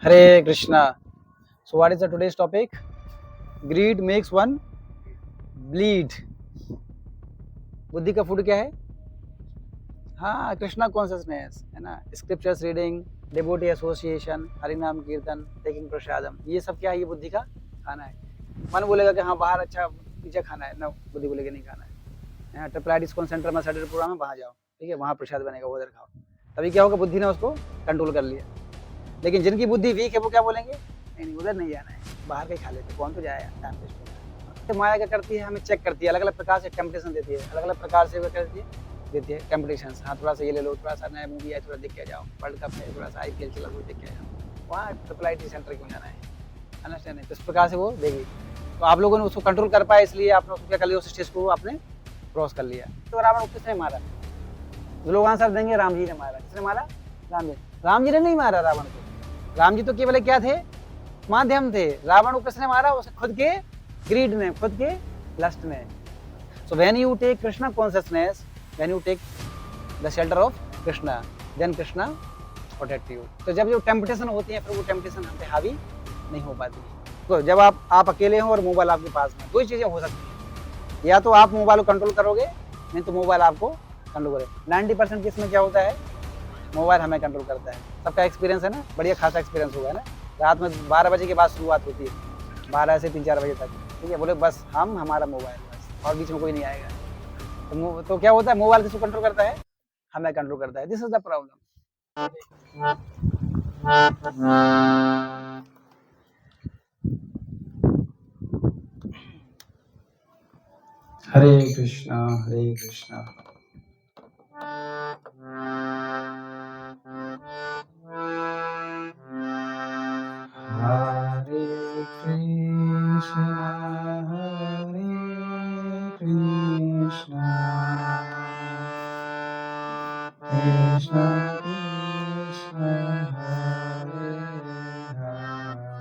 Hare Krishna. So, what is the today's topic? Greed makes one bleed. बुद्धि का food क्या है? हाँ, कृष्णा कॉन्शियसनेस है ना, स्क्रिप्चर्स रीडिंग, डिवोटी एसोसिएशन, हरिनाम कीर्तन, टेकिंग प्रसादम, ये सब क्या है? ये बुद्धि का खाना है। मन बोलेगा कि हाँ बाहर अच्छा पिज्जा खाना है, ना बुद्धि बोलेगी नहीं खाना है। ट्रिपल आई डिस्काउंट सेंटर में सैटरडे प्रोग्राम है, वहाँ जाओ, ठीक है, वहाँ प्रसाद बनेगा, उधर खाओ। तभी क्या होगा? बुद्धि ने उसको कंट्रोल कर लिया। लेकिन जिनकी बुद्धि वीक है वो क्या बोलेंगे? नहीं उधर नहीं जाना है, बाहर का ही खा लेते, कौन तो जाएगा, टाइम वेस्ट होगा। तो माया क्या करती है? हमें चेक करती है, अलग अलग प्रकार से टेम्पटेशन देती है, अलग अलग प्रकार से वो करती है, देती है टेम्पटेशन। हाँ थोड़ा सा ये ले लो, थोड़ा सा नया मूवी है, थोड़ा देख के जाओ, वर्ल्ड कप है, थोड़ा सा IPL चला, वो देख के जाओ, वहाँ ट्रिपल आई सेंटर क्यों जाना है? अंडरस्टैंड है? तो इस प्रकार से वो देगी। तो आप लोगों ने उसको कंट्रोल कर पाया, इसलिए आपने उसको क्या कर लिया, उस स्टेज को आपने क्रॉस कर लिया। तो रावण को किसने मारा? जो लोग आंसर देंगे राम जी ने मारा। किसने मारा? राम जी ने नहीं मारा रावण को। राम जी तो केवल क्या थे? माध्यम थे। रावण को किसने मारा? उसे खुद के ग्रीड ने, खुद के लस्ट ने। So when you take Krishna consciousness, when you take the shelter of Krishna, then Krishna protect you. तो जब जो टेम्पटेशन होती है, फिर वो टेम्पटेशन हम पे हावी नहीं हो पाती। तो जब आप अकेले हो और मोबाइल आपके पास में, दो ही चीजें हो सकती हैं, या तो आप मोबाइल को कंट्रोल करोगे, नहीं तो मोबाइल आपको कंट्रोल करे। 90% केस में क्या होता है? मोबाइल हमें कंट्रोल करता है। सबका एक्सपीरियंस है ना, बढ़िया खासा एक्सपीरियंस होगा ना। रात में 12 बजे के बाद शुरुआत होती है, 12 से 3-4 बजे तक, ठीक है, बोले बस हम हमारा मोबाइल, बस, और बीच में कोई नहीं आएगा। तो क्या होता है? मोबाइल किसको कंट्रोल करता है? हमें कंट्रोल करता है। This is the problem. Hare Krishna Hare Krishna. Hare Krishna Hare Krishna Krishna Krishna Hare Hare,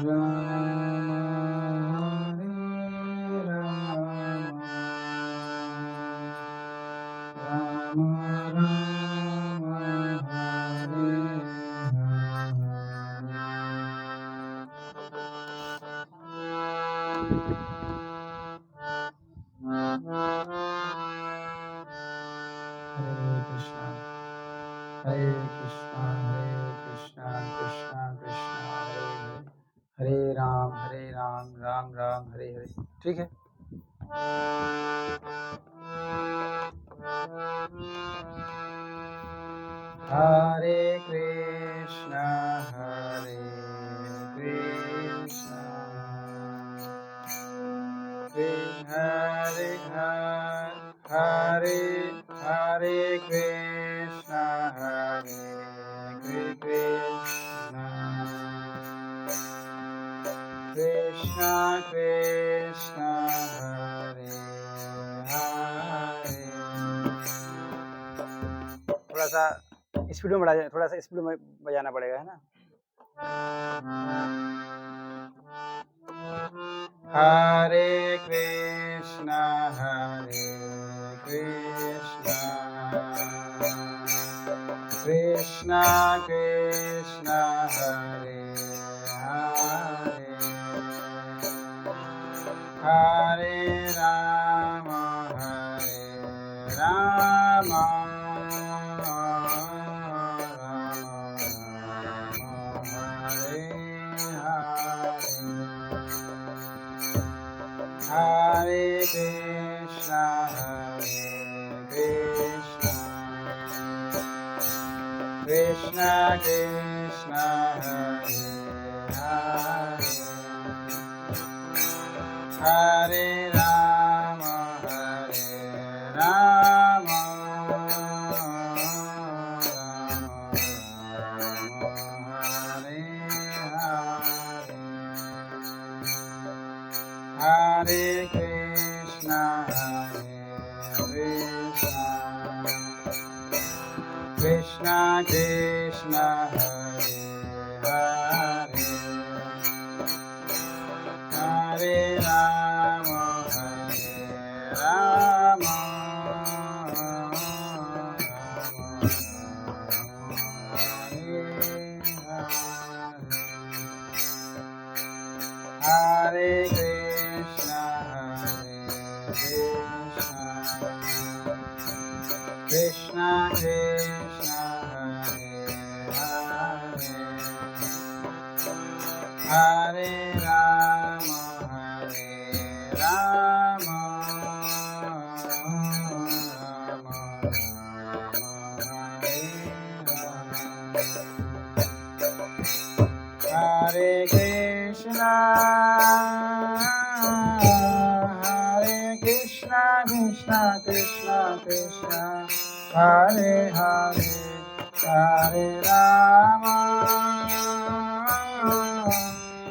Hare Ram Hare Ram, Ram Ram Hare Hare Krishna Hare Krishna Krishna Krishna Hare Hare, Hare Ram Ram Ram Hare Hare. ठीक है। हरे कृष्णा हरे हरे हरे कृष्णा हरे कृष्णा कृष्णा कृष्णा हरे हरे। थोड़ा सा स्पीड में बढ़ा जाए, थोड़ा सा स्पीड में बजाना पड़ेगा, है ना। हरे कृष्णा कृष्णा कृष्णा हरे हरे, हरे राम राम हरे Krishna Krishna Krishna Hare Hare, Hare Ram Ram Hare Hare, Hare Krishna Krishna Krishna Hare Hare, Hare Ram Ram Hare Krishna, Krishna Krishna, Hare Rama, Rama Hare Krishna, Krishna Krishna Krishna, Hare Hare, Hare Rama,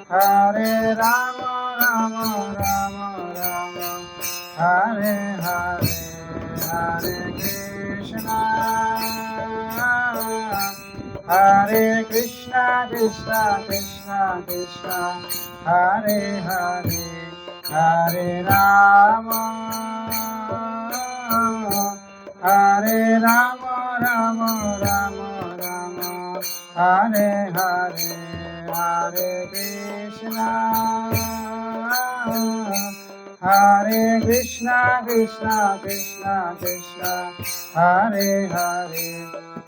Hare Rama, Rama Rama Rama, Hare Hare, Hare Krishna, Hare Krishna, Krishna Krishna Krishna, Hare Hare, Hare Rama, Hare Rama, Rama Rama Rama, Hare Hare, Hare Krishna, Hare Krishna, Krishna Krishna Krishna, Hare Hare,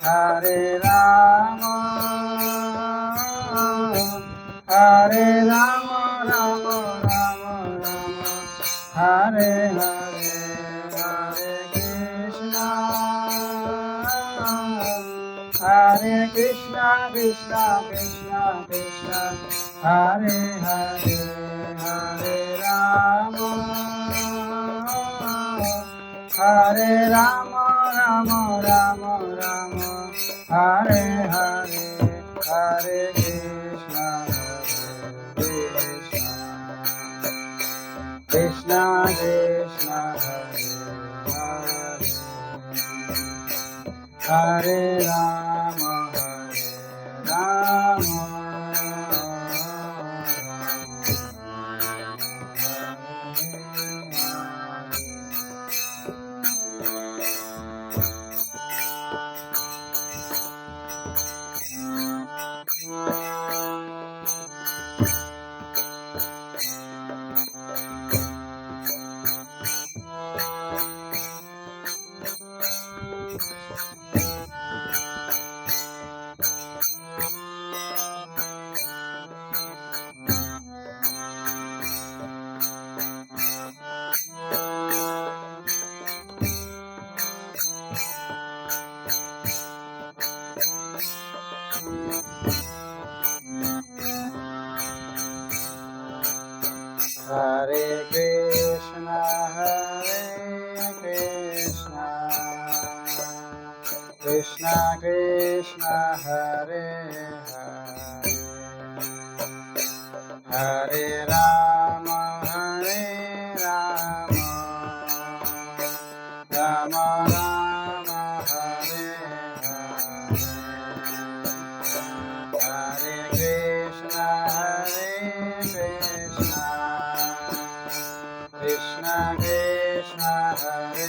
Hare Rama, Hare Rama, Rama Rama Rama, Hare Hare, Hare Krishna, Hare Krishna, Krishna Krishna Krishna, Hare Hare, Hare Rama, Hare Rama, Rama Rama Rama, Hare Hare, Hare Krishna, Krishna Krishna, Hare Rama, Hare Rama, Hare Krishna, Krishna Krishna, Hare Hare, Hare Rama, Hare Rama, Rama Rama, Hare Hare, Hare Krishna, Krishna Krishna, Hare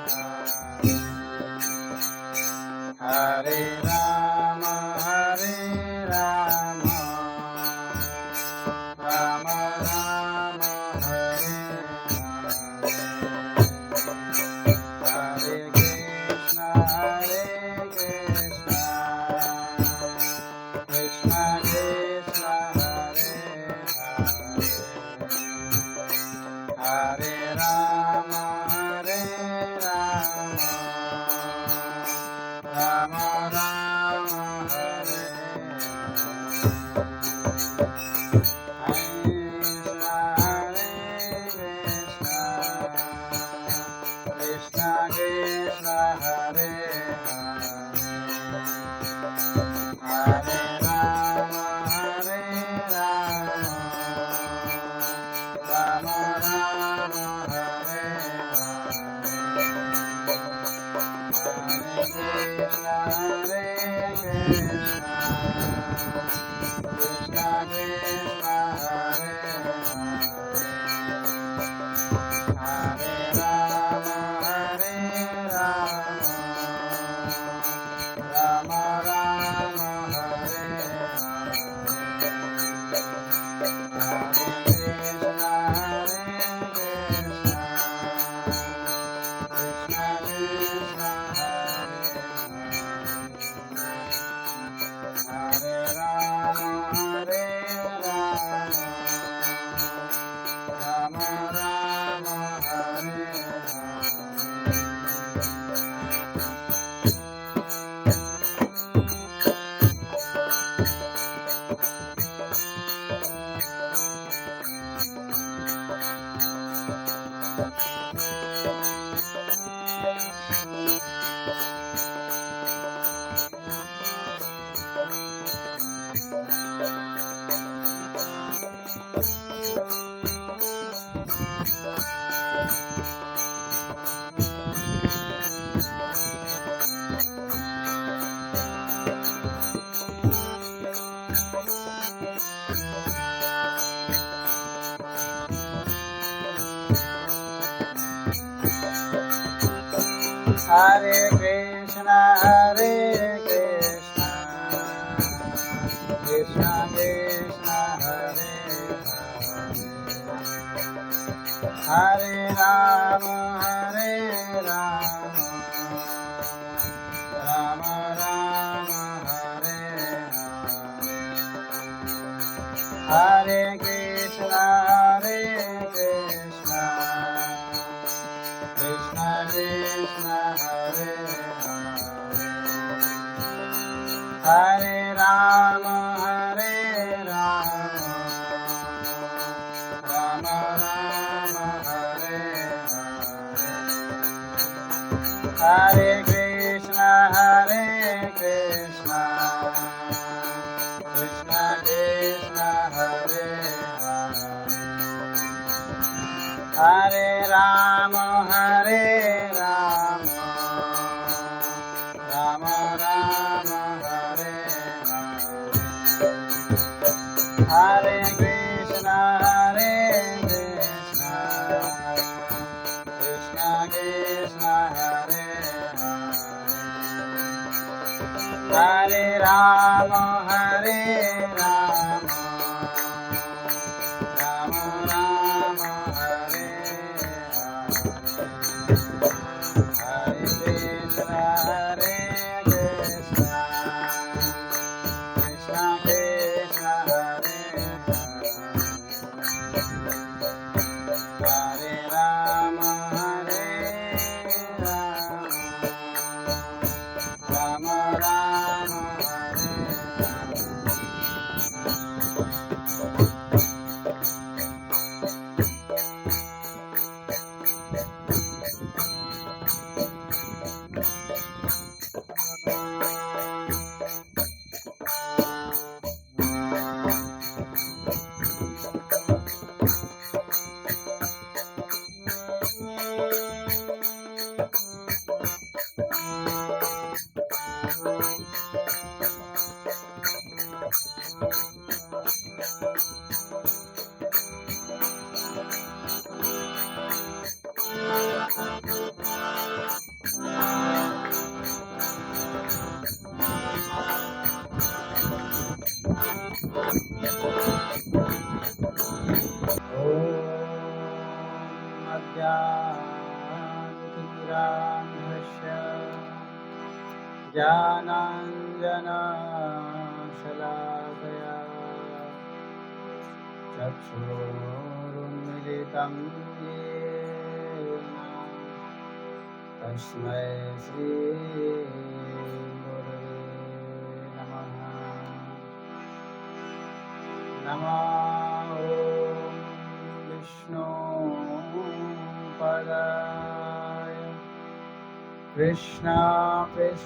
Hare, Hare Rama, Hare Rama, Rama Rama, Hare Hare, Hare Krishna, Krishna Krishna, Hare Hare, Hare Rama, Hare Rama, Rama Rama, Hare Krishna Krishna, Hare Hare, Hare Rama, Hare Rama, Rama Rama, Hare Krishna, Krishna Krishna, Hare Hare Rama, Hare Rama, Hare Krishna, Hare Krishna, Krishna Krishna, Hare Hare, Hare Rama, Hare Rama, Rama Rama, Hare Hare, Hare Krishna, Hare Krishna, Krishna Krishna, Hare Hare, Hare Rama, Hare Rama, Rama Rama, Hare Hare, Hare Krishna, Hare Krishna, Krishna Krishna, Hare Hare Rama, Hare Rama, Rama Rama, Hare Hare Krishna, Hare Krishna, Krishna Krishna, Hare Hare Rama, Hare Rama, Rama Rama, Hare Hare Krishna, Hare Krishna, Krishna Krishna, Hare Hare Rama, Hare Rama, Rama Rama, ज्ञानाञ्जनशलाकया चक्षुरुन्मिलितं येन तस्मै श्रीगुरवे नमः। नमो विष्णुपदाय कृष्णपृष्ठाय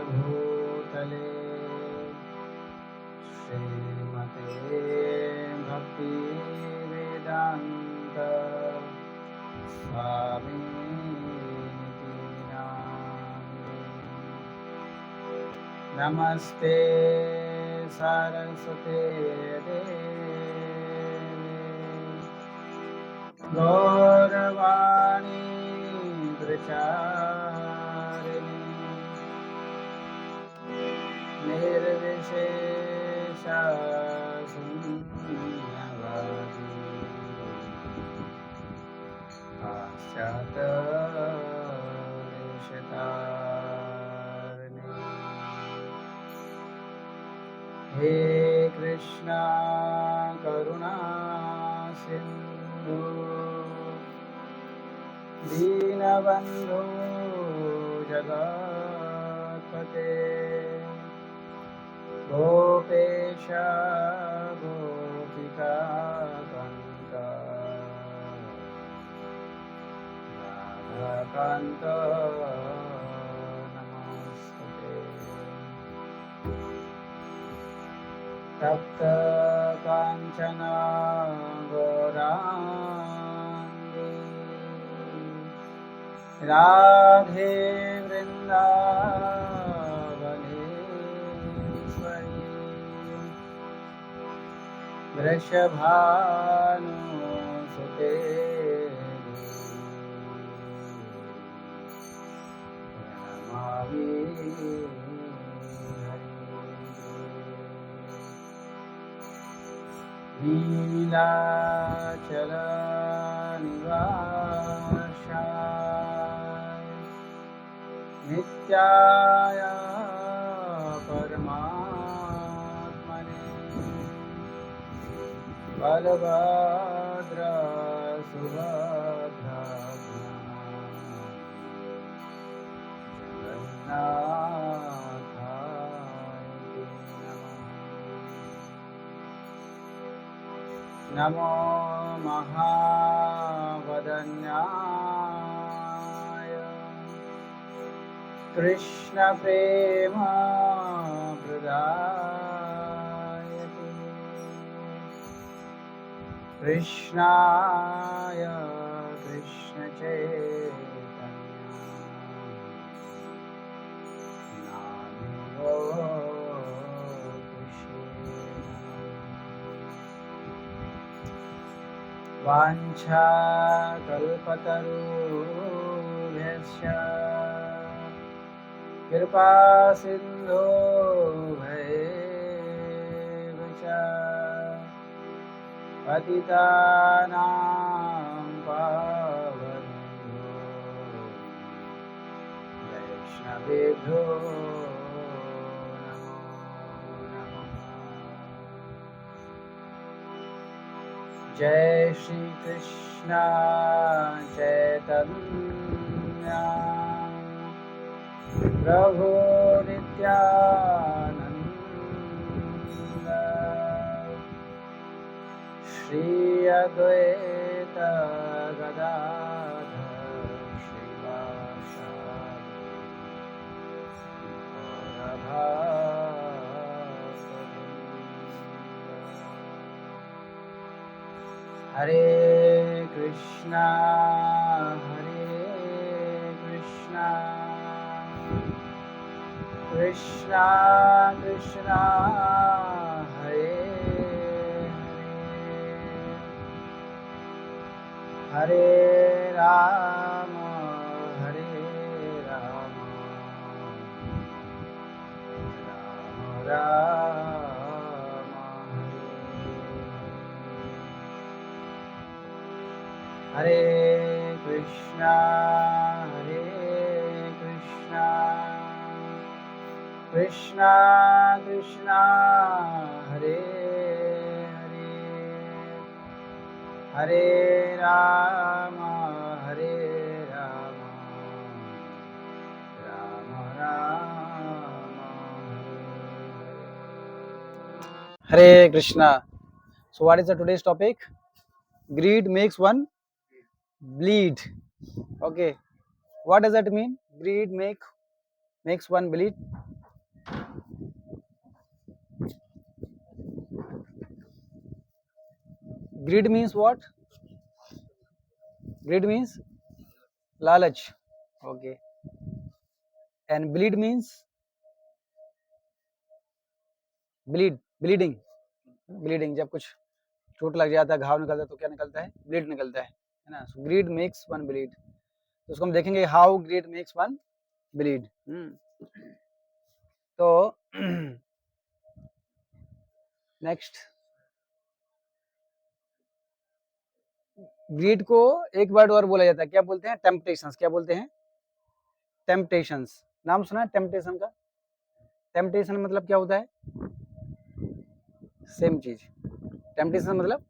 भूतले श्रीमते भक्तिवेदान्त स्वामिनिति नामिने। नमस्ते सरस्वते देवे गौरवाणी प्रचारिणे निर्विशेष शून्यवादी पाश्चात्यदेशतारिणे। हे कृष्णा करुणा सिन्धु दीनबन्धु जगत्पते गोपेश गोपिका कान्त राधाकान्त नमस्ते। तप्त कांचना गौरांगी राधे वृंदावनेश्वरी वृषभानुसुते प्रणमामि नीलाचल निवासाय नित्याय परमात्मने बलभद्र सुभद्रा नमो महावदन्याय कृष्ण प्रेम प्रदायते कृष्णाय कृष्ण वाञ्छाकल्पतरुभ्यश्च कृपा सिन्धुभ्यैव च पतितानां पावनेभ्यो वैष्णवेभ्यो नमो नमः। जय श्री कृष्ण चैतन्य प्रभु नित्यानंद श्री अद्वैत गदाधर श्रीवासादि हरे कृष्णा कृष्णा कृष्णा हरे हरे राम राम राम हरे कृष्णा कृष्णा कृष्णा हरे हरे राम राम राम हरे Krishna. So what is the today's topic? Greed makes one bleed. Okay, what does that mean? Greed makes one bleed. Greed means what? Greed means lalach. Okay, and bleed means bleeding. जब कुछ चोट लग जाता है, घाव निकलता है तो क्या निकलता है? ब्लीड निकलता है ना. So greed makes one bleed. तो उसको हम देखेंगे how greed makes one bleed. तो नेक्स्ट, ग्रीड को एक वर्ड और बोला जाता है. क्या बोलते हैं? टेम्पटेशंस. क्या बोलते हैं? टेम्पटेशंस. नाम सुना है टेम्पटेशन का? टेम्पटेशन मतलब क्या होता है? सेम चीज. टेम्पटेशन मतलब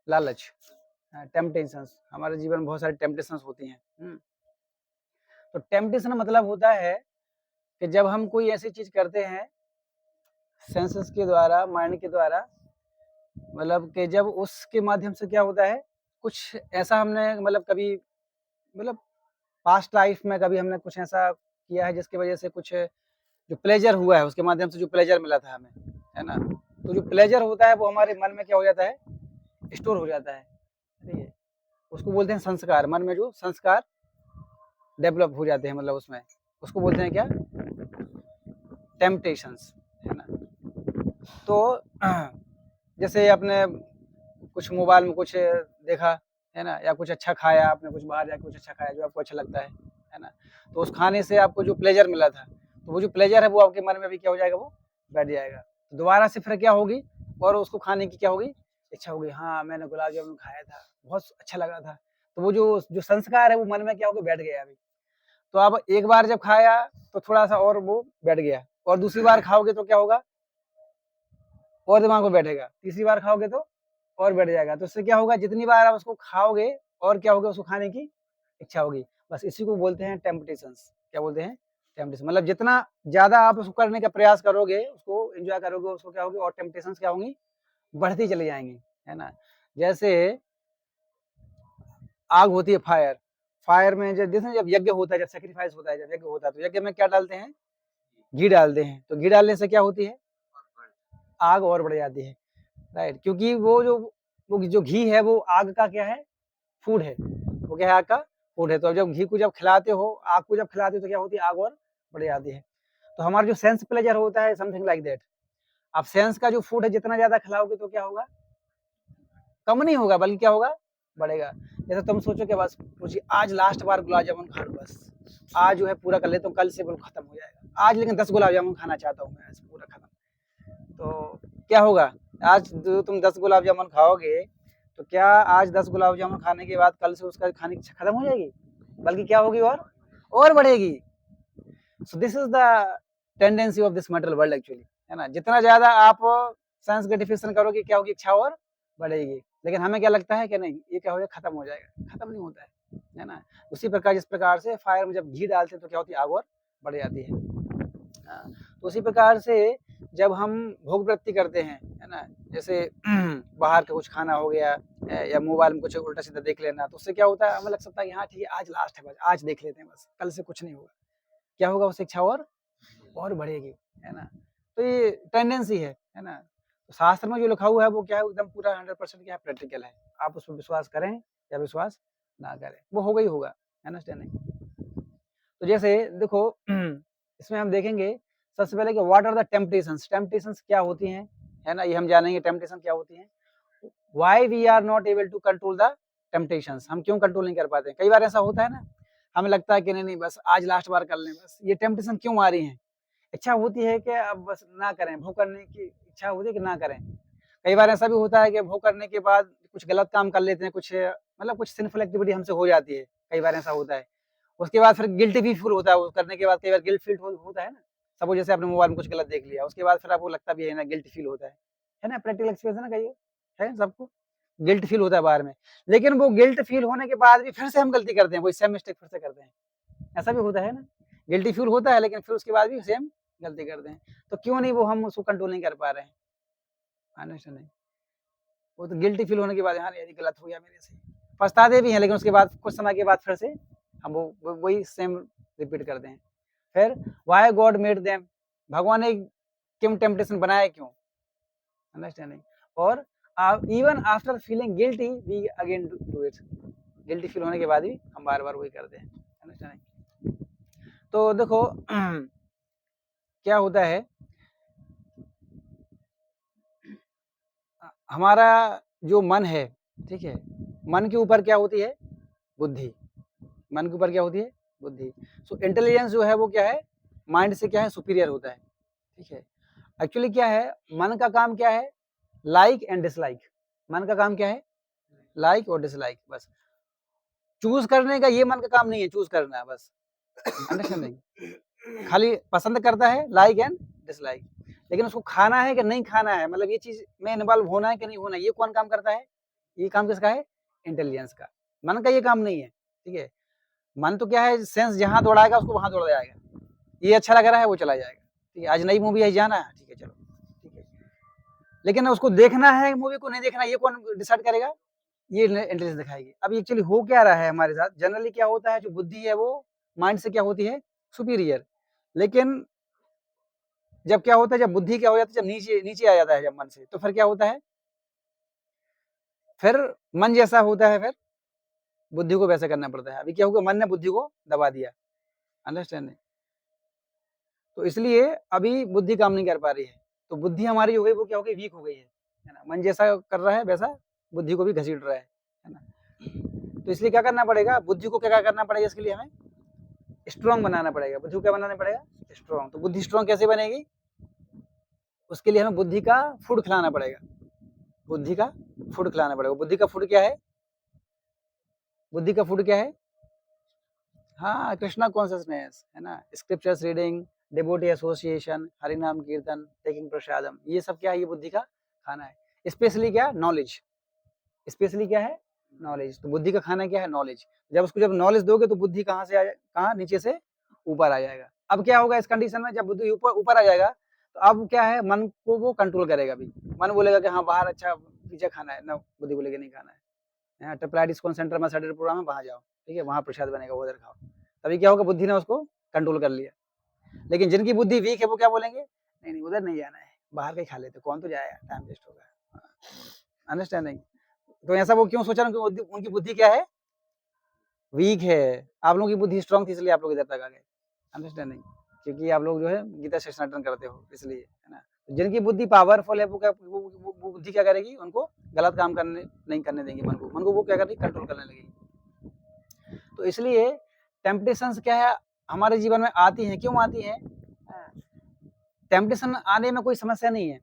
लालच. टेम्पटेशंस, हमारे जीवन में बहुत सारी टेम्पटेशंस होती हैं. तो टेम्पटेशन मतलब होता है कि जब हम कोई ऐसी चीज करते हैं सेंसेस के द्वारा, माइंड के द्वारा, मतलब कि जब उसके माध्यम से क्या होता है, कुछ ऐसा हमने मतलब कभी मतलब पास्ट लाइफ में कभी हमने कुछ ऐसा किया है जिसकी वजह से कुछ जो प्लेजर हुआ है उसके माध्यम से जो प्लेजर मिला था हमें, है ना, तो जो प्लेजर होता है वो हमारे मन में क्या हो जाता है, स्टोर हो जाता है, ठीक है, उसको बोलते हैं संस्कार। मन में जो संस्कार डेवलप हो जाते हैं, मतलब उसमें उसको बोलते हैं क्या, टेम्पटेशंस, है ना। तो जैसे आपने कुछ मोबाइल में कुछ देखा, है ना, या कुछ अच्छा खाया आपने, कुछ बाहर जाके कुछ अच्छा खाया जो आपको अच्छा लगता है ना, तो उस खाने से आपको जो प्लेजर मिला था, तो वो जो प्लेजर है वो आपके मन में भी क्या हो जाएगा, वो बैठ जाएगा। तो दोबारा से फिर क्या होगी, और उसको खाने की क्या होगी, इच्छा होगी, हाँ मैंने गुलाब जामुन खाया था, बहुत अच्छा लगा था। तो वो जो जो संस्कार है वो मन में क्या होगा, बैठ गया अभी। तो अब एक बार जब खाया तो थोड़ा सा और वो बैठ गया, और दूसरी बार खाओगे तो क्या होगा, और दिमाग में बैठेगा, तीसरी बार खाओगे तो और बैठ जाएगा। तो इससे क्या होगा, जितनी बार आप उसको खाओगे और क्या होगा, उसको खाने की इच्छा होगी। बस इसी को बोलते हैं टेम्पटेशंस। क्या बोलते हैं, टेम्पटेशन। मतलब जितना ज्यादा आप उसको करने का प्रयास करोगे, उसको एंजॉय करोगे, उसको क्या होगी, और टेम्पटेशंस क्या होंगी, बढ़ती चली जाएंगी, है ना। जैसे आग होती है, फायर, फायर में जब यज्ञ होता है, जब सेक्रीफाइस होता है, जब यज्ञ होता है, तो यज्ञ में क्या डालते हैं, घी डालते हैं। तो घी डालने से क्या होती है, आग और बढ़ जाती है, राइट। क्योंकि वो जो घी है वो आग का क्या है, फूड है, वो क्या है, आग का फूड है। तो जब घी को जब खिलाते हो, आग को जब खिलाते हो, तो क्या होती है, आग और बढ़ जाती है। तो हमारा जो सेंस प्लेजर होता है, समथिंग लाइक दैट। आप सेंस का जो फूड है जितना ज्यादा खिलाओगे तो क्या होगा, कम नहीं होगा, बल्कि क्या होगा, बढ़ेगा। जैसे तुम सोचो कि बस मुझे आज लास्ट बार गुलाब जामुन खा लूं, बस आज जो है पूरा कर लेता हूँ, कल से बिल्कुल खत्म हो जाएगा आज, लेकिन 10 गुलाब जामुन खाना चाहता हूँ मैं, पूरा खत्म। तो क्या होगा, आज जो तुम 10 गुलाब जामुन खाओगे, तो क्या आज 10 गुलाब जामुन खाने के बाद कल से उसका खाने की इच्छा खत्म हो जाएगी, बल्कि क्या होगी, और बढ़ेगी। So this is the tendency of this material world actually, है ना। जितना ज्यादा आप सेंस ग्रेटिफिकेशन करोगे, क्या होगी, इच्छा और बढ़ेगी। लेकिन हमें क्या लगता है कि नहीं, ये क्या हो जाएगा, खत्म हो जाएगा, खत्म नहीं होता है ना। उसी प्रकार, जिस प्रकार से फायर में जब घी डालते हैं तो क्या होती है, आग और बढ़ जाती है। तो उसी प्रकार से जब हम भोग वृत्ति करते हैं, है ना, जैसे बाहर का कुछ खाना हो गया, या मोबाइल में कुछ उल्टा सीधा देख लेना, तो उससे क्या होता है, हमें लग सकता है कि हाँ ठीक है, आज लास्ट है, बस आज देख लेते हैं, बस कल से कुछ नहीं होगा। क्या होगा, उससे इच्छा और बढ़ेगी, है ना। तो ये टेंडेंसी है ना। तो शास्त्र में जो लिखा हुआ है वो क्या है, एकदम पूरा 100% क्या है, प्रैक्टिकल है। आप उस पर विश्वास करें या विश्वास ना करें, वो होगा ही होगा, अंडरस्टैंडिंग। तो जैसे देखो, इसमें हम देखेंगे सबसे पहले कि what are the temptations, temptations क्या होती हैं, है ना, ये हम जानेंगे टेम्पटेशन क्या होती है। Why we are not able to control the temptations, हम क्यों कंट्रोल नहीं कर पाते। कई बार ऐसा होता है ना, हमें लगता है कि नहीं नहीं बस आज लास्ट बार कर लें, बस ये टेम्पटेशन क्यों आ रही है, इच्छा होती है कि अब बस ना करें, भोग करने की इच्छा होती है कि ना करें। कई बार ऐसा भी होता है कि भोग करने के बाद कुछ गलत काम कर लेते हैं, कुछ मतलब कुछ सिंफुल एक्टिविटी हमसे हो जाती है, कई बार ऐसा होता है। उसके बाद फिर गिल्टी भी फील होता है, वो करने के बाद कई बार गिल्ट फील होता है ना। सपोज जैसे आपने मोबाइल में कुछ गलत देख लिया, उसके बाद फिर आपको लगता भी है ना, गिल्ट फील होता है ना, प्रैक्टिकल एक्सपीरियंस है ना, कई है सबको गिल्ट फील होता है बाहर में। लेकिन वो गिल्ट फील होने के बाद भी फिर से हम गलती करते हैं, वही सेम मिस्टेक फिर से करते हैं, ऐसा भी होता है ना। गिल्टी फील होता है लेकिन फिर उसके बाद भी सेम गलती करते हैं। तो क्यों नहीं, वो हम उसको कंट्रोल नहीं कर पा रहे हैं, अंडरस्टैंड नहीं। वो तो गिल्टी फील होने के बाद, यार ये गलत हो गया मेरे से, पछताते भी हैं, लेकिन उसके बाद कुछ समय के बाद फिर से हम वही सेम रिपीट करते हैं। फिर वाई गॉड मेड देम, भगवान ने क्यों टेम्पटेशन बनाया, क्यों, अंडरस्टैंडिंग। और even after feeling guilty we again do it, guilty feel होने के बाद भी हम बार बार वही करते हैं, अंडरस्टैंडिंग। तो देखो क्या होता है, हमारा जो मन है, ठीक है, मन के ऊपर क्या होती है, बुद्धि, मन के ऊपर क्या होती है, बुद्धि। सो इंटेलिजेंस जो है वो क्या है, माइंड से क्या है, सुपीरियर होता है, ठीक है। एक्चुअली क्या है, मन का काम क्या है, लाइक एंड डिसलाइक। मन का काम क्या है, लाइक और डिसलाइक, बस चूज करने का ये मन का काम नहीं है, चूज करना है बस, अंडरस्टैंडिंग। खाली पसंद करता है, लाइक एंड डिसलाइक, लेकिन उसको खाना है कि नहीं खाना है, मतलब ये चीज में इन्वॉल्व होना है कि नहीं होना है, ये कौन काम करता है, ये काम किसका है, इंटेलिजेंस का। मन का ये काम नहीं है, ठीक है। मन तो क्या है, सेंस जहां दौड़ाएगा उसको वहां दौड़ जाएगा, ये अच्छा लग रहा है वो चला जाएगा, ठीक है। आज नई मूवी है, जाना है, ठीक है चलो, ठीक है। लेकिन उसको देखना है मूवी को नहीं देखना, ये कौन डिसाइड करेगा, ये इंटेलिजेंस दिखाएगी। अब एक्चुअली हो क्या रहा है हमारे साथ, जनरली क्या होता है, जो बुद्धि है वो माइंड से क्या होती है, सुपीरियर। लेकिन जब क्या होता है, जब बुद्धि क्या हो जाती है, जब नीचे नीचे आ जाता है जब मन से, तो फिर क्या होता है, फिर मन जैसा होता है, फिर बुद्धि को वैसा करना पड़ता है। अभी क्या होगा, मन ने बुद्धि को दबा दिया, अंडरस्टैंडिंग। तो इसलिए अभी बुद्धि काम नहीं कर पा रही है, तो बुद्धि हमारी हो गई, वो क्या हो गई, वीक हो गई है ना। मन जैसा कर रहा है वैसा बुद्धि को भी घसीट रहा है ना। तो इसलिए क्या करना पड़ेगा, बुद्धि को क्या करना पड़ेगा, इसके लिए हमें स्ट्रॉन्ग बनाना पड़ेगा। बुद्धि को क्या बनाना पड़ेगा, स्ट्रॉन्ग। तो बुद्धि स्ट्रॉन्ग कैसे बनेगी, उसके लिए हमें बुद्धि का फूड खिलाना पड़ेगा, बुद्धि का फूड खिलाना पड़ेगा। बुद्धि का फूड क्या है, बुद्धि का फूड क्या है, हाँ, कृष्णा कॉन्सियसनेस है ना, scriptures reading, devotee association, Hari नाम कीर्तन, टेकिंग प्रसादम, ये सब क्या है, ये बुद्धि का खाना है। स्पेशली क्या, नॉलेज, स्पेशली क्या है, नॉलेज। तो बुद्धि का खाना क्या है, नॉलेज। जब उसको जब नॉलेज दोगे तो बुद्धि कहाँ से आ जाए, कहाँ, नीचे से ऊपर आ जाएगा। अब क्या होगा इस कंडीशन में, जब बुद्धि ऊपर ऊपर आ जाएगा तो अब क्या है, मन को वो कंट्रोल करेगा। भी मन बोलेगा कि हाँ बाहर अच्छा पिज्जा खाना है ना, बुद्धि बोलेगी नहीं खाना है, ट्रिपल डिस्काउंट सेंटर में सैटरडे प्रोग्राम है, वहाँ जाओ, ठीक है, वहाँ प्रसाद बनेगा, उधर खाओ। तभी क्या होगा, बुद्धि ने उसको कंट्रोल कर लिया। लेकिन जिनकी बुद्धि वीक है वो क्या बोलेंगे, नहीं नहीं उधर नहीं जाना है, बाहर का ही खा लेते, कौन तो जाएगा, टाइम वेस्ट होगा। अंडरस्टैंडिंग। तो ऐसा वो क्यों सोचा, उनकी बुद्धि क्या है, वीक है। आप लोगों की बुद्धि स्ट्रांग थी इसलिए आप लोग इधर तक आ गए, अंडरस्टैंडिंग। क्योंकि आप लोग जो है गीता सेशन अटेंड करते हो इसलिए, है ना। जिनकी बुद्धि पावरफुल है वो क्या, वो बुद्धि क्या करेगी, उनको गलत काम करने नहीं करने देंगे, मन को वो क्या करेगी, कंट्रोल करने लगेगी। तो इसलिए टेम्पटेशंस क्या है, हमारे जीवन में आती हैं, क्यों आती हैं, टेम्पटेशन आने में कोई समस्या नहीं है,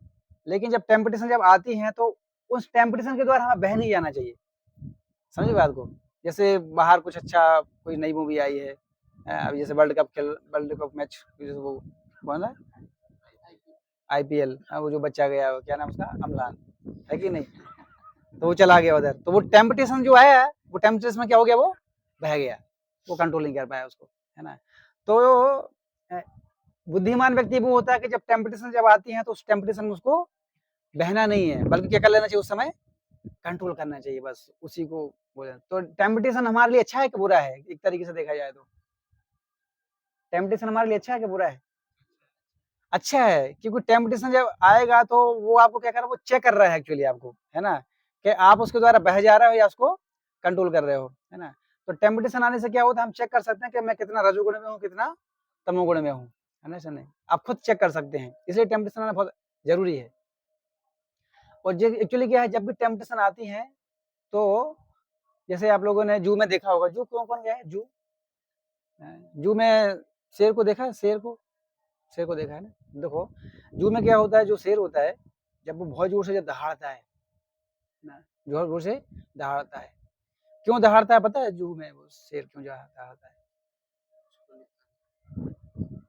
लेकिन जब टेम्पटेशन जब आती हैं तो उस टेम्पटेशन के द्वारा हमें बह नहीं जाना चाहिए। समझे बात को। जैसे बाहर कुछ अच्छा कोई नई मूवी आई है, अभी जैसे वर्ल्ड कप मैच, जैसे वो कौन है, आईपीएल, वो जो बच्चा गया, क्या नाम उसका, अमलान है कि नहीं, तो वो चला गया उधर, तो वो टेम्पटेशन जो है, वो टेम्पटेशन में क्या हो गया, वो बह गया, वो कंट्रोल नहीं कर पाया उसको, है ना। तो बुद्धिमान व्यक्ति वो होता है कि जब टेम्पटेशन जब आती है तो उस टेम्पटेशन में उसको बहना नहीं है, बल्कि क्या कर लेना चाहिए, उस समय कंट्रोल करना चाहिए, बस उसी को बोले। तो टेम्पटेशन हमारे लिए अच्छा है कि बुरा है, एक तरीके से देखा जाए तो टेम्पटेशन हमारे लिए अच्छा है कि बुरा है, अच्छा है। क्योंकि टेम्पटेशन जब आएगा तो वो आपको क्या कर रहा है, वो चेक कर रहा है एक्चुअली आपको, है ना, कि आप उसके द्वारा बह जा रहे हो या उसको कंट्रोल कर रहे हो, है ना। तो टेम्पटेशन आने से क्या होता है, हम चेक कर सकते हैं कि मैं कितना रजोगुण में हूँ, कितना तमोगुण में हूँ, है ना, नहीं, आप खुद चेक कर सकते हैं। इसलिए टेम्पटेशन आना बहुत जरूरी है। और एक्चुअली क्या है, जब भी टेम्पटेशन आती है तो जैसे आप लोगों ने जू में देखा होगा, जू कौन कौन गया है, जू में शेर को देखा है, शेर को देखा है ना। देखो जू में क्या होता है, जो शेर होता है जब वो बहुत जोर से जब दहाड़ता है ना, जोर जोर से दहाड़ता है, क्यों दहाड़ता है पता है, जू में वो शेर क्यों दहाड़ता है,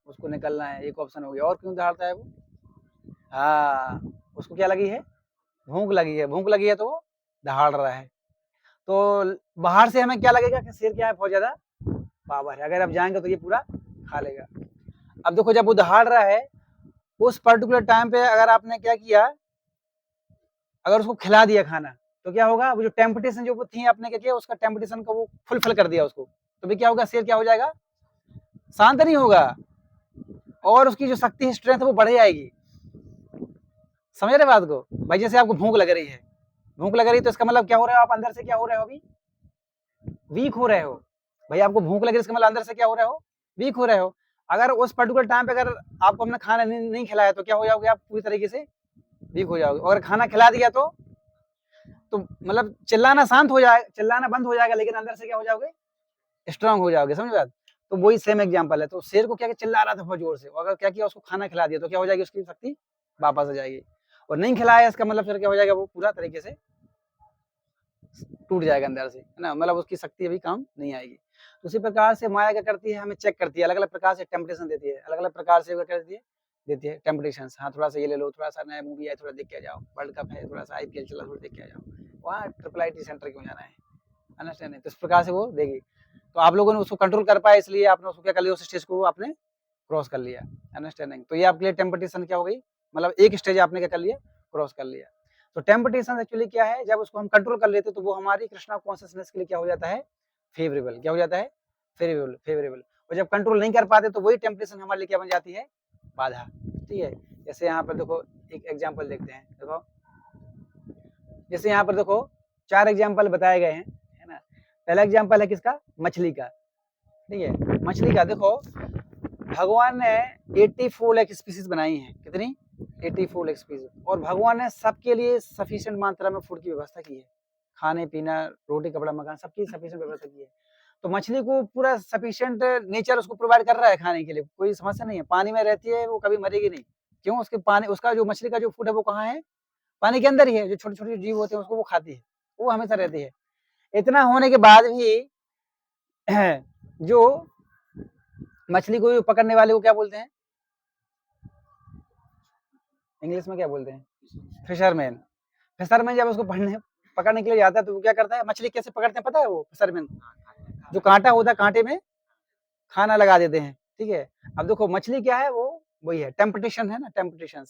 उसको निकलना है, एक ऑप्शन हो गया। और क्यों दहाड़ता है वो, हाँ, उसको क्या लगी है, भूख लगी है, भूख लगी है तो वो दहाड़ रहा है। तो बाहर से हमें क्या लगेगा कि शेर क्या है, बहुत ज्यादा पावर है, अगर आप जाएंगे तो ये पूरा खा लेगा। अब देखो जब वो दहाड़ रहा है, उस पर्टिकुलर टाइम पे अगर आपने क्या किया, अगर उसको खिला दिया खाना, तो क्या होगा, वो जो टेम्पटेशन जो थी आपने क्या किया, उसका टेम्पटेशन को वो फुलफिल कर दिया उसको, तो भी क्या होगा, शेर क्या हो जाएगा, शांत नहीं होगा, और उसकी जो शक्ति है, स्ट्रेंथ, वो बढ़ जाएगी। समझ रहे बात को भाई। जैसे आपको भूख लग रही है, भूख लग रही है तो इसका मतलब क्या हो रहा है, आप अंदर से क्या हो रहे हो, अभी वीक हो रहे हो भाई। आपको भूख लग रही है, इसका मतलब अंदर से क्या हो रहे हो, वीक हो रहे हो। अगर उस पर्टिकुलर टाइम पे अगर आपको हमने खाना नहीं खिलाया तो क्या हो जाओगे, आप पूरी तरीके से वीक हो जाओगे। और खाना खिला दिया तो मतलब चिल्लाना शांत हो जाएगा, चिल्लाना बंद हो जाएगा, लेकिन अंदर से क्या हो जाओगे, स्ट्रांग हो जाओगे। समझ बात। तो वही सेम एग्जांपल है। तो शेर को क्या चिल्ला रहा था बहुत जोर से, अगर क्या किया, उसको खाना खिला दिया तो क्या हो जाएगी, उसकी शक्ति वापस आ जाएगी। और नहीं खिलाया इसका मतलब फिर क्या हो जाएगा, वो पूरा तरीके से टूट जाएगा अंदर से, है ना, मतलब उसकी शक्ति अभी काम नहीं आएगी। उसी प्रकार से माया क्या करती है, हमें चेक करती है, अलग अलग प्रकार से टेम्पटेशन देती है, अलग अलग प्रकार से क्या करती है, देती है टेम्पटेशन। हाँ थोड़ा सा ये ले लो, थोड़ा सा नया मूवी है, थोड़ा देख के आ जाओ, वर्ल्ड कप है, थोड़ा सा आईपीएल चला, थोड़ा देख के आ जाओ, वहाँ ट्रिपल आईटी सेंटर क्यों जाना है, अंडरस्टैंड है। तो इस प्रकार से वो देगी। तो आप लोगों ने उसको कंट्रोल कर पाया, इसलिए आपने उसको क्या कर लिया, उस स्टेज को आपने क्रॉस कर लिया, अंडरस्टैंडिंग। तो ये आपके लिए टेम्पटेशन क्या हो गई, मतलब एक स्टेज आपने क्या कर लिया, क्रॉस कर लिया। तो टेम्पटेशन एक्चुअली क्या है, जब उसको हम कंट्रोल कर लेते तो वो हमारी कृष्णा कॉन्शियसनेस के लिए क्या हो जाता है, फेवरेबल। क्या हो जाता है, फेवरेबल। और जब कंट्रोल नहीं कर पाते तो वही टेम्पटेशन हमारे लिए क्या बन जाती है, बाधा। ठीक है। जैसे यहाँ पर देखो एक एग्जाम्पल देखते हैं, देखो जैसे यहाँ पर देखो 4 एग्जाम्पल बताए गए हैं, है ना। पहला एग्जाम्पल है किसका, मछली का, ठीक है। मछली का देखो भगवान ने 84 लाख स्पीसीज बनाई हैं, कितनी, 84 लाख स्पीसीज, और भगवान ने सबके लिए सफिशिएंट मात्रा में फूड की व्यवस्था की है, खाने पीना रोटी कपड़ा मकान सबकी सफिशिएंट व्यवस्था की है। तो मछली को पूरा सफिशिएंट नेचर उसको प्रोवाइड कर रहा है खाने के लिए, कोई समस्या नहीं है, पानी में रहती है वो कभी मरेगी नहीं, क्यों, उसके पानी उसका जो मछली का जो फूड है वो कहाँ है, पानी के अंदर ही है, जो छोटे छोटे जीव होते हैं उसको वो खाती है, वो हमेशा रहती है। इतना होने के बाद भी जो मछली को पकड़ने वाले को क्या बोलते हैं, इंग्लिश में क्या बोलते हैं, फिशरमैन। फिशरमैन जब उसको पकड़ने के लिए जाता है तो वो क्या करता है, मछली कैसे पकड़ते हैं पता है, वो फिशरमैन जो कांटा होता है कांटे में खाना लगा देते हैं, ठीक है। अब देखो मछली क्या है, वो वही है, टेम्पटेशन है ना, टेम्पटेशन,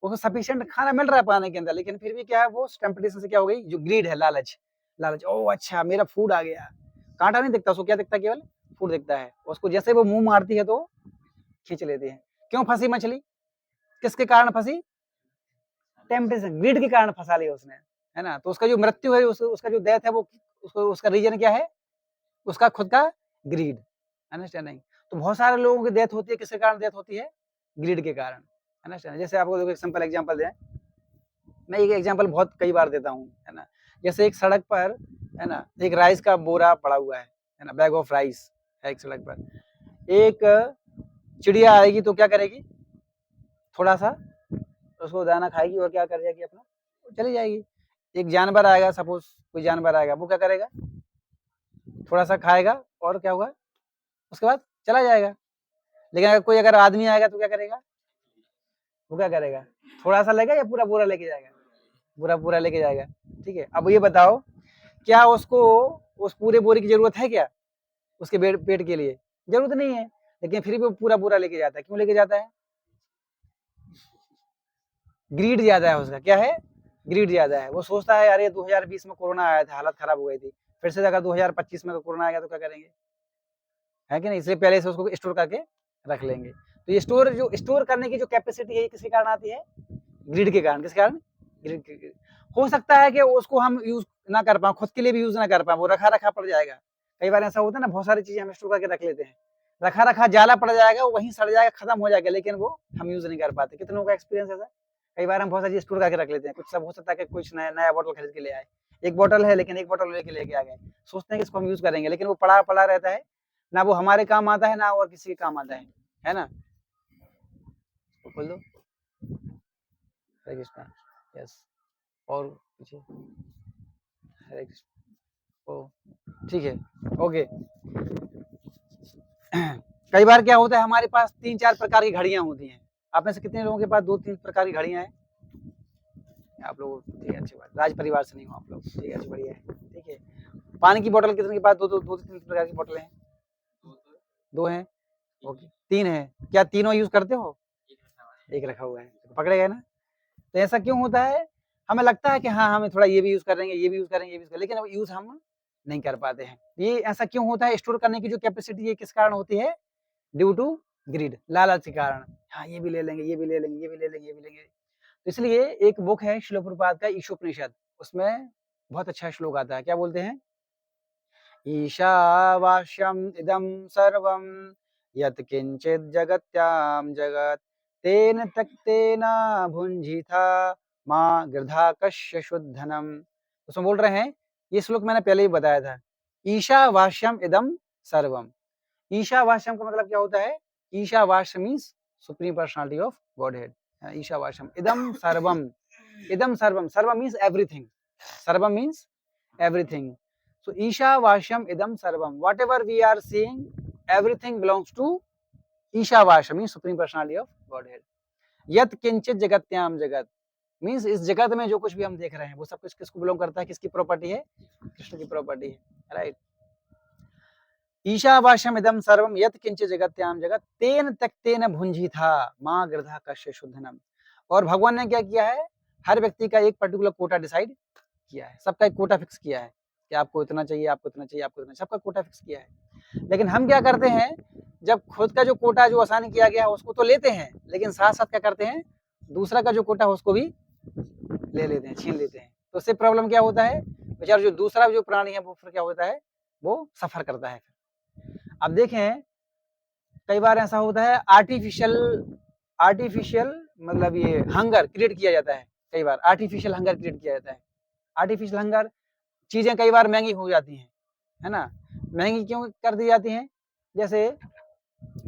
उसको सफिशिएंट खाना मिल रहा है पानी के अंदर, लेकिन फिर भी क्या है, वो टेम्पटेशन से क्या हो गई, जो ग्रीड है, लालच, लालच, ओ अच्छा मेरा फूड आ गया, कांटा नहीं दिखता उसको, क्या दिखता है, केवल फूड दिखता है, उसको जैसे वो मुंह मारती है तो खींच लेती है। क्यों फंसी मछली, किसके कारण फंसी, टेम्पटेशन, ग्रीड के कारण फंसा लिया उसने, है ना। तो उसका जो मृत्यु है, उसका जो डेथ है, वो उसको उसका रीजन क्या है, उसका खुद का ग्रीड, अंडरस्टैंडिंग। तो बहुत सारे लोगों की डेथ होती है, किसके कारण डेथ होती है, ग्रीड के कारण, अंडरस्टैंड। जैसे आपको देखो एक सिंपल एग्जांपल दें, मैं एक एग्जांपल बहुत कई बार देता हूँ, है ना। जैसे एक सड़क पर, है ना, एक राइस का बोरा पड़ा हुआ है ना, बैग ऑफ राइस है एक सड़क पर, एक चिड़िया आएगी तो क्या करेगी, थोड़ा सा उसको दाना खाएगी और क्या कर जाएगी, अपना चली जाएगी। एक जानवर आएगा, सपोज कोई जानवर आएगा, वो क्या करेगा, थोड़ा सा खाएगा और क्या होगा, उसके बाद चला जाएगा। लेकिन अगर कोई अगर आदमी आएगा तो क्या करेगा, वो क्या करेगा, थोड़ा सा लेगा या पूरा पूरा लेके जाएगा, पूरा पूरा लेके जाएगा, ठीक है। अब ये बताओ क्या उसको उस पूरे बोरे की जरूरत है क्या, उसके पेट के लिए जरूरत नहीं है, लेकिन फिर भी वो पूरा पूरा लेके जाता है, क्यों लेके जाता है, ग्रीड ज्यादा है उसका, क्या है, ग्रीड ज्यादा है। वो सोचता है अरे 2020 में कोरोना आया था, हालत खराब हो गई थी, फिर से अगर 2025 में कोरोना आ गया तो क्या करेंगे, है कि नहीं, इसलिए पहले से उसको स्टोर करके रख लेंगे। तो ये स्टोर करने की जो कैपेसिटी है, किसके कारण आती है, ग्रिड के कारण, किस कारण, ग्रिड के। हो सकता है कि उसको हम यूज ना कर पाए, खुद के लिए भी यूज ना कर पाए, वो रखा रखा पड़ जाएगा। कई बार ऐसा होता है ना, बहुत सारी चीजें हम स्टोर करके रख लेते हैं, रखा रखा जाला पड़ जाएगा, वो वहीं सड़ जाएगा, खत्म हो जाएगा, लेकिन वो हम यूज नहीं कर पाते। कितनों का एक्सपीरियंस ऐसा, कई बार हम बहुत सारी चीज स्टोर करके रख लेते हैं, कुछ सब हो सकता है कि कुछ नया बोतल खरीद के ले आए, एक बोतल है लेकिन एक बोतल लेके आ गए, सोचते हैं कि इसको हम यूज करेंगे, लेकिन वो पड़ा पड़ा रहता है, ना वो हमारे काम आता है, ना और किसी के काम आता है ना। बोल दो हरे कृष्णा, यस, और पूछिए, हरे कृष्ण, ओ ठीक है, ओके। कई बार क्या होता है, हमारे पास 3-4 प्रकार की घड़ियां होती हैं। आप में से कितने लोगों के पास 2-3 प्रकार की घड़ियां हैं, आप लोग, ठीक है, अच्छी बात, राज परिवार से नहीं हो आप लोग, ठीक है, अच्छी बढ़िया है, ठीक है। पानी की बोतल कितने के पास, 2-3 प्रकार की बोतलें हैं, 2 हैं, ओके, 3 है, क्या तीनों यूज करते हो, एक रखा हुआ है, तो पकड़े गए ना। तो ऐसा क्यों होता है, हमें लगता है कि हाँ हमें थोड़ा ये भी यूज करेंगे, ये भी यूज करेंगे, ये भी यूज करेंगे, लेकिन अब यूज हम नहीं कर पाते हैं। ये ऐसा क्यों होता है, स्टोर करने की जो कैपेसिटी है किस कारण होती है, ड्यू टू ग्रिड, लालच के कारण, हाँ ये भी ले लेंगे, ये भी ले लेंगे, ये भी ले लेंगे, ये भी लेंगे। तो इसलिए एक बुक है श्रील प्रभुपाद का ईशोपनिषद, उसमें बहुत अच्छा श्लोक आता है, क्या बोलते हैं, ईशावास्यम इदम सर्वम यत् किंचित जगत्याम जगत तेन तक्तेन भुंजिथा माँ गृधा कश्य शुद्धनम। उसमें बोल रहे हैं, ये श्लोक मैंने पहले ही बताया था, ईशावास्यम इदम सर्वम। ईशावास्यम का मतलब क्या होता है, ईशावास्य means supreme personality of godhead, ईशावास्यम इदम सर्वम, इदम सर्वम, सर्वम मीन्स एवरीथिंग, सर्वम means everything. So Ishavashyam idam sarvam. Whatever we are seeing, everything belongs to Ishavashyam, means Supreme Personality of Godhead. Yat kinchit jagatyam jagat means इस जगत में जो कुछ भी हम देख रहे हैं वो सब कुछ किसको बिलोंग करता है, किसकी प्रॉपर्टी है, कृष्ण की प्रॉपर्टी है, राइट। ईशावास्यम इदम सर्वम यत किंचित जगत्याम जगत तेन त्यक्तेन भुंजिथा माँ गृधा कश्य शुद्धनम। और भगवान ने क्या किया है, हर व्यक्ति का एक पर्टिकुलर कोटा डिसाइड किया है, सबका एक कोटा फिक्स किया है कि आपको इतना चाहिए, आपको इतना चाहिए, आपको इतना, सबका कोटा फिक्स किया है। लेकिन हम क्या करते हैं, जब खुद का जो कोटा जो आसानी किया गया है उसको तो लेते हैं, लेकिन साथ साथ क्या करते हैं, दूसरा का जो कोटा है उसको भी ले लेते हैं, छीन लेते हैं। तो उससे प्रॉब्लम क्या होता है, बेचारा जो दूसरा जो प्राणी है वो फिर क्या होता है, वो सफर करता है। अब देखें कई बार ऐसा होता है, आर्टिफिशियल मतलब ये हंगर क्रिएट किया जाता है, कई बार आर्टिफिशियल हंगर क्रिएट किया जाता है। आर्टिफिशियल हंगर, चीजें कई बार महंगी हो जाती हैं, है ना। महंगी क्यों कर दी जाती हैं, जैसे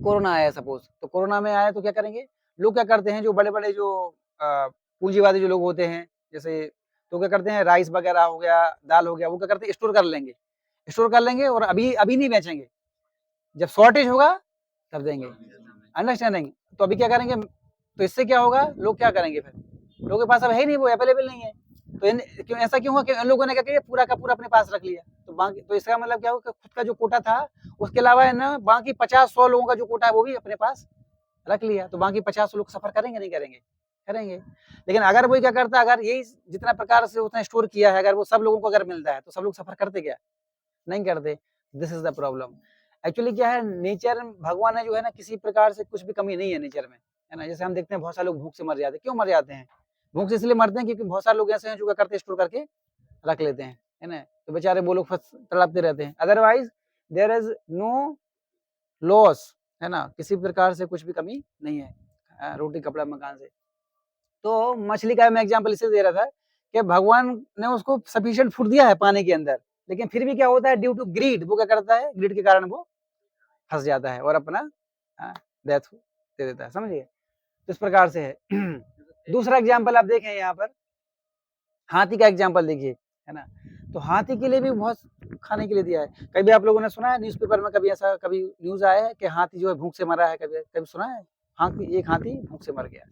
कोरोना आया सपोज, तो कोरोना में आया तो क्या करेंगे लोग, क्या करते हैं, जो बड़े बड़े जो पूंजीवादी जो लोग होते हैं, जैसे तो क्या करते हैं, राइस वगैरह हो गया, दाल हो गया, वो क्या करते हैं, स्टोर कर लेंगे और अभी अभी नहीं बेचेंगे, जब शॉर्टेज होगा तब देंगे। अंडरस्टैंडिंग। तो अभी क्या करेंगे, तो इससे क्या होगा, लोग क्या करेंगे, फिर लोगों के पास अब है नहीं, वो अवेलेबल नहीं है, तो क्यों ऐसा क्यों हुआ कि इन लोगों ने क्या किया, पूरा का पूरा अपने पास रख लिया। तो बाकी, तो इसका मतलब क्या होगा, खुद का जो कोटा था उसके अलावा है ना, बाकी 50-100 लोगों का जो कोटा है वो भी अपने पास रख लिया, तो बाकी 50 लोग सफर करेंगे नहीं करेंगे, करेंगे। लेकिन अगर वही क्या करता, अगर यही जितना प्रकार से उसने स्टोर किया है, अगर वो सब लोगों को अगर मिलता है तो सब लोग सफर करते क्या, नहीं करते। This is the problem. Actually क्या है, नेचर भगवान ने जो है ना, किसी प्रकार से कुछ भी कमी नहीं है नेचर में, है ना। जैसे हम देखते हैं बहुत सारे लोग भूख से मर जाते हैं, क्यों मर जाते हैं, भूख से इसलिए मरते हैं क्योंकि बहुत सारे लोग ऐसे हैं जो क्या करते हैं, स्टोर करके रख लेते हैं, है ना। तो बेचारे वो लोग तड़पते रहते हैं। Otherwise there is no loss, है ना, किसी प्रकार से कुछ भी कमी नहीं है, रोटी कपड़ा मकान से। तो मछली का मैं एग्जांपल इसलिए दे रहा था कि भगवान ने उसको सफिशिएंट फूड दिया है पानी के अंदर, लेकिन फिर भी क्या होता है, ड्यू टू ग्रीड, वो क्या करता है, ग्रीड के कारण वो फंस जाता है और अपना डेथ दे देता है, समझिए। तो इस प्रकार से है। दूसरा एग्जाम्पल आप देखें यहाँ पर, हाथी का एग्जाम्पल देखिए, है ना। तो हाथी के लिए भी बहुत खाने के लिए दिया है। कभी आप लोगों ने सुना है न्यूज़पेपर में, कभी ऐसा कभी न्यूज आया है कि हाथी जो है भूख से मरा है, कभी कभी सुना है, एक हाथी भूख से मर गया,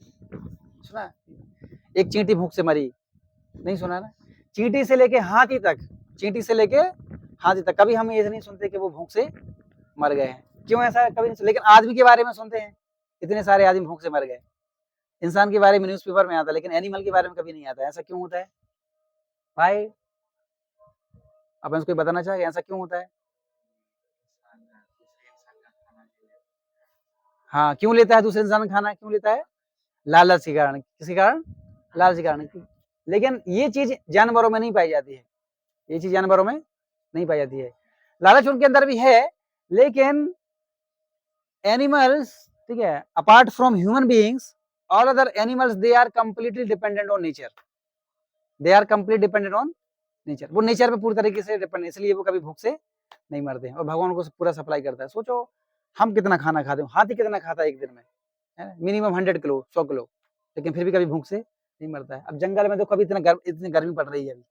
सुना है? एक चींटी भूख से मरी, नहीं सुना ना। चींटी से लेके हाथी तक, चींटी से लेके हाथी तक, कभी हम ये नहीं सुनते कि वो भूख से मर गए हैं, क्यों ऐसा कभी नहीं। लेकिन आदमी के बारे में सुनते हैं, इतने सारे आदमी भूख से मर गए। इंसान के बारे में न्यूज़पेपर में आता है, लेकिन एनिमल के बारे में कभी नहीं आता। ऐसा क्यों होता है भाई, अपन इसको बताना चाहेंगे ऐसा क्यों होता है। हाँ, क्यों लेता है दूसरे इंसान का खाना, क्यों लेता है, लालच के कारण, किसी कारण, लालच के कारण। लेकिन ये चीज जानवरों में नहीं पाई जाती है, ये चीज जानवरों में नहीं पाई जाती है। लालच उनके अंदर भी है, लेकिन एनिमल्स, ठीक है, apart from human beings, all other animals they are completely dependent on nature, they are complete dependent on nature. वो नेचर पे पूरी तरीके से डिपेंड, इसलिए वो कभी भूख से नहीं मरते हैं और भगवान को पूरा सप्लाई करता है। सोचो हम कितना खाना खाते हैं, हाथी कितना खाता है एक दिन में, है मिनिमम 100 किलो 100 किलो, लेकिन फिर भी कभी भूख से नहीं मरता है। अब जंगल में देखो अभी इतनी गर्मी पड़ रही है अभी,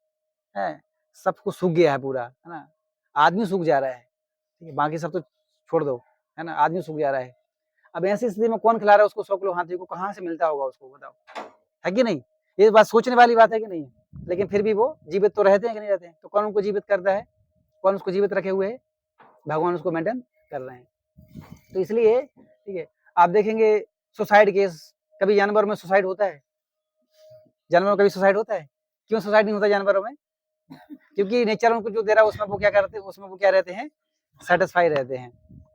है सब कुछ सूख गया है पूरा, है ना, आदमी सूख जा रहा है, ठीक है, बाकी सब तो छोड़ दो, है ना, आदमी सूख जा रहा है। अब ऐसी स्थिति में कौन खिला रहा है उसको 100 किलो हाथी को, कहाँ से मिलता होगा उसको, बताओ, है कि नहीं। ये बात सोचने वाली बात है कि नहीं है। लेकिन फिर भी वो जीवित तो रहते हैं कि नहीं रहते हैं। तो कौन उनको जीवित करता है, कौन उसको जीवित रखे हुए है, भगवान उसको मेंटेन कर रहे हैं। तो इसलिए ठीक है, आप देखेंगे सुसाइड केस, कभी जानवर में सुसाइड होता है, जानवर में कभी सुसाइड होता है, क्यों सुसाइड नहीं होता जानवरों में, क्योंकि नेचर उनको जो दे रहा है उसमें वो क्या करते हैं, उसमें वो क्या रहते हैं, सेटिस्फाई रहते हैं,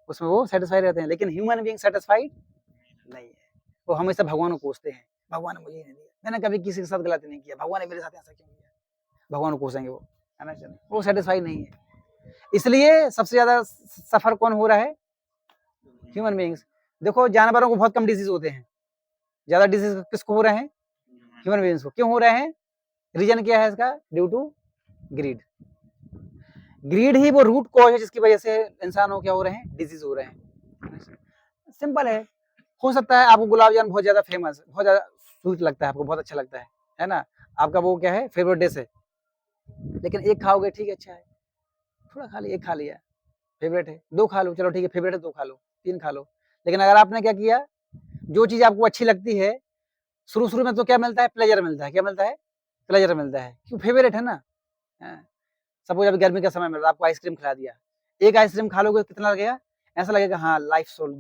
उसमें वो सेटिस्फाई रहते हैं। लेकिन ह्यूमन बीइंग सेटिस्फाइड नहीं है, वो हमेशा भगवान को कोसते हैं, भगवान ने मुझे नहीं दिया, मैंने कभी किसी के साथ गलती नहीं किया, भगवान ने मेरे साथ ऐसा क्यों किया, भगवान को कोसेंगे वो, है ना, वो सेटिस्फाई नहीं है। इसलिए सबसे ज्यादा सफर कौन हो रहा है, ह्यूमन बीइंग्स। देखो जानवरों को बहुत कम डिजीज होते हैं, ज्यादा डिजीज किसको हो रहे हैं, ह्यूमन बीइंग्स को। क्यों हो रहे हैं, रीजन क्या है इसका, ड्यू टू ग्रीड। ग्रीड ही वो रूट कॉज है जिसकी वजह से इंसानों क्या हो रहे हैं, डिजीज हो रहे हैं। सिंपल है। हो सकता है आपको गुलाब जामुन बहुत ज्यादा फेमस, बहुत ज्यादा स्वीट लगता है, आपको बहुत अच्छा लगता है ना, आपका वो क्या है, फेवरेट डिश है, लेकिन एक खाओगे ठीक है, अच्छा है, थोड़ा खा लिया, एक खा लिया, फेवरेट है, दो खा लो, चलो ठीक है, फेवरेट है, दो खा लो, तीन खा लो। लेकिन अगर आपने क्या किया, जो चीज आपको अच्छी लगती है, शुरू शुरू में तो क्या मिलता है, प्लेजर मिलता है, क्या मिलता है, प्लेजर मिलता है, क्यों, फेवरेट है ना। सपोज अभी गर्मी का समय मिल रहा है, आपको आइसक्रीम खिला दिया, एक आइसक्रीम खा लोगे कितना लगेगा, ऐसा लगेगा हाँ लाइफ सोल,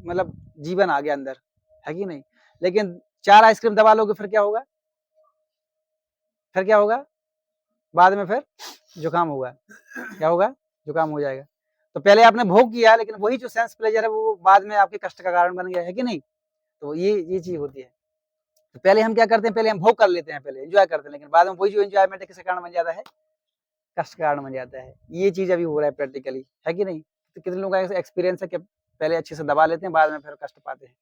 मतलब जीवन आ गया अंदर, है कि नहीं। लेकिन 4 आइसक्रीम दबा लोगे फिर क्या होगा, फिर क्या होगा, बाद में फिर जुकाम होगा, क्या होगा, जुकाम हो जाएगा। तो पहले आपने भोग किया, लेकिन वही जो सेंस प्लेजर है वो बाद में आपके कष्ट का कारण बन गया है कि नहीं। तो ये चीज होती है। तो पहले हम क्या करते हैं, पहले हम भोग कर लेते हैं, पहले एंजॉय करते हैं, लेकिन बाद में वही जो एंजॉयमेंट है किसके कारण बन जाता है, कष्ट का कारण बन जाता है। ये चीज अभी हो रहा है प्रैक्टिकली, है कि नहीं। तो कितने लोगों का ऐसा एक्सपीरियंस है कि पहले अच्छे से दबा लेते हैं, बाद में फिर कष्ट पाते हैं।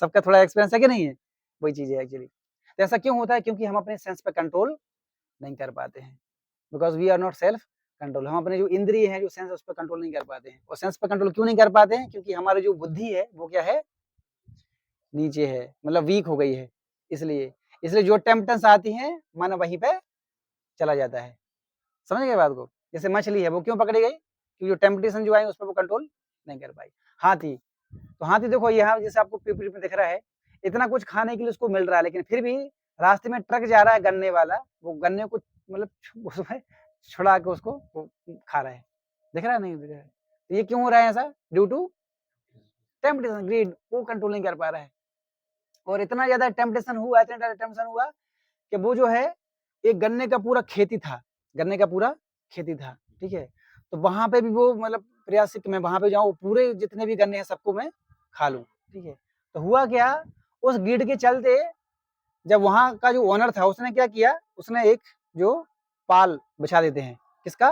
सबका थोड़ा एक्सपीरियंस है कि नहीं है, वही चीज है एक्चुअली। तो ऐसा क्यों होता है, क्योंकि हम अपने सेंस पे कंट्रोल नहीं कर पाते हैं, because we are not self control. हम अपने जो इंद्रिय है, जो सेंस उस पर कंट्रोल नहीं कर पाते हैं। और सेंस पर कंट्रोल क्यों नहीं कर पाते हैं, क्योंकि हमारी जो बुद्धि है वो क्या है, नीचे है, मतलब वीक हो गई है। इसलिए जो टेम्पटेंस आती है मन वहीं पे चला जाता है। समझ गए बात को। जैसे मछली है, वो क्यों पकड़ी गई, क्योंकि जो टेम्पटेशन जो आई उस पर वो कंट्रोल नहीं कर पाई। हाथी, तो हाथी देखो यहाँ जैसे आपको पीपीटी में दिख रहा है, इतना कुछ खाने के लिए उसको मिल रहा है, लेकिन फिर भी रास्ते में ट्रक जा रहा है गन्ने वाला, वो गन्ने को मतलब उसमें छुड़ा के उसको वो खा रहा है। दिख रहा है, नहीं दिख रहा है। तो ये क्यों हो रहा है ऐसा, ड्यू टू टेम्पटेशन, ग्रीड, वो कंट्रोल नहीं कर पा रहा है। और इतना ज्यादा टेम्पटेशन हुआ, इतना ज्यादा टेम्पटेशन हुआ कि वो जो है, एक गन्ने का पूरा खेती था, गन्ने का पूरा खेती था, ठीक है। तो वहां पे भी वो मतलब प्रयास कि मैं वहां पे जाऊं, पूरे जितने भी गन्ने हैं सबको मैं खा लूं, ठीक है। तो हुआ क्या, उस गिड के चलते जब वहां का जो ओनर था उसने क्या किया, उसने एक जो पाल बिछा देते हैं, किसका,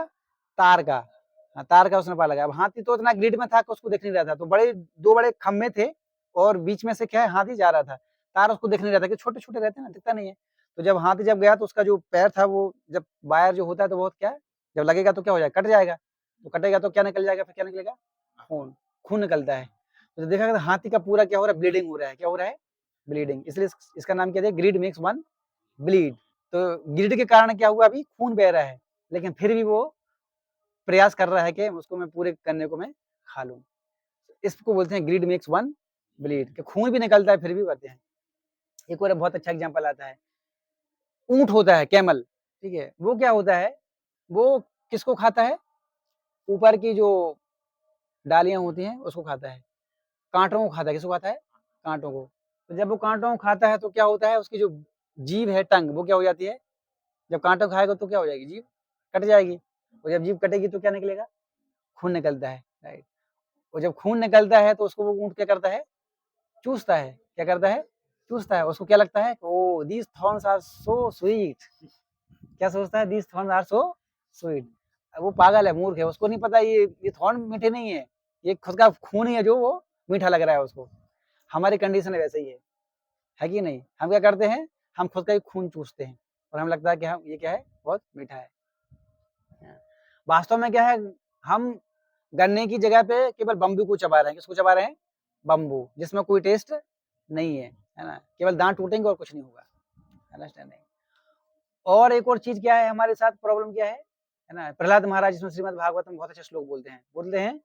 तार का, हाँ, तार का उसने पाल लगाया। अब हाथी तो इतना ग्रिड में था कि उसको दिख नहीं रहा था, तो दो बड़े खम्भे थे और बीच में से क्या है, हाथी जा रहा था, तार उसको दिख नहीं रहा था कि छोटे छोटे रहते हैं ना, दिखता नहीं है। तो जब हाथी जब गया तो उसका जो पैर था वो, जब वायर जो होता है तो बहुत क्या है, जब लगेगा तो क्या हो जाएगा, कट जाएगा। तो कटेगा तो क्या निकल जाएगा, फिर क्या निकलेगा, खून, खून निकलता है। तो देखा गया हाथी का पूरा क्या हो रहा है, ब्लीडिंग हो रहा है, क्या हो रहा है, ब्लीडिंग। इसलिए इसका नाम क्या है, ग्रीड मेक्स वन ब्लीड। तो ग्रीड के कारण क्या हुआ, अभी खून बह रहा है, लेकिन फिर भी वो प्रयास कर रहा है कि उसको मैं पूरे गन्ने को मैं खा लूं। इसको बोलते हैं ग्रीड मेक्स वन ब्लीड, कि खून भी निकलता है फिर भी करते हैं। एक और बहुत अच्छा एग्जांपल आता है, ऊंट होता है, कैमल, ठीक है, वो क्या होता है, वो किसको खाता है, ऊपर की जो डालियां होती हैं उसको खाता है, कांटों को खाता है, किसको खाता है, कांटों को। तो जब वो कांटों को खाता है तो क्या होता है, उसकी जो जीभ है, टंग, वो क्या हो जाती है, जब कांटों खाएगा तो क्या हो जाएगी, जीभ कट जाएगी। और जब जीभ कटेगी तो क्या निकलेगा, खून निकलता है, राइट। और जब खून निकलता है तो उसको वो ऊंट क्या करता है, चूसता है, क्या करता है, चूसता है। उसको क्या लगता है, oh these thorns are so sweet, क्या सोचता है, these thorns are so sweet. वो पागल है, मूर्ख है, उसको नहीं पता ये थॉर्न मीठे नहीं है, ये खुद का खून ही है जो वो मीठा लग रहा है उसको। हमारी कंडीशन वैसे ही है कि नहीं। हम क्या करते हैं, हम खुद का ही खून चूसते हैं और हमें लगता है कि हम ये क्या है, बहुत मीठा है। वास्तव में क्या है, हम गन्ने की जगह पे केवल बम्बू को चबा रहे हैं, किसको चबा रहे हैं, बम्बू, जिसमें कोई टेस्ट नहीं है ना, केवल दांत टूटेंगे और कुछ नहीं होगा, अंडरस्टैंडिंग। और एक और चीज क्या है हमारे साथ, प्रॉब्लम क्या है ना, प्रहलाद महाराज इसमें श्रीमद् भागवत में बहुत अच्छे श्लोक बोलते हैं,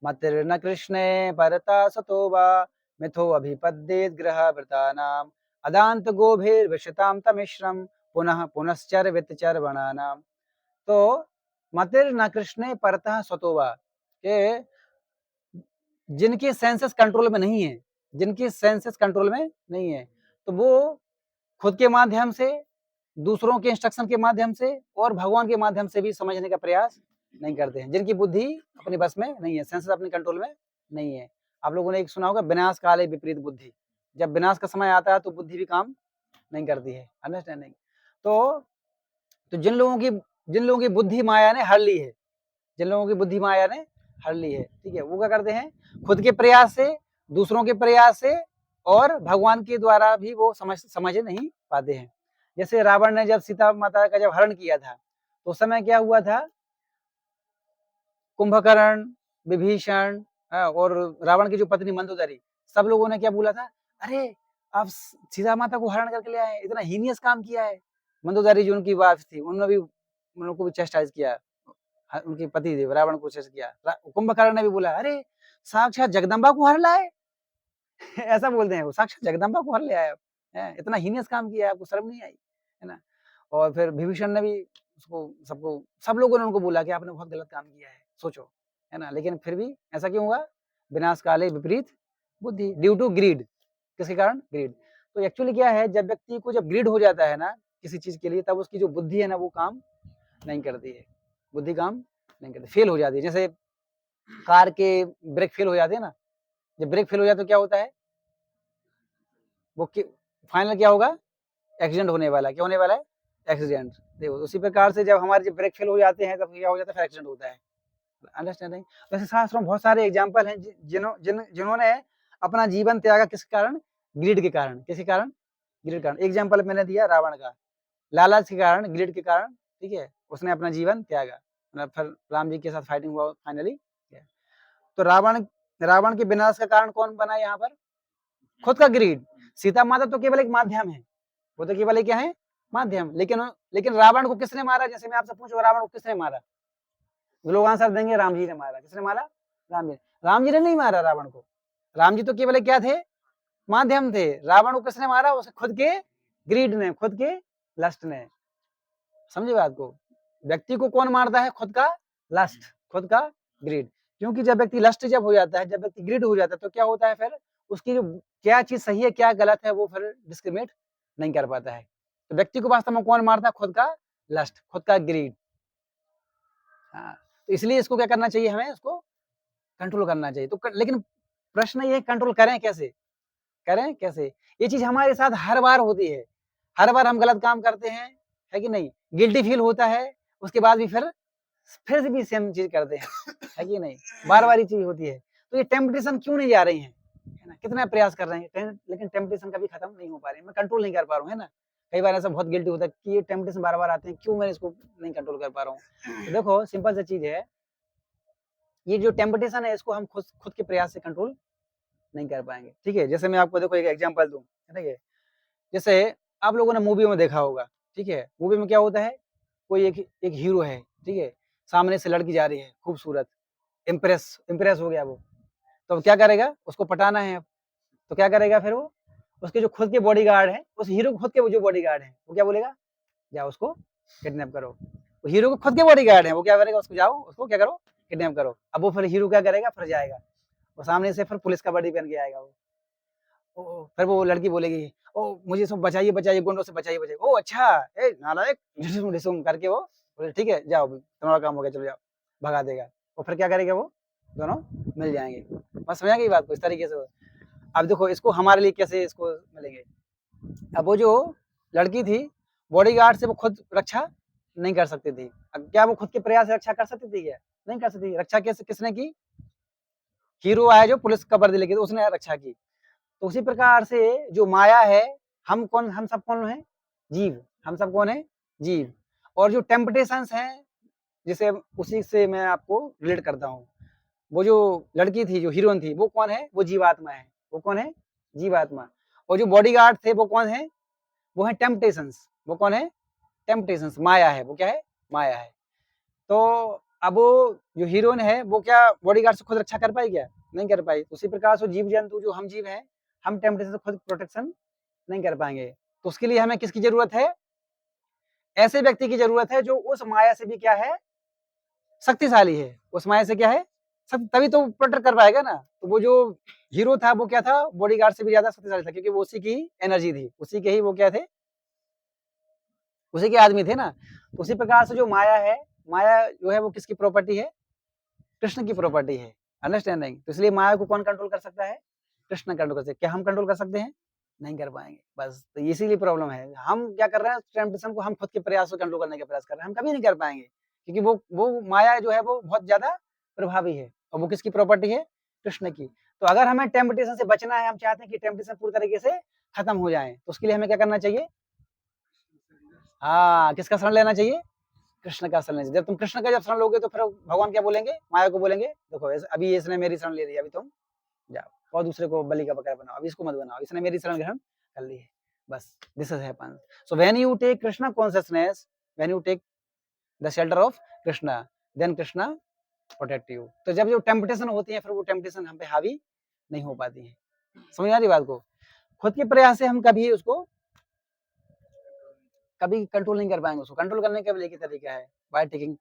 मतिर्न कृष्णे परता सतो वा मिथो अभिपद्येत ग्रह वृतानाम अदांत गोभिर विशताम तमिश्रम पुनः पुनश्चर वितचर वनानाम। तो मतिर्न कृष्णे परतः सतोवा, के जिनके सेंसेस कंट्रोल में नहीं है, जिनकी सेंसेस कंट्रोल में नहीं है, तो वो खुद के माध्यम से, दूसरों के इंस्ट्रक्शन के माध्यम से और भगवान के माध्यम से भी समझने का प्रयास नहीं करते हैं। जिनकी बुद्धि अपने बस में नहीं है, सेंसेस अपने कंट्रोल में नहीं है। आप लोगों ने एक सुना होगा, विनाश काले विपरीत बुद्धि। जब विनाश का समय आता है तो बुद्धि भी काम नहीं करती है, अंडरस्टैंडिंग। तो जिन लोगों की बुद्धि माया ने हर ली है, जिन लोगों की बुद्धि माया ने हर ली है, ठीक है, वो क्या करते हैं, खुद के प्रयास से, दूसरों के प्रयास से और भगवान के द्वारा भी वो समझ नहीं पाते हैं। जैसे रावण ने जब सीता माता का जब हरण किया था, तो उस समय क्या हुआ था, कुंभकर्ण, विभीषण और रावण की जो पत्नी मंदोदरी, सब लोगों ने क्या बोला था, अरे आप सीता माता को हरण करके ले आए, इतना हीनियस काम किया है। मंदोदरी जो उनकी वाइफ थी, उन्होंने भी उनको भी चेस्टाइज किया, उनके पति थे रावण को चेस्ट किया। कुंभकर्ण ने भी बोला, अरे साक्षात जगदम्बा को हर लाए। ऐसा बोलते हैं, वो साक्षात जगदम्बा को हर ले आया, इतना हीनियस काम किया है, आपको शर्म नहीं आई, है ना। और फिर विभीषण ने भी उसको, सबको, सब लोगों ने उनको बोला कि आपने बहुत गलत काम किया है, सोचो, है ना। लेकिन फिर भी ऐसा क्यों हुआ, विनाश काले विपरीत बुद्धि, ड्यू टू ग्रीड, किसके कारण, ग्रीड। तो एक्चुअली क्या है, जब व्यक्ति को जब ग्रीड हो जाता है ना किसी चीज के लिए, तब उसकी जो बुद्धि है ना वो काम नहीं करती है, बुद्धि काम नहीं करते, फेल हो जाती है। जैसे कार के ब्रेक फेल हो जाते हैं ना, जब ब्रेक फेल हो जाए तो क्या होता है, वो फाइनल क्या होगा, एक्सीडेंट होने वाला है। क्या होने वाला है, एक्सीडेंट। देखो उसी प्रकार से जब हमारे ब्रेक फेल हो जाते हैं तब क्या हो जाता है, फिर एक्सीडेंट होता है। अंडरस्टैंडिंग। वैसे शास्त्रों में बहुत सारे एग्जाम्पल हैं जिन्होंने अपना जीवन त्यागा किस कारण, ग्रीड के कारण। किसके कारण, ग्रीड के कारण। एग्जाम्पल मैंने दिया रावण का, लालच के कारण, ग्रीड के कारण, ठीक है, उसने अपना जीवन त्यागा, मतलब फिर राम जी के साथ फाइटिंग हुआ फाइनली। तो रावण रावण के विनाश का कारण कौन बना यहाँ पर, खुद का ग्रीड। सीता माता तो केवल एक माध्यम है, वो तो केवल एक क्या है, माध्यम। लेकिन रावण को किसने मारा, जैसे मैं आपसे पूछूं रावण को किसने मारा, लोग आंसर देंगे राम जी ने मारा। किसने मारा, राम जी। राम जी ने नहीं मारा रावण को, राम जी तो केवल एक क्या थे, माध्यम थे। रावण को किसने मारा, उसे खुद के ग्रीड ने, खुद के लस्ट ने। समझे बात को, व्यक्ति को कौन मारता है, खुद का लस्ट, खुद का ग्रीड। क्योंकि जब व्यक्ति लस्ट जब हो जाता है, जब व्यक्ति ग्रीड हो जाता है, तो क्या होता है, फिर उसकी जो क्या चीज सही है क्या गलत है, वो फिर डिस्क्रिमिनेट नहीं कर पाता है। तो व्यक्ति को वास्तव में कौन मारता है, खुद का लस्ट, खुद का ग्रीड। हाँ, तो इसलिए इसको क्या करना चाहिए, हमें उसको कंट्रोल करना चाहिए। तो लेकिन प्रश्न ये कंट्रोल करें कैसे, करें कैसे। ये चीज हमारे साथ हर बार होती है, हर बार हम गलत काम करते हैं, है कि नहीं, गिल्टी फील होता है, उसके बाद भी फिर से भी सेम चीज करते हैं, है कि नहीं, बार बार ये चीज होती है। तो ये टेम्पटेशन क्यों नहीं जा रही है ना, कितना प्रयास कर रहे हैं, लेकिन टेम्पटेशन कभी खत्म नहीं हो पा रही है, मैं कंट्रोल नहीं कर पा रहा हूँ, है ना। कई बार ऐसा बहुत गिल्टी होता है कि ये टेम्पटेशन बार बार आते हैं, क्यों मैं इसको नहीं कंट्रोल कर पा रहा हूँ। तो देखो सिंपल सी चीज है, ये जो टेम्पटेशन है इसको हम खुद के प्रयास से कंट्रोल नहीं कर पाएंगे, ठीक है। जैसे मैं आपको देखो एक एग्जांपल दूं, ठीक है। जैसे आप लोगों ने मूवी में देखा होगा, ठीक है, मूवी में क्या होता है, कोई एक हीरो है, ठीक है, सामने से लड़की जा रही है खूबसूरत, इम्प्रेस हो गया वो, तो अब क्या करेगा, उसको पटाना है अब। तो क्या करेगा फिर वो, उसके जो खुद के बॉडीगार्ड है, उस हीरो के खुद के जो बॉडीगार्ड है, वो क्या बोलेगा, जाओ उसको किडनैप करो। वो हीरो के खुद के बॉडीगार्ड है, वो क्या करेगा, उसको जाओ उसको क्या करो, किडनैप करो। अब वो फिर हीरो क्या करेगा, फिर जाएगा, वो सामने से फिर पुलिस का वर्दी पहन के आएगा वो। फिर वो लड़की बोलेगी, ओ मुझे सब बचाइए बचाइए, गुंडों से बचाइए बचाइए। ओ अच्छा, ए नालायक, डिसुम डिसुम करके वो बोले ठीक है जाओ तुम्हारा काम हो गया, चलो जाओ, भगा देगा। और फिर क्या करेगा, वो दोनों मिल जाएंगे। बस समझ गई बात को, इस तरीके से। अब देखो इसको हमारे लिए कैसे इसको मिलेंगे। अब वो जो लड़की थी, बॉडीगार्ड से वो खुद रक्षा नहीं कर सकती थी। अब क्या वो खुद के प्रयास से रक्षा कर सकती थी क्या, नहीं कर सकती। रक्षा कैसे, किसने की, हीरो आया जो पुलिस का वर्दी लेके, तो उसने रक्षा की। तो उसी प्रकार से जो माया है, हम सब कौन है, जीव, हम सब कौन है, जीव। और जो टेम्पटेशंस हैं, जिसे उसी से मैं आपको रिलेट करता हूँ। वो जो लड़की थी, जो हीरोइन थी, वो कौन है, वो जीवात्मा है। वो कौन है, जीवात्मा। और जो बॉडीगार्ड थे वो कौन है, वो है टेम्पटेशंस। वो कौन है, टेम्पटेशंस, माया है। वो क्या है, माया है। तो अब वो जो हीरोइन है, वो क्या बॉडीगार्ड से खुद रक्षा कर पाई क्या, नहीं कर पाई। उसी प्रकार से जीव जंतु जो हम जीव हैं, हम टेम्पटेशन से खुद प्रोटेक्शन नहीं कर पाएंगे। तो उसके लिए हमें किसकी जरूरत है, ऐसे व्यक्ति की जरूरत है जो उस माया से भी क्या है, शक्तिशाली है। उस माया से क्या है, तभी तो प्रोटेक्ट कर पाएगा ना। तो वो जो हीरो था वो क्या था, बॉडीगार्ड से भी ज्यादा शक्तिशाली था, क्योंकि वो उसी की एनर्जी थी, उसी के ही वो क्या थे, उसी के आदमी थे ना। तो उसी प्रकार से जो माया है, माया जो है वो किसकी प्रॉपर्टी है, कृष्ण की प्रॉपर्टी है। अंडरस्टैंडिंग। तो इसलिए माया को कौन कंट्रोल कर सकता है, कृष्ण कंट्रोल कर सकते। क्या हम कंट्रोल कर सकते हैं, नहीं कर पाएंगे। बस तो इसीलिए प्रॉब्लम है, हम क्या कर रहे हैं, टेम्पटेशन को हम खुद के प्रयास से कंट्रोल करने का प्रयास कर रहे हैं, हम कभी नहीं कर पाएंगे। क्योंकि वो माया जो है वो बहुत ज्यादा प्रभावी है, और वो किसकी प्रॉपर्टी है, कृष्ण की। तो अगर हमें टेम्पटेशन से बचना है, हम चाहते हैं कि टेम्पटेशन पूरी तरीके से खत्म हो जाए, तो उसके लिए हमें क्या करना चाहिए, हाँ, किसका शरण लेना चाहिए, कृष्ण का शरण लेना चाहिए। जब तुम कृष्ण का जब शरण लोगे, तो फिर भगवान क्या बोलेंगे, माया को बोलेंगे, देखो अभी इसने मेरी शरण ले ली, अभी तुम जाओ और दूसरे को बलि का बकरा बनाओ, अभी इसको मत बनाओ, इसने मेरी शरण ग्रहण कर ली है। बस this is happen. So when you take Krishna consciousness, when you take the shelter of Krishna, then Krishna protect you. तो जब जो टेम्पटेशन होती है, फिर वो टेम्पटेशन हम पे हावी नहीं हो पाती है। समझ आ रही बात को, खुद के प्रयास से हम कभी उसको कभी कंट्रोल नहीं कर पाएंगे। उसको कंट्रोल करने का भी एक ही तरीका है, by taking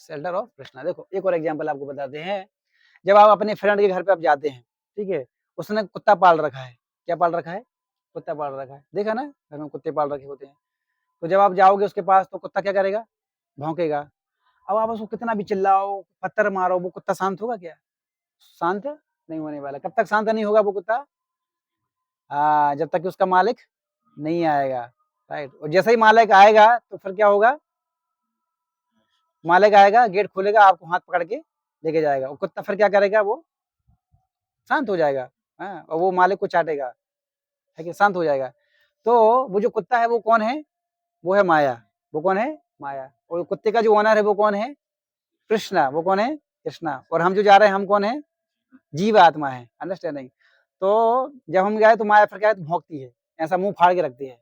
shelter of Krishna. देखो एक और एग्जांपल आपको बताते हैं। जब आप अपने फ्रेंड के घर पे आप जाते हैं, ठीक है, उसने कुत्ता पाल रखा है। क्या पाल रखा है, कुत्ता पाल रखा है। देखा ना, घर में कुत्ते पाल रखे होते हैं। तो जब आप जाओगे उसके पास, तो कुत्ता क्या करेगा, भौंकेगा। अब आप उसको कितना भी चिल्लाओ, पत्थर मारो, वो कुत्ता शांत होगा क्या? शांत नहीं होने वाला। कब तक शांत नहीं होगा वो कुत्ता? जब तक कि उसका मालिक नहीं आएगा, राइट। और जैसे ही मालिक आएगा तो फिर क्या होगा? मालिक आएगा, गेट खोलेगा, आपको हाथ पकड़ के लेके जाएगा। वो कुत्ता फिर क्या करेगा? वो शांत हो जाएगा, और वो मालिक को चाटेगा, है कि शांत हो जाएगा। तो वो जो कुत्ता है वो कौन है? वो है माया। वो कौन है? माया। और कुत्ते का जो ओनर है वो कौन है? कृष्णा। वो कौन है? कृष्णा। और हम जो जा रहे हैं, हम कौन है? जीव आत्मा है। अंडरस्टैंडिंग? तो जब हम गए तो माया फिर क्या है? भौंकती है, ऐसा मुंह फाड़ के रखती है।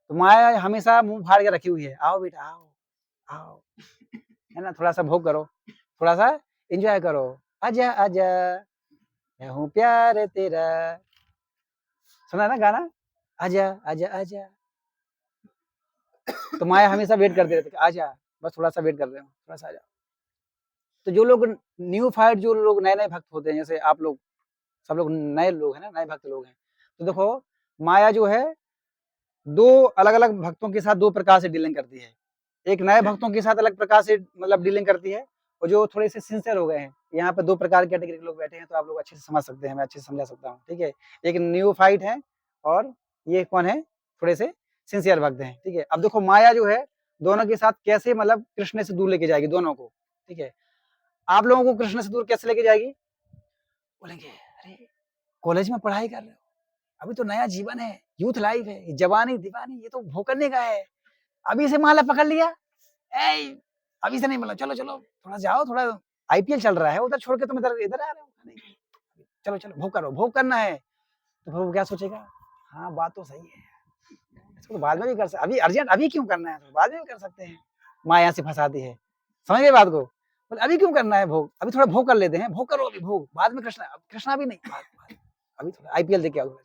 तो माया हमेशा मुंह फाड़ के रखी हुई है, आओ बेटा आओ, आओ, है ना, थोड़ा सा भोग करो, थोड़ा सा एंजॉय करो, आजा आजा मैं हूँ प्यार तेरा। सुना ना गाना, आजा आजा आजा। तो माया हमेशा वेट करते रहते, आजा, बस थोड़ा सा वेट कर रहे हो, थोड़ा सा आजा। तो जो लोग न्यू फाइट, जो लोग नए नए भक्त होते हैं, जैसे आप लोग सब लोग नए लोग हैं ना, नए भक्त लोग हैं, तो देखो माया जो है दो अलग अलग भक्तों के साथ दो प्रकार से डीलिंग करती है। एक नए भक्तों के साथ अलग प्रकार से मतलब डीलिंग करती है, और जो थोड़े से सिंसियर हो गए हैं, यहाँ पे दो प्रकार के कैटेगरी के लोग बैठे हैं, तो आप लोग अच्छे से समझ सकते हैं, मैं अच्छे से समझा सकता हूँ, ठीक है। एक न्यू फाइट है और ये कौन है? थोड़े से सिंसियर भक्त हैं, ठीक है। अब देखो माया जो है दोनों के साथ कैसे मतलब कृष्ण से दूर लेके जाएगी दोनों को, ठीक है। आप लोगों को कृष्ण से दूर कैसे लेके जाएगी? बोलेंगे अरे कॉलेज में पढ़ाई कर रहे हो, अभी तो नया जीवन है, यूथ लाइफ है, जवानी दीवानी, ये तो भोग करने का है, अभी से माला पकड़ लिया, ए, अभी से नहीं, मतलब चलो चलो थोड़ा जाओ, थोड़ा आईपीएल चल रहा है, उधर छोड़ के तुम इधर इधर आ रहे हो, नहीं, चलो चलो भोग करो, भोग करना है। तो फिर वो क्या सोचेगा? हाँ बात तो सही है, इसको तो बाद में भी कर सकते, अभी अर्जेंट, अभी क्यों करना है, तो बाद में भी कर सकते हैं। माया से फंसाती है, समझ गए बात को? बोले अभी क्यों करना है भोग, अभी थोड़ा भोग कर लेते हैं, भोग करो अभी, भोग बाद में कृष्णा, कृष्णा भी नहीं, बाद अभी थोड़ा आईपीएल देख के आओ।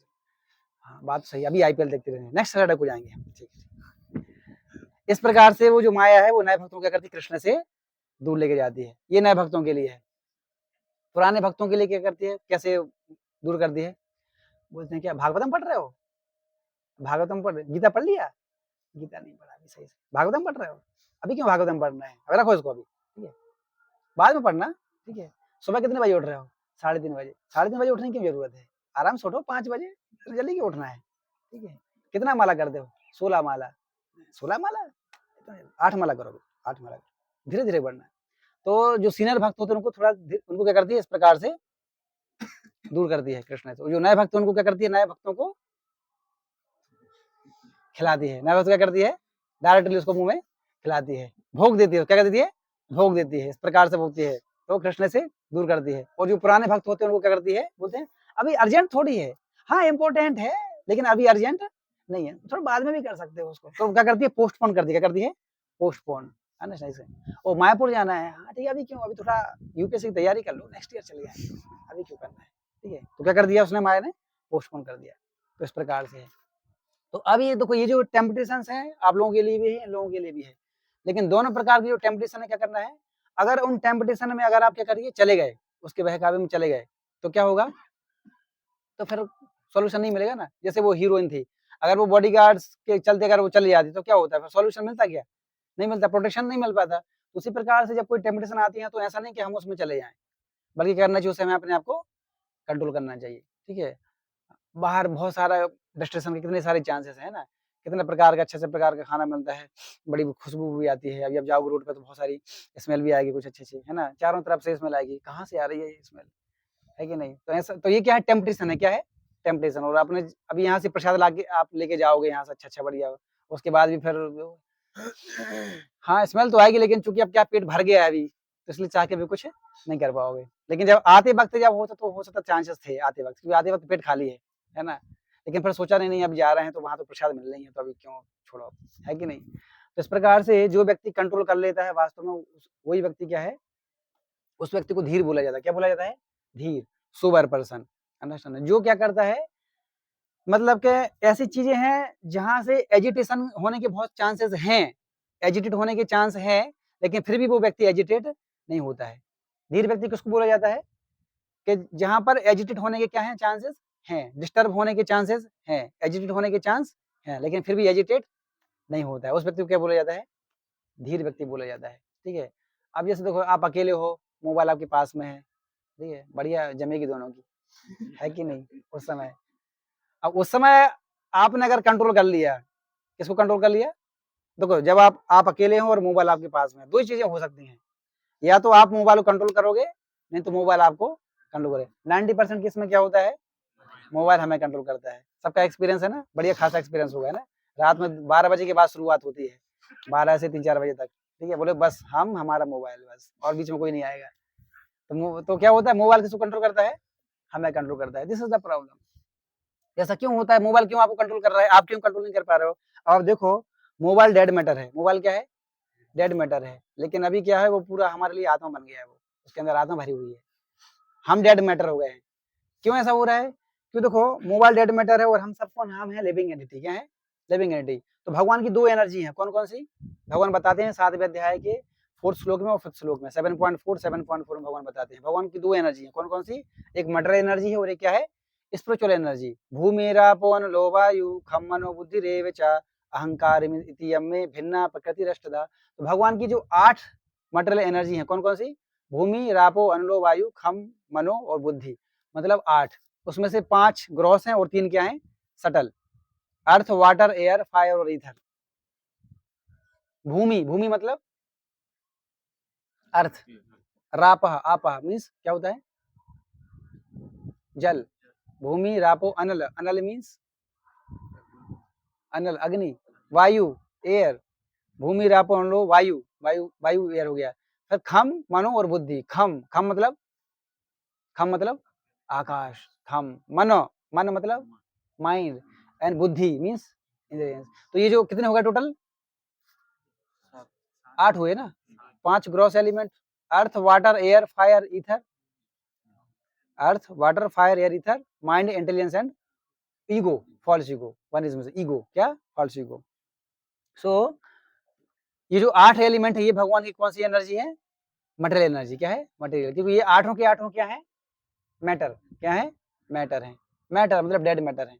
हाँ बात सही, अभी आईपीएल देखते रहेंगे, नेक्स्ट सैटरडे को जाएंगे हम, ठीक है। इस प्रकार से वो जो माया है वो नए भक्तों को क्या करती है? कृष्ण से दूर लेके जाती है। ये नए भक्तों के लिए है। पुराने भक्तों के लिए क्या करती है? कैसे दूर करती है? बोलते हैं क्या भागवतम पढ़ रहे हो? भागवतम पढ़, गीता पढ़ लिया? गीता नहीं पढ़ा अभी सही से, भागवतम पढ़ रहे हो? अभी क्यों भागवतम पढ़ना है? अगर रखो इसको अभी, ठीक है, बाद में पढ़ना, ठीक है। सुबह कितने बजे उठ रहे हो? 3:30 बजे। 3:30 बजे उठने की जरूरत है? आराम से उठो 5 बजे, जल्दी क्यों उठना है, ठीक है। कितना माला करते हो? 16 माला। 16 माला? 8 माला करोगे, 8 माला, धीरे धीरे बढ़ना है। तो जो सीनियर भक्त होते हैं उनको थोड़ा उनको क्या करती है? इस प्रकार से दूर करती है कृष्ण से। जो नए भक्त उनको क्या करती है? नए भक्तों को खिलाती है। नए भक्त क्या करती है? डायरेक्टली उसको मुंह में खिलाती है, भोग देती है। क्या करती है? भोग देती है, इस प्रकार से भोगती है, तो कृष्ण से दूर करती है। और जो पुराने भक्त होते हैं उनको क्या करती है? बोलते हैं अभी अर्जेंट थोड़ी है, हाँ इम्पोर्टेंट है, लेकिन अभी अर्जेंट नहीं है, थोड़ा बाद में भी कर सकते हो उसको। तो क्या करती है? पोस्टपोन करती है। क्या करती है? पोस्टपोन, है ना, सही से। ओ मायापुर जाना है, हाँ ठीक है, अभी क्यों, अभी थोड़ा यूपीएससी की तैयारी कर लो, नेक्स्ट ईयर चले जाए, अभी क्यों करना है, ठीक है। तो क्या कर दिया उसने? माया ने पोस्टपोन कर दिया। तो इस प्रकार से है। तो अब ये देखो, ये जो टेम्पटेशंस हैं आप लोगों के लिए भी है, इन लोगों के लिए भी है, लेकिन दोनों प्रकार की जो टेम्पटेशन है क्या करना है? अगर उन टेम्पटेशन में अगर आप क्या करिए? चले गए, उसके बहकावे में चले गए, तो क्या होगा? तो फिर सॉल्यूशन नहीं मिलेगा ना। जैसे वो हीरोइन थी, अगर वो बॉडीगार्ड्स के चलते अगर वो चली जाती तो क्या होता है? फिर सॉल्यूशन मिलता क्या? नहीं मिलता, प्रोटेक्शन नहीं मिल पाता। उसी प्रकार से जब कोई टेम्पटेशन आती है तो ऐसा नहीं कि हम उसमें चले जाएं, बल्कि करना चाहिए उसे हमें अपने आप को कंट्रोल करना चाहिए, ठीक है। बाहर बहुत सारा डिस्ट्रैक्शन के कितने सारे चांसेस हैं ना, कितने प्रकार का अच्छे से प्रकार का खाना मिलता है, बड़ी खुशबू भी आती है। अभी आप जाओगे रोड पे तो बहुत सारी स्मेल भी आएगी कुछ अच्छी-अच्छी, है ना? चारों तरफ से स्मेल आएगी, कहाँ से आ रही है ये स्मेल, है कि नहीं? तो ऐसा, तो ये क्या है? टेम्पटेशन है। क्या है? टेम्पटेशन। और आपने अभी यहाँ से प्रसाद लाके आप लेके जाओगे यहाँ से अच्छा-अच्छा बढ़िया, उसके बाद भी फिर हाँ, स्मेल तो आएगी, लेकिन चूँकि अब क्या पेट भर गया है अभी, तो इसलिए चाह के भी कुछ नहीं कर पाओगे। लेकिन जब आते वक़्त जब होता तो हो सकता चांसेस थे आते वक़्त, क्योंकि आते वक़्त पेट खाली है ना? लेकिन फिर सोचा नहीं अब जा रहे हैं तो वहाँ तो प्रसाद मिल रही है, तो अभी क्यों छोड़ो, है कि नहीं? तो इस प्रकार से जो व्यक्ति कंट्रोल कर लेता है वास्तव में वही व्यक्ति क्या है? उस व्यक्ति को धीर बोला जाता है। क्या बोला जाता है? धीर, सोबर पर्सन, अंडरस्टैंड? जो क्या करता है, मतलब कि ऐसी चीज़ें हैं जहाँ से एजिटेशन होने के बहुत चांसेस हैं, एजिटेट होने के चांस है, लेकिन फिर भी वो व्यक्ति एजिटेट नहीं होता है। धीर व्यक्ति किसको बोला जाता है? कि जहाँ पर एजिटेट होने के क्या हैं? चांसेस हैं, डिस्टर्ब होने के चांसेस हैं, एजिटेट होने के चांस हैं, लेकिन फिर भी एजिटेट नहीं होता है। उस व्यक्ति को क्या बोला जाता है? धीर व्यक्ति बोला जाता है, ठीक है। अब जैसे देखो आप अकेले हो, मोबाइल आपके पास में है, ठीक है, बढ़िया जमेगी दोनों की, है कि नहीं उस समय। अब उस समय आपने अगर कंट्रोल कर लिया, किसको कंट्रोल कर लिया? देखो जब आप अकेले हो और मोबाइल आपके पास में, दो ही चीजें हो सकती हैं, या तो आप मोबाइल को कंट्रोल करोगे, नहीं तो मोबाइल आपको कंट्रोल करे। 90% केस में क्या होता है, मोबाइल हमें कंट्रोल करता है। सबका एक्सपीरियंस है ना, बढ़िया खासा एक्सपीरियंस होगा ना। रात में 12 बजे के बाद शुरुआत होती है, 12 से 3-4 बजे तक, ठीक है, बोले बस हम हमारा मोबाइल बस, और बीच में कोई नहीं आएगा। तो क्या होता है, मोबाइल किसको कंट्रोल करता है, हमें कंट्रोल करता है। This is the problem. ऐसा क्यों होता है, मोबाइल क्यों आपको कंट्रोल कर रहा है, आप क्यों कंट्रोल नहीं कर पा रहे हो? अब देखो, मोबाइल डेड मैटर है, मोबाइल क्या है, डेड मैटर है, लेकिन अभी क्या है, वो पूरा हमारे लिए आत्मा बन गया है, वो उसके अंदर आत्मा भरी हुई है, हम डेड मैटर हो गए हैं। क्यों ऐसा हो रहा है? क्यों देखो, मोबाइल डेड मैटर है और हम सबको नाम है लिविंग एंटिटी। क्या है? Living entity. तो भगवान की दो एनर्जी है, कौन कौन सी? भगवान बताते हैं 7वें अध्याय के 4th श्लोक में और 5th श्लोक में, 7.4 7.4 में भगवान बताते हैं भगवान की दो एनर्जी है, कौन कौन सी? एक मटेरियल एनर्जी है और एक क्या है, स्पिरिचुअल एनर्जी। भूमिरापो अनलो वायु खम मनो बुद्धि रेव च अहंकार इति यम्मे भिन्ना प्रकृति रष्टदा। तो भगवान की जो 8 मटेरियल एनर्जी है, कौन कौन सी? भूमि, रापो, अनलो, वायु, खम, मनो और बुद्धि, मतलब 8। उसमें से 5 ग्रॉस हैं और 3 क्या हैं, सटल। अर्थ, वाटर, एयर, फायर और ईथर। भूमि, भूमि मतलब अर्थ। रापह, आपह मीन्स क्या होता है, जल। भूमि, रापो, अनल, अनल मीन्स अनल अग्नि। वायु, एयर। भूमि, रापो, अनलो, वायु, वायु वायु एयर हो गया। फिर खम, मनो और बुद्धि। खम, खम मतलब आकाश। खम, मनो, मन मतलब माइंड, एंड बुद्धि मीन्स इंटेलिजेंस। तो ये जो कितने हो गए टोटल, 8 हुए ना। 5 gross element, earth, water, air, fire, ether. Earth, water, fire, air, ether, mind, intelligence and ego, false ego. One is में ईगो, क्या? False ego. सो ये जो 8 एलिमेंट है, ये भगवान की कौन सी एनर्जी है? Material energy. क्या है? मटेरियल। क्योंकि ये 8 के 8 क्या है? मैटर। क्या है? मैटर है। मैटर मतलब डेड मैटर है।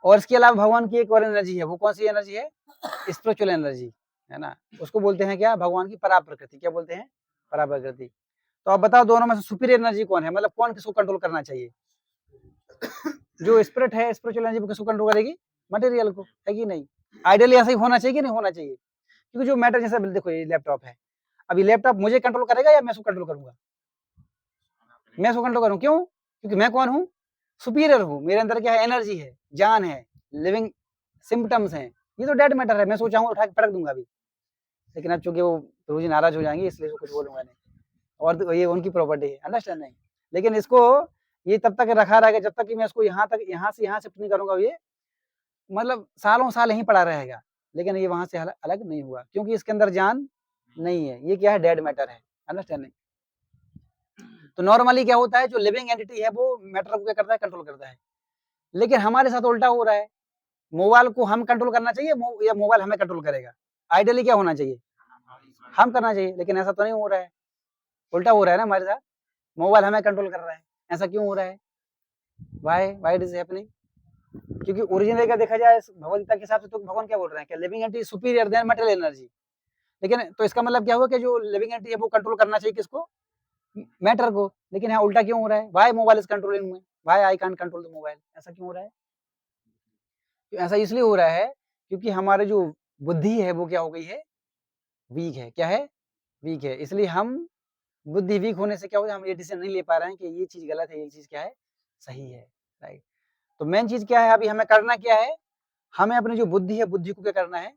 और इसके अलावा भगवान की एक और एनर्जी है, वो कौन सी एनर्जी है? स्पिरिचुअल एनर्जी, है ना। उसको बोलते हैं क्या? भगवान की परा प्रकृति। क्या बोलते हैं? परा प्रकृति। तो आप बताओ, दोनों में से सुपीरियर एनर्जी कौन है, मतलब कौन किसको कंट्रोल करना चाहिए? जो स्पिरिट है, स्पिरिचुअल एनर्जी किसको कंट्रोल करेगी? मटेरियल को, है कि नहीं? आइडियली ऐसा ही होना चाहिए कि नहीं होना चाहिए? क्योंकि जो मैटर, जैसे देखो ये लैपटॉप है, अभी लैपटॉप मुझे कंट्रोल करेगा या मैं उसको कंट्रोल करूंगा? मैं उसको कंट्रोल करूँ, क्यों? क्योंकि मैं कौन हूँ? सुपीरियर हूँ, मेरे अंदर क्या है? एनर्जी है, जान है, लिविंग सिम्टम्स हैं। ये तो डेड मैटर है, मैं सोचा हूँ उठा के पटक दूंगा अभी, लेकिन अब चूंकि वो प्रभु जी नाराज हो जाएंगे, इसलिए कुछ बोलूंगा नहीं, और तो ये उनकी प्रॉपर्टी है, अंडरस्टैंड नहीं। लेकिन इसको ये तब तक रखा रहेगा जब तक कि मैं इसको यहाँ तक, यहाँ से यहाँ शिफ्ट नहीं करूंगा, ये मतलब सालों साल यहीं पड़ा रहेगा, लेकिन ये वहां से अलग नहीं हुआ, क्योंकि इसके अंदर जान नहीं है। ये क्या है? डेड मैटर है, अंडरस्टैंडिंग। तो नॉर्मली क्या होता है, जो लिविंग एंटिटी है वो मैटर को क्या करता है? कंट्रोल करता है। लेकिन हमारे साथ उल्टा हो रहा है, मोबाइल को हम कंट्रोल करना चाहिए या मोबाइल हमें कंट्रोल करेगा? आइडियली क्या होना चाहिए? हम करना चाहिए, लेकिन ऐसा तो नहीं हो रहा है, उल्टा हो रहा है ना हमारे साथ। मोबाइल हमें कंट्रोल कर रहा है, ऐसा क्यों हो रहा है? Why it is happening? क्योंकि ओरिजिनल का देखा जाए भगवदगीता के हिसाब से, तो भगवान क्या बोल रहे हैं कि living entity superior than material energy. लेकिन तो इसका मतलब क्या हुआ कि जो लिविंग एंटिटी है वो कंट्रोल करना चाहिए किसको? मैटर को। लेकिन यहाँ उल्टा क्यों हो रहा है? Why mobile is controlling me, why I can't control the mobile, ऐसा क्यों हो रहा है? ऐसा इसलिए हो रहा है क्योंकि हमारे जो बुद्धि है वो क्या हो गई है? वीक है। क्या है? वीक है। इसलिए हम बुद्धि वीक होने से क्या हो, हम ये डिसीजन नहीं ले पा रहे हैं कि ये चीज गलत है, ये चीज क्या है? सही है, राइट। तो मेन चीज क्या है, अभी हमें करना क्या है? हमें अपनी जो बुद्धि है, बुद्धि को क्या करना है?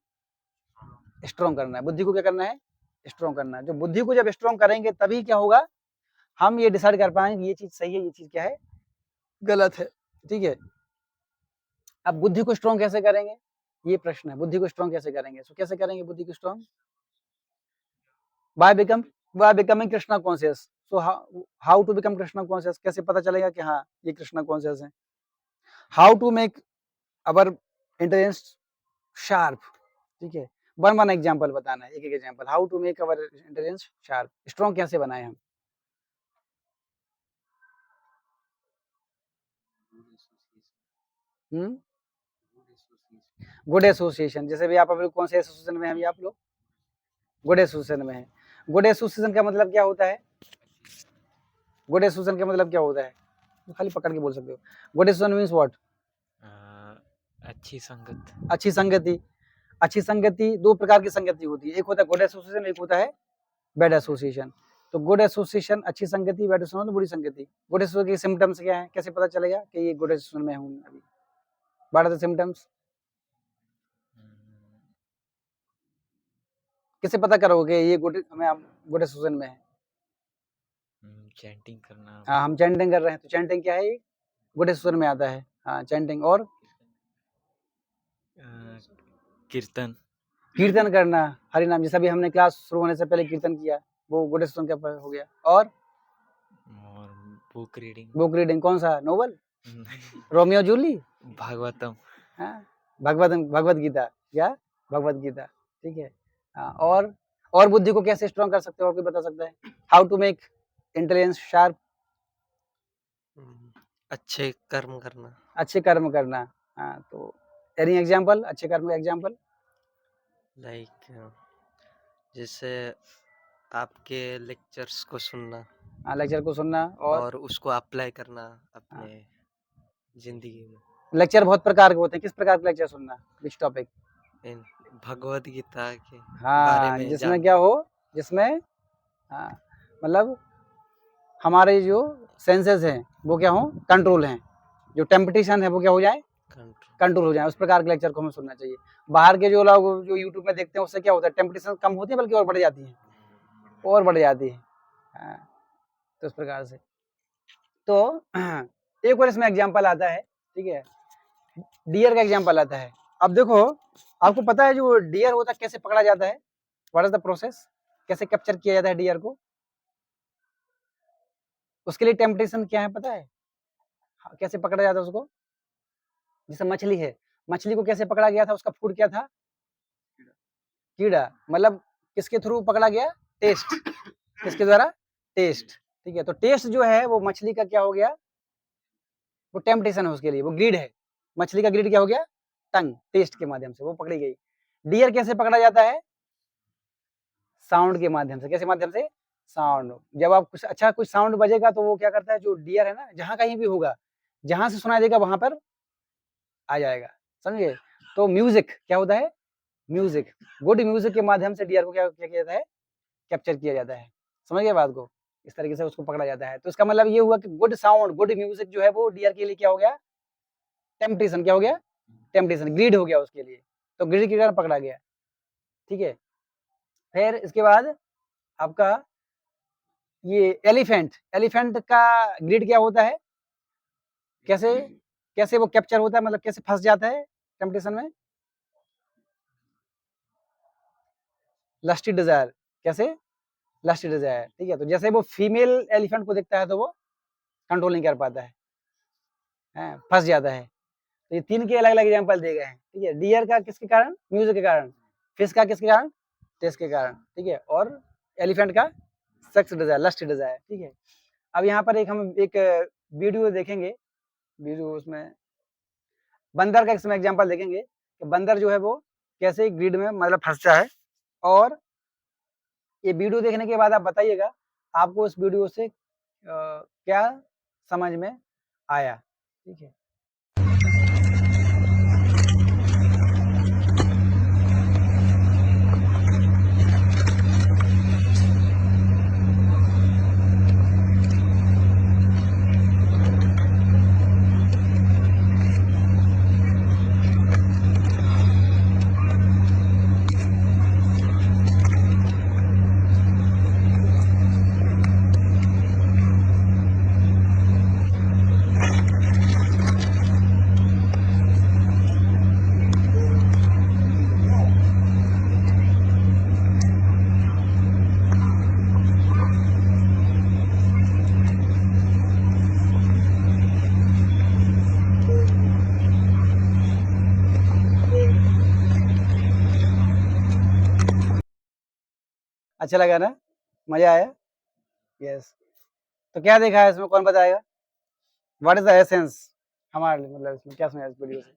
स्ट्रॉन्ग करना है। बुद्धि को क्या करना है? स्ट्रॉन्ग करना है। जो बुद्धि को जब स्ट्रॉन्ग करेंगे तभी क्या होगा, हम ये डिसाइड कर पाएंगे कि ये चीज सही है, ये चीज क्या है? गलत है, ठीक है। अब बुद्धि को स्ट्रॉन्ग कैसे करेंगे, ये प्रश्न है। बुद्धि को स्ट्रॉन्ग कैसे करेंगे? तो कैसे करेंगे बुद्धि को strong? By becoming Krishna conscious. So how to become Krishna conscious? कैसे पता चलेगा कि हाँ ये कृष्णा कॉन्शियस है? How to make our intelligence sharp, ठीक है। वन वन एग्जांपल बताना है, एक एक example. How to make our intelligence sharp, strong कैसे बनाए हम? Good association. जैसे भी आप अभी कौन से एसोसिएशन में हैं? अभी आप लोग गुड एसोसिएशन में हैं। गुड एसोसिएशन का मतलब क्या होता है? गुड एसोसिएशन का मतलब क्या होता है? खाली पकड़ के बोल सकते हो। Good association means what? अच्छी संगत। अच्छी संगति। अच्छी संगति, दो प्रकार की संगति होती है, एक होता है गुड एसोसिएशन, एक होता है बैड एसोसिएशन। तो गुड एसोसिएशन अच्छी संगति, बैड एसोसिएशन बुरी संगति। गुड एसोसिएशन के सिम्टम्स क्या है? कैसे पता चलेगा कि ये गुड एसोसिएशन में हूँ अभी? What are the symptoms? कैसे पता करोगे ये गुड एसोसिएशन में है? चैंटिंग करना। हाँ, हम चैंटिंग कर रहे हैं, तो चैंटिंग क्या है? ये गुड एसोसिएशन में आता है। हाँ, चैंटिंग। और कीर्तन। कीर्तन करना, हरि नाम, जैसा भी हमने क्लास शुरू होने से पहले कीर्तन किया, वो गुड एसोसिएशन का हो गया। और बुक रीडिंग। बुक रीडिंग कौन सा? नोवेल? रोमियो जूली? भागवतम। हाँ, भगवत गीता। क्या? भगवत गीता। ठीक है। हाँ, और बुद्धि को कैसे स्ट्रॉन्ग कर सकते हो? और कोई बता सकता है? How to make intelligence sharp? अच्छे कर्म करना। अच्छे कर्म करना। हाँ, तो एनी एग्जांपल अच्छे कर्म का एग्जांपल? लाइक जैसे आपके लेक्चर्स को सुनना। हाँ, लेक्चर को सुनना और उसको अप्लाई करना अपने जिंदगी में। लेक्चर बहुत प्रकार के होते हैं, किस प्रकार के लेक्चर सुनना? Which topic? इन भगवत गीता के हाँ, बारे में जिसमें क्या हो, जिसमें हाँ, मतलब हमारे जो सेंसेस हैं वो क्या हो? कंट्रोल हैं। जो टेम्पटेशन है वो क्या हो जाए? कंट्रोल हो जाए। उस प्रकार के लेक्चर को हमें सुनना चाहिए। बाहर के जो लोग जो यूट्यूब में देखते हैं उससे क्या होता है? टेम्पटेशन कम होती है, बल्कि और बढ़ जाती है, और बढ़ जाती है। हाँ, तो इस प्रकार से। तो एक और इसमें एग्जाम्पल आता है, ठीक है, डियर का एग्जाम्पल आता है। अब देखो, आपको पता है जो डियर होता है कैसे पकड़ा जाता है? What is the process? कैसे कैप्चर किया जाता है डियर को? उसके लिए टेम्पटेशन क्या है पता है? कैसे पकड़ा जाता है उसको? जैसे मछली है, मछली को कैसे पकड़ा गया था? उसका फूड क्या था? कीड़ा। मतलब किसके थ्रू पकड़ा गया? टेस्ट। किसके द्वारा? टेस्ट। ठीक है, तो टेस्ट जो है वो मछली का क्या हो गया? वो टेम्पटेशन है उसके लिए, वो ग्रीड है। मछली का ग्रीड क्या हो गया? टंग, टेस्ट के माध्यम से वो पकड़ी गई। डियर कैसे पकड़ा जाता है? साउंड के माध्यम से। कैसे माध्यम से? साउंड। जब आप कुछ साउंड बजेगा तो वो क्या करता है? जो डियर है ना, जहां कहीं भी होगा, जहां से सुनाई देगा वहां पर आ जाएगा। समझे? तो म्यूजिक क्या होता है? म्यूजिक, गुड म्यूजिक के माध्यम से डियर को क्या किया जाता है? कैप्चर किया जाता है। समझ गए बात को? इस तरीके से उसको पकड़ा जाता है। तो इसका मतलब ये हुआ कि गुड साउंड, गुड म्यूजिक जो है वो डियर के लिए क्या हो गया? टेम्पटेशन। क्या हो गया? टेम्पटेशन, ग्रीड हो गया उसके लिए। तो ग्रीड के कारण पकड़ा गया। ठीक है। फिर इसके बाद आपका ये एलिफेंट, एलिफेंट का ग्रीड क्या होता है? कैसे कैसे वो कैप्चर होता है? मतलब कैसे फंस जाता है टेम्पटेशन में? Lusty desire. कैसे? Lusty desire. ठीक है, तो जैसे वो फीमेल एलिफेंट को देखता है तो वो कंट्रोल नहीं कर पाता है, फंस जाता है। तो ये तीन के अलग अलग एग्जाम्पल दिए गए हैं। ठीक है, डियर का किसके कारण? म्यूजिक के कारण। फिश का किसके कारण? टेस्ट के कारण। ठीक है, और एलिफेंट का सेक्स डिजायर, लस्ट डिजायर। ठीक है, अब यहाँ पर हम एक वीडियो देखेंगे। वीडियो उसमें बंदर का इसमें एग्जाम्पल देखेंगे कि बंदर जो है वो कैसे ग्रिड में मतलब फंसता है। और ये वीडियो देखने के बाद आप बताइएगा आपको इस वीडियो से क्या समझ में आया। ठीक है, अच्छा लगा ना? मजा आया? यस। तो क्या देखा है इसमें? कौन बताएगा? व्हाट इज द एसेंस हमारे लिए? मतलब इसमें क्या समझा इस वीडियो से?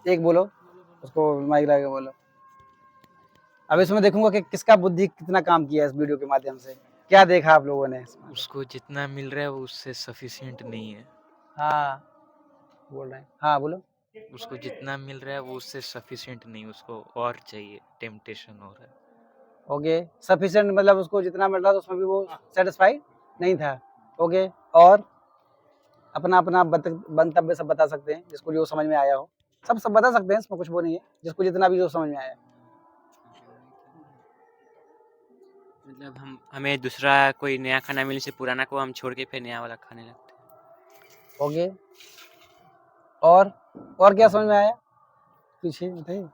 एक बोलो, उसको माइक लगा के बोलो। अब इसमें देखूंगा कि किसका बुद्धि कितना काम किया इस वीडियो के माध्यम से। क्या देखा आप लोगों ने इसमें? उसको जितना मिल रहा है वो उससे सफिशिएंट नहीं है। हाँ बोल रहे हैं, हाँ बोलो। उसको जितना मिल रहा है वो उससे सफिशिएंट नहीं, उसको और चाहिए, टेम्पटेशन हो रहा है। ओके, सफिशिएंट मतलब उसको जितना मिल रहा था उसमें भी वो सेटिस्फाइड नहीं था। ओके, और अपना अपना मंतव्य सब बता सकते हैं, जिसको जो समझ में आया हो। सब बता सकते हैं, इसमें कुछ वो नहीं है, जिसको जितना भी जो समझ में आया। मतलब हमें दूसरा कोई नया खाना मिलने से पुराना को हम छोड़ के फिर नया वाला खाने लगते हैं। ओके, और क्या समझ में आया पीछे बताइए।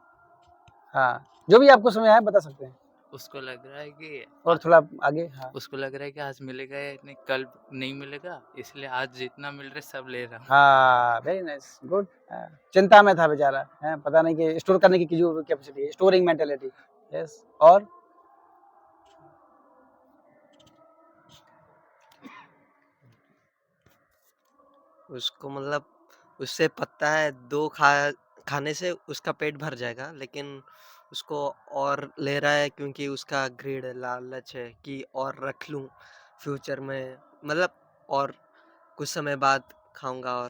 हाँ, जो भी आपको समझ में आया बता सकते हैं। उसको लग रहा है कि और थोड़ा आगे। हाँ उसको लग रहा है कि आज मिलेगा या नहीं, कल नहीं मिलेगा, इसलिए आज जितना मिल रहा है सब ले रहा हूँ। हाँ, वेरी नाइस, गुड। चिंता में था बेचारा, है पता नहीं कि स्टोर करने की जो कैपेसिटी है, स्टोरिंग मेंटेलिटी। यस, और उसको मतलब उससे पता है खाने से उसका पेट भर जाएगा, लेकिन उसको और ले रहा है क्योंकि उसका ग्रीड है, लालच है कि और रख लूं फ्यूचर में, मतलब और कुछ समय बाद खाऊंगा और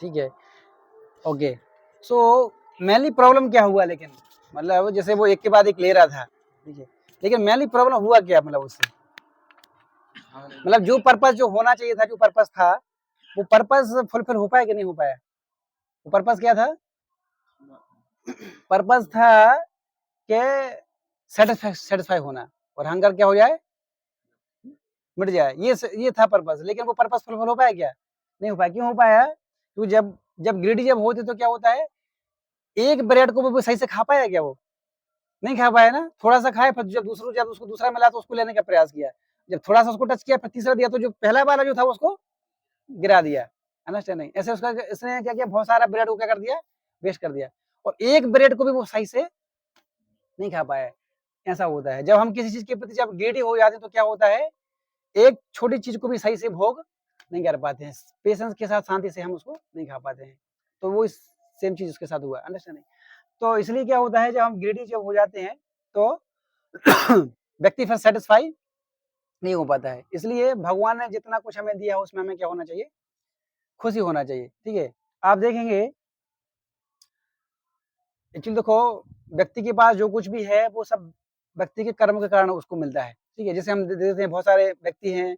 ठीक है। ओके, सो मेनली प्रॉब्लम क्या हुआ, लेकिन मतलब जैसे वो एक के बाद एक ले रहा था, ठीक है, लेकिन मेनली प्रॉब्लम हुआ क्या, मतलब उससे, मतलब जो पर्पस जो होना चाहिए था, जो पर्पस था, वो पर्पस फुलफिल हो पाया कि नहीं हो पाया? वो पर्पस क्या था? पर्पस था कि सेटिस्फाई होना, और हंगर क्या हो जाए, मिट जाए। ये था पर्पस, लेकिन वो पर्पस फुलफिल हो पाया क्या? नहीं हो पाया। क्यों हो पाया? क्योंकि जब ग्रीडी जब होते तो क्या होता है, एक ब्रेड को वो सही से खा पाया क्या? वो नहीं खा पाया ना, थोड़ा सा खाए, फिर जब उसको दूसरा मिला तो उसको लेने का प्रयास किया, जब थोड़ा सा उसको टच किया, फिर तीसरा दिया, तो जो पहला वाला जो था उसको गिरा दिया। अंडरस्टैंडिंग? ऐसे उसका इसने क्या किया, बहुत सारा ब्रेड को क्या कर दिया, वेस्ट कर दिया, और एक ब्रेड को भी वो सही से नहीं खा पाया। ऐसा होता है जब हम किसी चीज के प्रति जब ग्रीडी हो जाते हैं, तो क्या होता है, एक छोटी चीज को भी सही से भोग नहीं कर पाते हैं, पेशेंस के साथ शांति से हम उसको नहीं खा पाते हैं। तो वो सेम चीज उसके साथ हुआ। अंडरस्टैंडिंग? तो इसलिए क्या होता है, जब हम ग्रीडी जब हो जाते हैं तो व्यक्ति फिर सेटिस्फाई नहीं हो पाता है। इसलिए भगवान ने जितना कुछ हमें दिया है उसमें हमें क्या होना चाहिए, खुशी होना चाहिए। ठीक है, आप देखेंगे एक्चुअली, देखो व्यक्ति के पास जो कुछ भी है वो सब व्यक्ति के कर्म के कारण उसको मिलता है। ठीक है, जैसे हम देते हैं, बहुत सारे व्यक्ति हैं,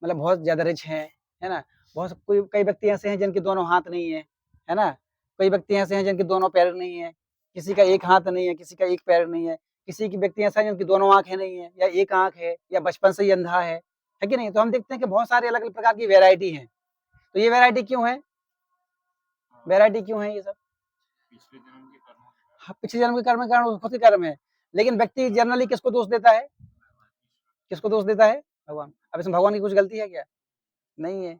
मतलब बहुत ज्यादा रिच हैं, है ना, बहुत कई व्यक्ति ऐसे हैं जिनके दोनों हाथ नहीं है ना, कई व्यक्ति ऐसे हैं जिनके दोनों पैर नहीं है, किसी का एक हाथ नहीं है, किसी का एक पैर नहीं है, किसी की व्यक्ति ऐसा है जिनकी दोनों आंखें नहीं है, या एक आंख है, या बचपन से ही अंधा है कि नहीं? तो हम देखते हैं कि बहुत सारे अलग अलग प्रकार की वेरायटी है। तो ये वेरायटी क्यों है, वेरायटी क्यों है ये सब? हाँ, पिछले जन्म के कर्म के कारण खुद के कर्म है। लेकिन व्यक्ति जनरली किसको दोष देता है, किसको दोष देता है? भगवान। अब इसमें भगवान की कुछ गलती है क्या? नहीं है।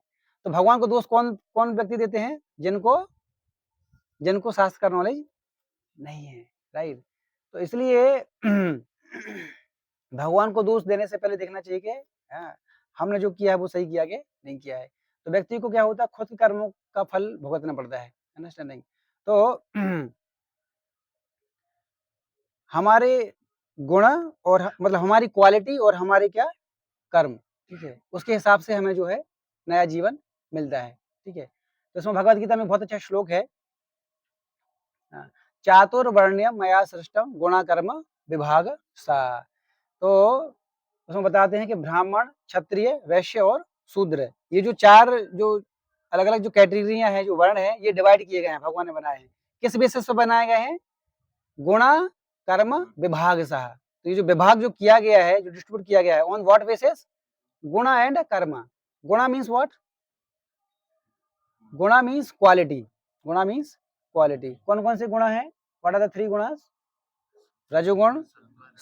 तो भगवान को दोष कौन कौन व्यक्ति देते हैं? जिनको शास्त्र का नॉलेज नहीं है, राइट? तो इसलिए भगवान को दोष देने से पहले देखना चाहिए कि हाँ, हमने जो किया है वो सही किया कि नहीं किया है। तो व्यक्ति को क्या होता है, खुद के कर्मों का फल भुगतना पड़ता है। अंडरस्टैंडिंग? तो हमारे गुण और मतलब हमारी क्वालिटी और हमारे क्या कर्म, ठीक है, उसके हिसाब से हमें जो है नया जीवन मिलता है। ठीक है, तो इसमें भगवत गीता में बहुत अच्छा श्लोक है, चातुर्वर्ण्यम मया सृष्टम गुणा कर्म विभाग सा। तो उसमें बताते हैं कि ब्राह्मण, क्षत्रिय, वैश्य और शूद्र, ये जो चार जो अलग अलग जो कैटेगरियां हैं, जो वर्ण हैं, ये डिवाइड किए गए हैं, भगवान ने बनाए हैं। किस बेसिस पर बनाए गए हैं? गुणा कर्म विभाग सा। तो ये जो विभाग जो किया गया है, जो डिस्ट्रीब्यूट किया गया है, on what basis? Guna and karma. Guna means what? Guna means quality, guna means quality. कौन कौन से गुण है? What are the three gunas? रजोगुण,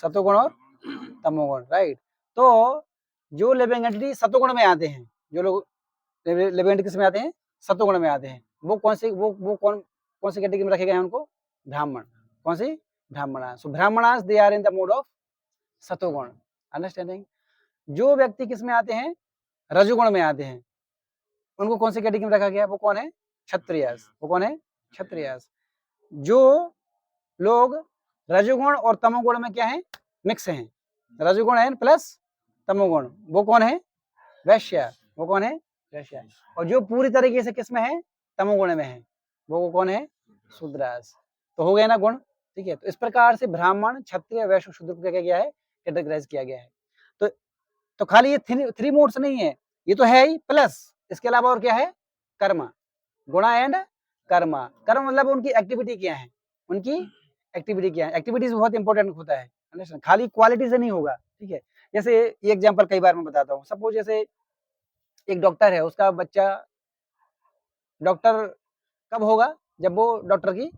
सतोगुण और तमोगुण, राइट? तो जो लिविंग एंटिटी सतोगुण में आते हैं, जो लोग लिविंग एंटिटी किस में आते हैं? सतोगुण में आते हैं। वो कौन से वो कौन सी कैटेगरी में रखे गए हैं उनको? ब्राह्मण। कौन सी? ब्राह्मणा। So brahmanas they are in the mode of satoguna. Understanding? जो व्यक्ति किस में आते हैं? रजोगुण में आते हैं, उनको कौन सी कैटेगरी में रखा गया? वो कौन है? क्षत्रियास। वो कौन है? क्षत्रियास। जो लोग रजोगुण और तमोगुण में क्या है, मिक्स हैं। रजोगुण है प्लस तमोगुण, वो कौन है, वैश्य, वो कौन है, वैश्य। और जो पूरी तरीके से किस में है, तमोगुण में है, वो कौन है, शूद्रास। तो हो गया ना गुण, ठीक है। तो इस प्रकार से ब्राह्मण, क्षत्रिय, वैश्य, शूद्र को क्या किया गया है, कैटेगराइज किया गया है। तो खाली ये थ्री मोड्स नहीं है, ये तो है ही, प्लस इसके अलावा और क्या है, कर्म, गुणा एंड कर्म। कर्म मतलब उनकी एक्टिविटी क्या है, उनकी एक्टिविटी क्या है। एक्टिविटीज बहुत इंपॉर्टेंट होता है, अंडरस्टैंड, खाली क्वालिटी से नहीं होगा, ठीक है। जैसे ये एग्जांपल कई बार मैं बताता हूँ, सपोज जैसे एक डॉक्टर है, उसका बच्चा डॉक्टर कब होगा, जब वो डॉक्टर की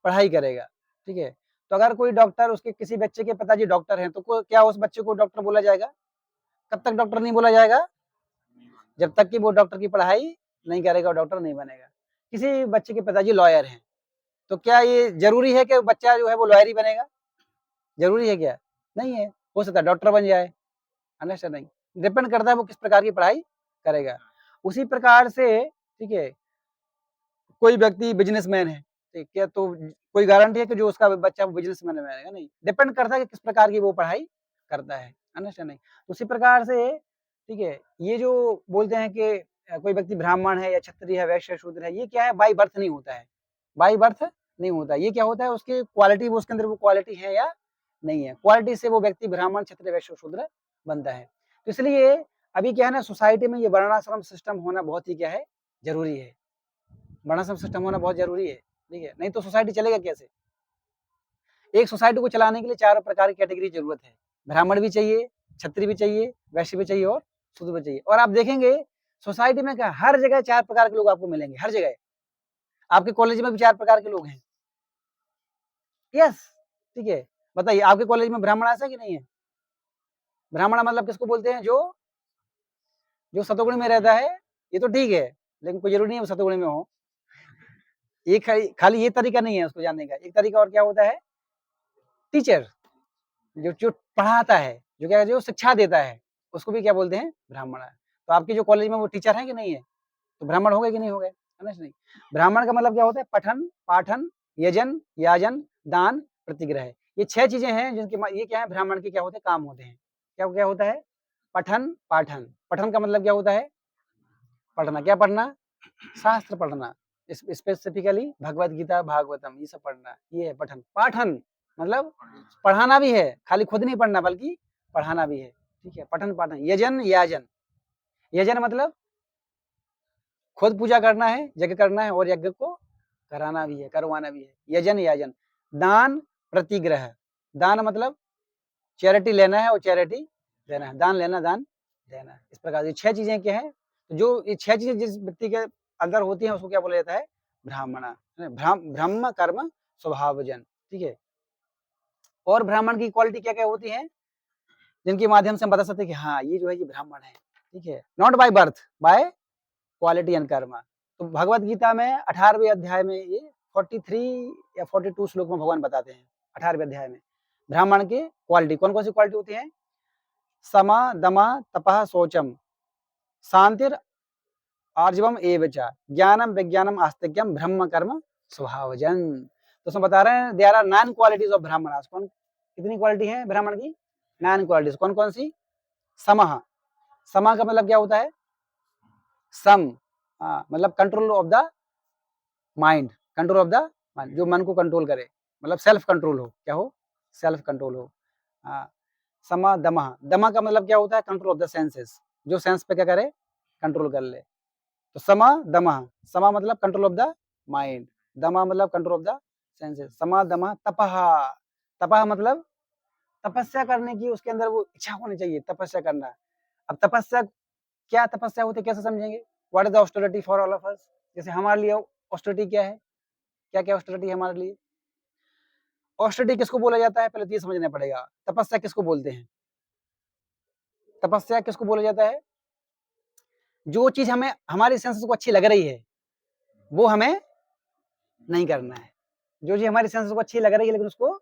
पढ़ाई करेगा, ठीक है। तो अगर कोई डॉक्टर, उसके किसी बच्चे के पिताजी डॉक्टर हैं, तो क्या उस बच्चे को डॉक्टर बोला जाएगा, कब तक डॉक्टर नहीं बोला जाएगा, जब तक कि वो डॉक्टर की पढ़ाई नहीं करेगा, डॉक्टर नहीं बनेगा। किसी बच्चे के पिताजी लॉयर हैं, तो क्या ये जरूरी है कि बच्चा जो है वो लॉयर ही बनेगा, जरूरी है क्या, नहीं है, हो सकता है डॉक्टर बन जाए, अंडरस्टैंड, नहीं, डिपेंड करता है वो किस प्रकार की पढ़ाई करेगा। उसी प्रकार से, ठीक है, कोई व्यक्ति बिजनेसमैन है, ठीक है, तो कोई गारंटी है कि जो उसका बच्चा बिजनेसमैन बनेगा, नहीं, डिपेंड करता है कि किस प्रकार की वो पढ़ाई करता है, अंडरस्टैंड, नहीं। उसी प्रकार से, ठीक है, ये जो बोलते हैं कि कोई व्यक्ति ब्राह्मण है या क्षत्रिय है, वैश्य, शूद्र है, ये क्या है, बाई बर्थ नहीं होता है, बाई बर्थ नहीं होता। ये क्या होता है, उसकी क्वालिटी, वो उसके अंदर वो क्वालिटी है या नहीं है, क्वालिटी से वो व्यक्ति ब्राह्मण, क्षत्रिय, वैश्य, शूद्र बनता है। तो इसलिए अभी क्या है ना, सोसाइटी में ये वर्णाश्रम सिस्टम होना बहुत ही क्या है, जरूरी है, वर्णाश्रम सिस्टम होना बहुत जरूरी है, ठीक है, नहीं तो सोसाइटी चलेगा कैसे। एक सोसाइटी को चलाने के लिए 4 प्रकार की कैटेगरी की जरूरत है, ब्राह्मण भी चाहिए, क्षत्रिय भी चाहिए, वैश्य भी चाहिए और शूद्र भी चाहिए। और आप देखेंगे सोसाइटी में क्या, हर जगह 4 प्रकार के लोग आपको मिलेंगे, हर जगह। आपके कॉलेज में भी 4 प्रकार के लोग हैं, यस, ठीक है। बताइए, आपके कॉलेज में ब्राह्मण ऐसा कि नहीं है, ब्राह्मण मतलब किसको बोलते हैं, जो सतोगुण में रहता है, ये तो ठीक है, लेकिन कोई जरूरी नहीं है वो सतोगुण में हो। ये खाली ये तरीका नहीं है उसको जानने का, एक तरीका और क्या होता है, टीचर, जो पढ़ाता है, जो क्या, जो शिक्षा देता है, उसको भी क्या बोलते हैं, ब्राह्मण है। तो आपके जो कॉलेज में वो टीचर है कि नहीं है, तो ब्राह्मण हो गए कि नहीं हो गए, नहीं। ब्राह्मण का मतलब क्या होता है, पठन, पाठन, यजन, याजन, दान, प्रतिग्रह, ये 6 चीजें हैं जिनके, ये क्या है, ब्राह्मण के क्या होते हैं, काम होते हैं। क्या क्या होता है, पठन, पाठन, पठन का मतलब क्या होता है, पढ़ना, क्या पढ़ना, शास्त्र पढ़ना, स्पेसिफिकली भगवत गीता, भागवतम, ये सब पढ़ना, ये है पठन। पाठन मतलब पढ़ाना भी है, खाली खुद नहीं पढ़ना बल्कि पढ़ाना भी है, ठीक है, पठन पाठन। यजन, याजन, यजन मतलब खुद पूजा करना है, यज्ञ करना है, और यज्ञ को कराना भी है, करवाना भी है, यजन, याजन। दान, प्रतिग्रह, दान मतलब चैरिटी लेना है और चैरिटी देना है, दान लेना, दान देना। इस प्रकार से 6 चीजें क्या है, जो ये 6 चीजें जिस व्यक्ति के अंदर होती हैं उसको क्या बोला जाता है, ब्राह्मण, ब्रह्म कर्म स्वभावजन, ठीक है। और ब्राह्मण की क्वालिटी क्या क्या होती है, जिनके माध्यम से हम बता सकते हैं कि हाँ ये जो है ये ब्राह्मण है, ठीक है, not by birth, bye quality and कर्म। तो भगवत गीता में 18वें अध्याय में ये 43 या 42 श्लोक में भगवान बताते हैं, 18वें अध्याय में ब्राह्मण की क्वालिटी, कौन कौन सी क्वालिटी होती है, समा, दमा, तपः, शौचम, शांतिर, आर्जवम एवच, ज्ञानम, विज्ञानम, आस्तिक्यम, ब्रह्म कर्म स्वभावजन। तो उसमें बता रहे हैं देयर आर 9 क्वालिटीज ऑफ ब्राह्मण। कौन, कितनी क्वालिटी है ब्राह्मण की, 9 क्वालिटीज। कौन कौन सी, समः, समा का मतलब क्या होता है, सम, मतलब control of the mind, control of the mind, जो मन को कंट्रोल करे, मतलब सेल्फ कंट्रोल हो, क्या हो, सेल्फ कंट्रोल हो। समा, दमा, दमा का मतलब क्या होता है, कंट्रोल ऑफ द सेंसेस, जो सेंस पे क्या करे, कंट्रोल कर ले। तो समा, दमा, समा मतलब कंट्रोल ऑफ द माइंड, दमा मतलब कंट्रोल ऑफ द सेंसेस, समा, दमा, तपः, तपः मतलब तपस्या करने की उसके अंदर वो इच्छा होनी चाहिए, तपस्या करना। अब तपस्या, क्या तपस्या होती है, कैसे समझेंगे, what is the austerity for all of us. जैसे हमारे लिए ऑस्टेरिटी क्या है, क्या क्या ऑस्टेरिटी है हमारे लिए, ऑस्टेरिटी किसको बोला जाता है, पहले तो ये समझना पड़ेगा। तपस्या किसको बोलते हैं, तपस्या किसको बोला जाता है, जो चीज हमें, हमारी सेंसेस को अच्छी लग रही है वो हमें नहीं करना है, जो चीज हमारी सेंसेस को अच्छी लग रही है लेकिन उसको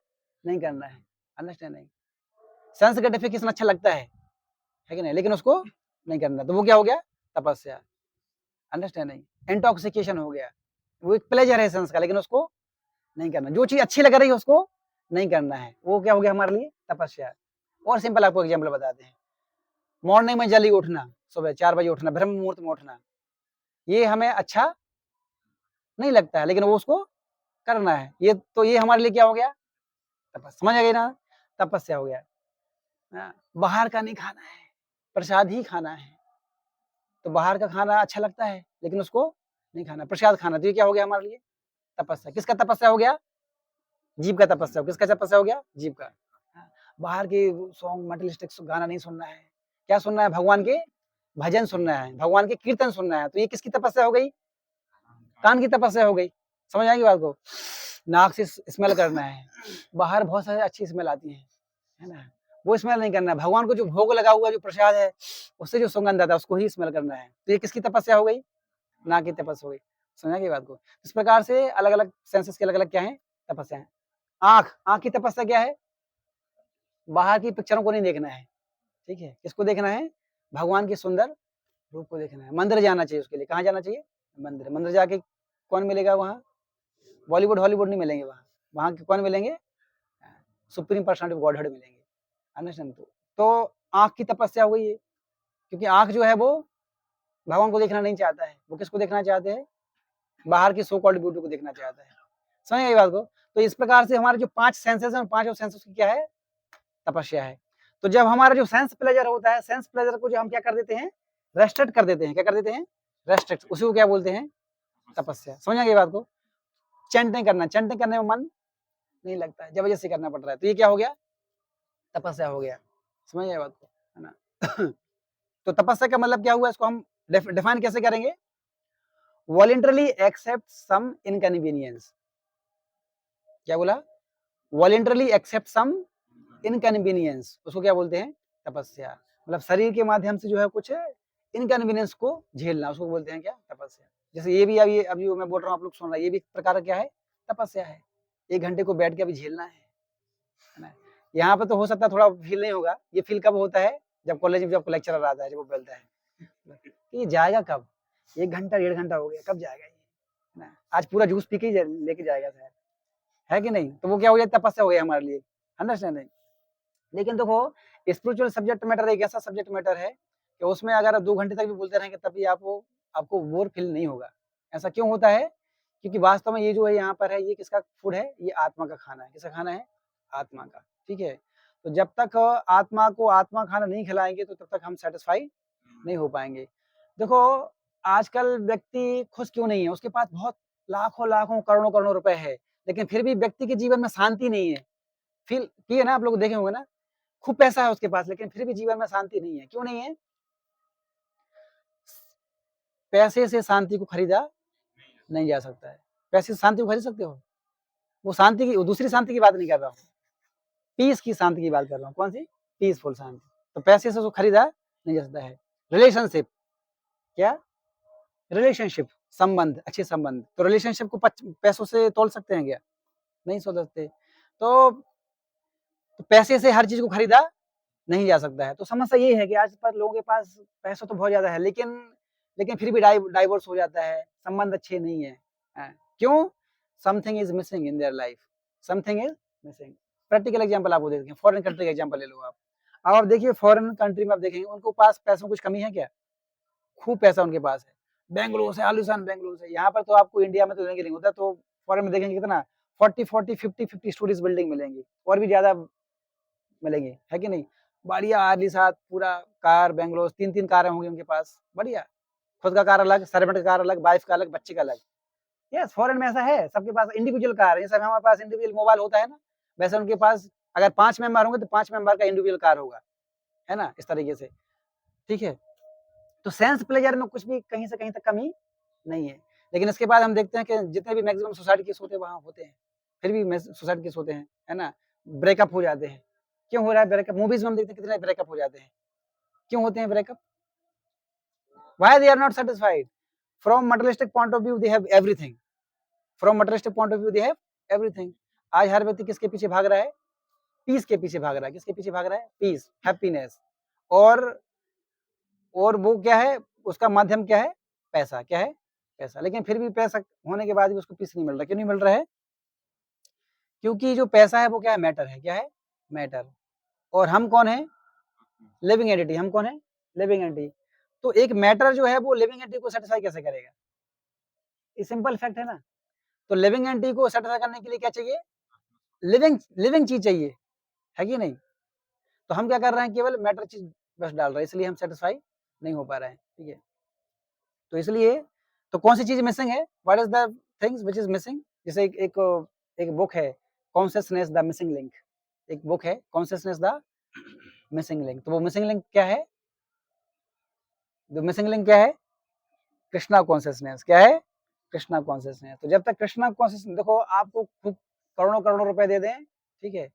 नहीं करना है, अंडरस्टैंडिंग। सेंस ग्रेटिफिकेशन अच्छा लगता है कि नहीं, लेकिन उसको नहीं करना, तो वो क्या हो गया, तपस्या, अंडरस्टैंडिंग। इंटॉक्सिकेशन हो गया, वो एक प्लेजर है सेंस का, लेकिन उसको नहीं करना। जो चीज अच्छी लग रही है उसको नहीं करना है, वो क्या हो गया हमारे लिए? तपस्या। और सिंपल आपको एग्जाम्पल बताते हैं। मॉर्निंग में जल्दी उठना, सुबह 4 बजे उठना, ब्रह्म मुहूर्त में उठना, ये हमें अच्छा नहीं लगता है, लेकिन वो उसको करना है। ये हमारे लिए क्या हो गया? तपस्या। समझ आ गई ना? तपस्या हो गया। बाहर का नहीं खाना है, प्रसाद ही खाना है। तो बाहर का खाना अच्छा लगता है, लेकिन उसको नहीं खाना, प्रसाद खाना। तो ये क्या हो गया हमारे लिए? तपस्या। किसका तपस्या हो गया? जीव का तपस्या। किसका तपस्या हो गया? जीव का। बाहर के सॉन्ग, मटेरियलिस्टिक गाना नहीं सुनना है, क्या सुनना है? भगवान के भजन सुनना है, भगवान के कीर्तन सुनना है। तो ये किसकी तपस्या हो गई? कान की तपस्या हो गई। समझ आएगी बात को? नाक से स्मेल करना है, बाहर बहुत सारी अच्छी स्मेल आती है ना, वो स्मेल नहीं करना है। भगवान को जो भोग लगा हुआ जो प्रसाद है, उससे जो सुगंध आता है उसको ही स्मेल करना है। तो ये किसकी तपस्या हो गई? नाक की तपस्या हो गई। समझ आएगी बात को? इस प्रकार से अलग अलग सेंसेस के अलग अलग क्या है? तपस्या है। आंख की तपस्या क्या है? बाहर की पिक्चरों को नहीं देखना है, ठीक है? किसको देखना है? भगवान के सुंदर रूप को देखना है। मंदिर जाना चाहिए उसके लिए। कहाँ जाना चाहिए? मंदिर। मंदिर जाके कौन मिलेगा वहाँ? बॉलीवुड हॉलीवुड नहीं मिलेंगे वहाँ। वहाँ के कौन मिलेंगे? सुप्रीम पर्सनालिटी ऑफ गॉडहेड मिलेंगे। अंडरस्टैंड? तो आंख की तपस्या हो गई है, क्योंकि आंख जो है वो भगवान को देखना नहीं चाहता है। वो किसको देखना चाहते हैं? बाहर की सो कॉल्ड ब्यूटी को देखना चाहता है। समझ गए बात को? तो इस प्रकार से हमारे जो 5 सेंसेस हैं, 5 सेंसेस की क्या है? तपस्या है। तो जब हमारा जो सेंस प्लेजर होता है, सेंस प्लेजर को जो हम क्या कर देते हैं? रेस्ट्रिक्ट कर देते हैं। क्या कर देते हैं? रेस्ट्रिक्ट। उसी को क्या बोलते हैं? तपस्या। समझ गए बात को? चैंट नहीं करना, चैंट करने में मन नहीं लगता है, जबरदस्ती करना पड़ रहा है। तो ये क्या हो गया? तपस्या हो गया। समझ गए बात को? है ना? तो तपस्या का मतलब क्या हुआ? इसको हम डिफाइन कैसे करेंगे? Voluntarily accept some inconvenience. क्या बोला? वॉलेंटरली एक्सेप्ट सम इनकन्वीनियंस, उसको क्या बोलते हैं? तपस्या। मतलब शरीर के माध्यम से जो है कुछ इनकन्वीनियंस को झेलना, उसको बोलते हैं क्या? तपस्या। जैसे ये भी अभी मैं बोल रहा हूँ, आप लोग सुन रहे हैं, ये भी एक प्रकार का क्या है? तपस्या है। 1 घंटे को बैठ के अभी झेलना है ना? यहाँ पे तो हो सकता है थोड़ा फील नहीं होगा। ये फील कब होता है? जब कॉलेज में जब लेक्चरर आता है, जब वो बोलता है ये जाएगा कब? 1 घंटा 1.5 घंटा हो गया, कब जाएगा ये ना? आज पूरा जूस पी के लेके जाएगा शायद, है कि नहीं? तो वो क्या हो गया? तपस्या हो गया हमारे लिए। अंडरस्टैंडिंग? लेकिन देखो, स्पिरिचुअल सब्जेक्ट मैटर एक ऐसा सब्जेक्ट मैटर है कि उसमें अगर 2 घंटे तक भी बोलते रहेंगे तब भी आपको बोर फील नहीं होगा। ऐसा क्यों होता है? क्योंकि वास्तव में ये जो है यहाँ पर है, ये किसका फूड है? ये आत्मा का खाना है। किसका खाना है? आत्मा का। ठीक है? तो जब तक आत्मा को आत्मा खाना नहीं खिलाएंगे तो तब तक हम सेटिस्फाई नहीं हो पाएंगे। देखो, आजकल व्यक्ति खुश क्यों नहीं है? उसके पास बहुत लाखों लाखों करोड़ों करोड़ों रुपए है, लेकिन फिर भी व्यक्ति के जीवन में शांति नहीं है। फील किए ना आप लोग? देखे होंगे ना, खूब पैसा है उसके पास, लेकिन फिर भी जीवन में शांति नहीं है। क्यों नहीं है? पैसे से शांति को खरीदा नहीं जा सकता है। पैसे से शांति को खरीद सकते हो? वो शांति की, दूसरी शांति की बात नहीं कर रहा हूँ, पीस की शांति की बात कर रहा हूँ। कौन सी? पीसफुल शांति। तो पैसे से उसको खरीदा नहीं जा सकता है। रिलेशनशिप, क्या? रिलेशनशिप, संबंध, अच्छे संबंध। तो रिलेशनशिप को पैसों से तोल सकते हैं क्या? नहीं तोल सकते। तो पैसे से हर चीज को खरीदा नहीं जा सकता है। तो समस्या ये है कि आज पर लोगों के पास पैसा तो बहुत ज्यादा है, लेकिन फिर भी डाइवोर्स हो जाता है, संबंध अच्छे नहीं है। क्यों? Something is missing in their life, something is missing. Practical example आपको देते हैं, फॉरेन कंट्री का एग्जांपल ले लो आप। अब आप देखिए, फॉरेन कंट्री में आप देखेंगे उनको पास पैसों कुछ कमी है क्या? खूब पैसा उनके पास है। बेंगलोर से, आलिशान बेंगलोर से। यहाँ पर तो आपको इंडिया में तो देंगे नहीं होता, तो फॉरेन में देखेंगे कितना 40 स्टोरीज बिल्डिंग मिलेंगी, और भी ज्यादा मिलेंगे, है कि नहीं? बढ़िया आलिशान पूरा कार, बेंगलोर 3 कारें होंगी उनके पास, बढ़िया। खुद का कार अलग, सर्वेंट का कार अलग, वाइफ का अलग, बच्चे का अलग। यस, फॉरेन में ऐसा है, सबके पास इंडिविजुअल कार है। जैसे हमारे पास इंडिविजुअल मोबाइल होता है ना, वैसे उनके पास अगर 5 मेंबर होंगे तो 5 मेंबर का इंडिविजुअल कार होगा, है ना? इस तरीके से। ठीक है? तो सेंस प्लेजर में कुछ भी कहीं से कहीं तक कमी नहीं है। लेकिन इसके बाद हम देखते हैं कि जितने भी मैक्सिमम सुसाइड केस होते हैं वहाँ होते हैं, फिर भी सुसाइड केस होते हैं, है ना? ब्रेकअप हो जाते हैं। क्यों हो रहा है ब्रेकअप? मूवीज में हम देखते हैं कितने ब्रेकअप हो जाते हैं। क्यों होते हैं breakup? Why they are not satisfied? From materialistic point of view they have everything. From materialistic point of view they have everything. आज हर व्यक्ति किसके पीछे भाग रहा है? पीस के पीछे भाग रहा है। किसके पीछे भाग रहा है? Peace, happiness. और वो क्या है? उसका माध्यम क्या है? पैसा। क्या है? पैसा। लेकिन फिर भी पैसा होने के बाद भी उसको पीस नहीं मिल रहा। क्यों नहीं मिल रहा है? क्योंकि जो पैसा है वो क्या है, मैटर है, क्या है, मैटर। और हम कौन है, लिविंग एंटिटी। हम कौन है, लिविंग एंटिटी। तो एक मैटर जो है वो लिविंग एंटिटी को सेटिस्फाई कैसे करेगा, ये सिंपल फैक्ट है ना। तो लिविंग एंटिटी को सेटिस्फाई करने के लिए क्या चाहिए, लिविंग चीज चाहिए, है कि नहीं। तो हम क्या कर रहे हैं, केवल मैटर चीज बस डाल रहे हैं, इसलिए हम सेटिस्फाई नहीं हो पा रहे हैं, ठीक है। तो इसलिए तो कौन सी चीज मिसिंग है, what is the things which is missing. जैसे एक बुक है कॉन्शियसनेस द मिसिंग लिंक, एक बुक है कॉन्शियसनेस द मिसिंग लिंक। तो वो मिसिंग लिंक क्या है, जो मिसिंग लिंक क्या है, कृष्णा कॉन्शियसनेस। क्या है, कृष्णा कॉन्शियसनेस। तो जब तक कृष्णा कॉन्शियसनेस, देखो आपको खूब करोड़ों करोड़ों रुपए दे दें, ठीक है,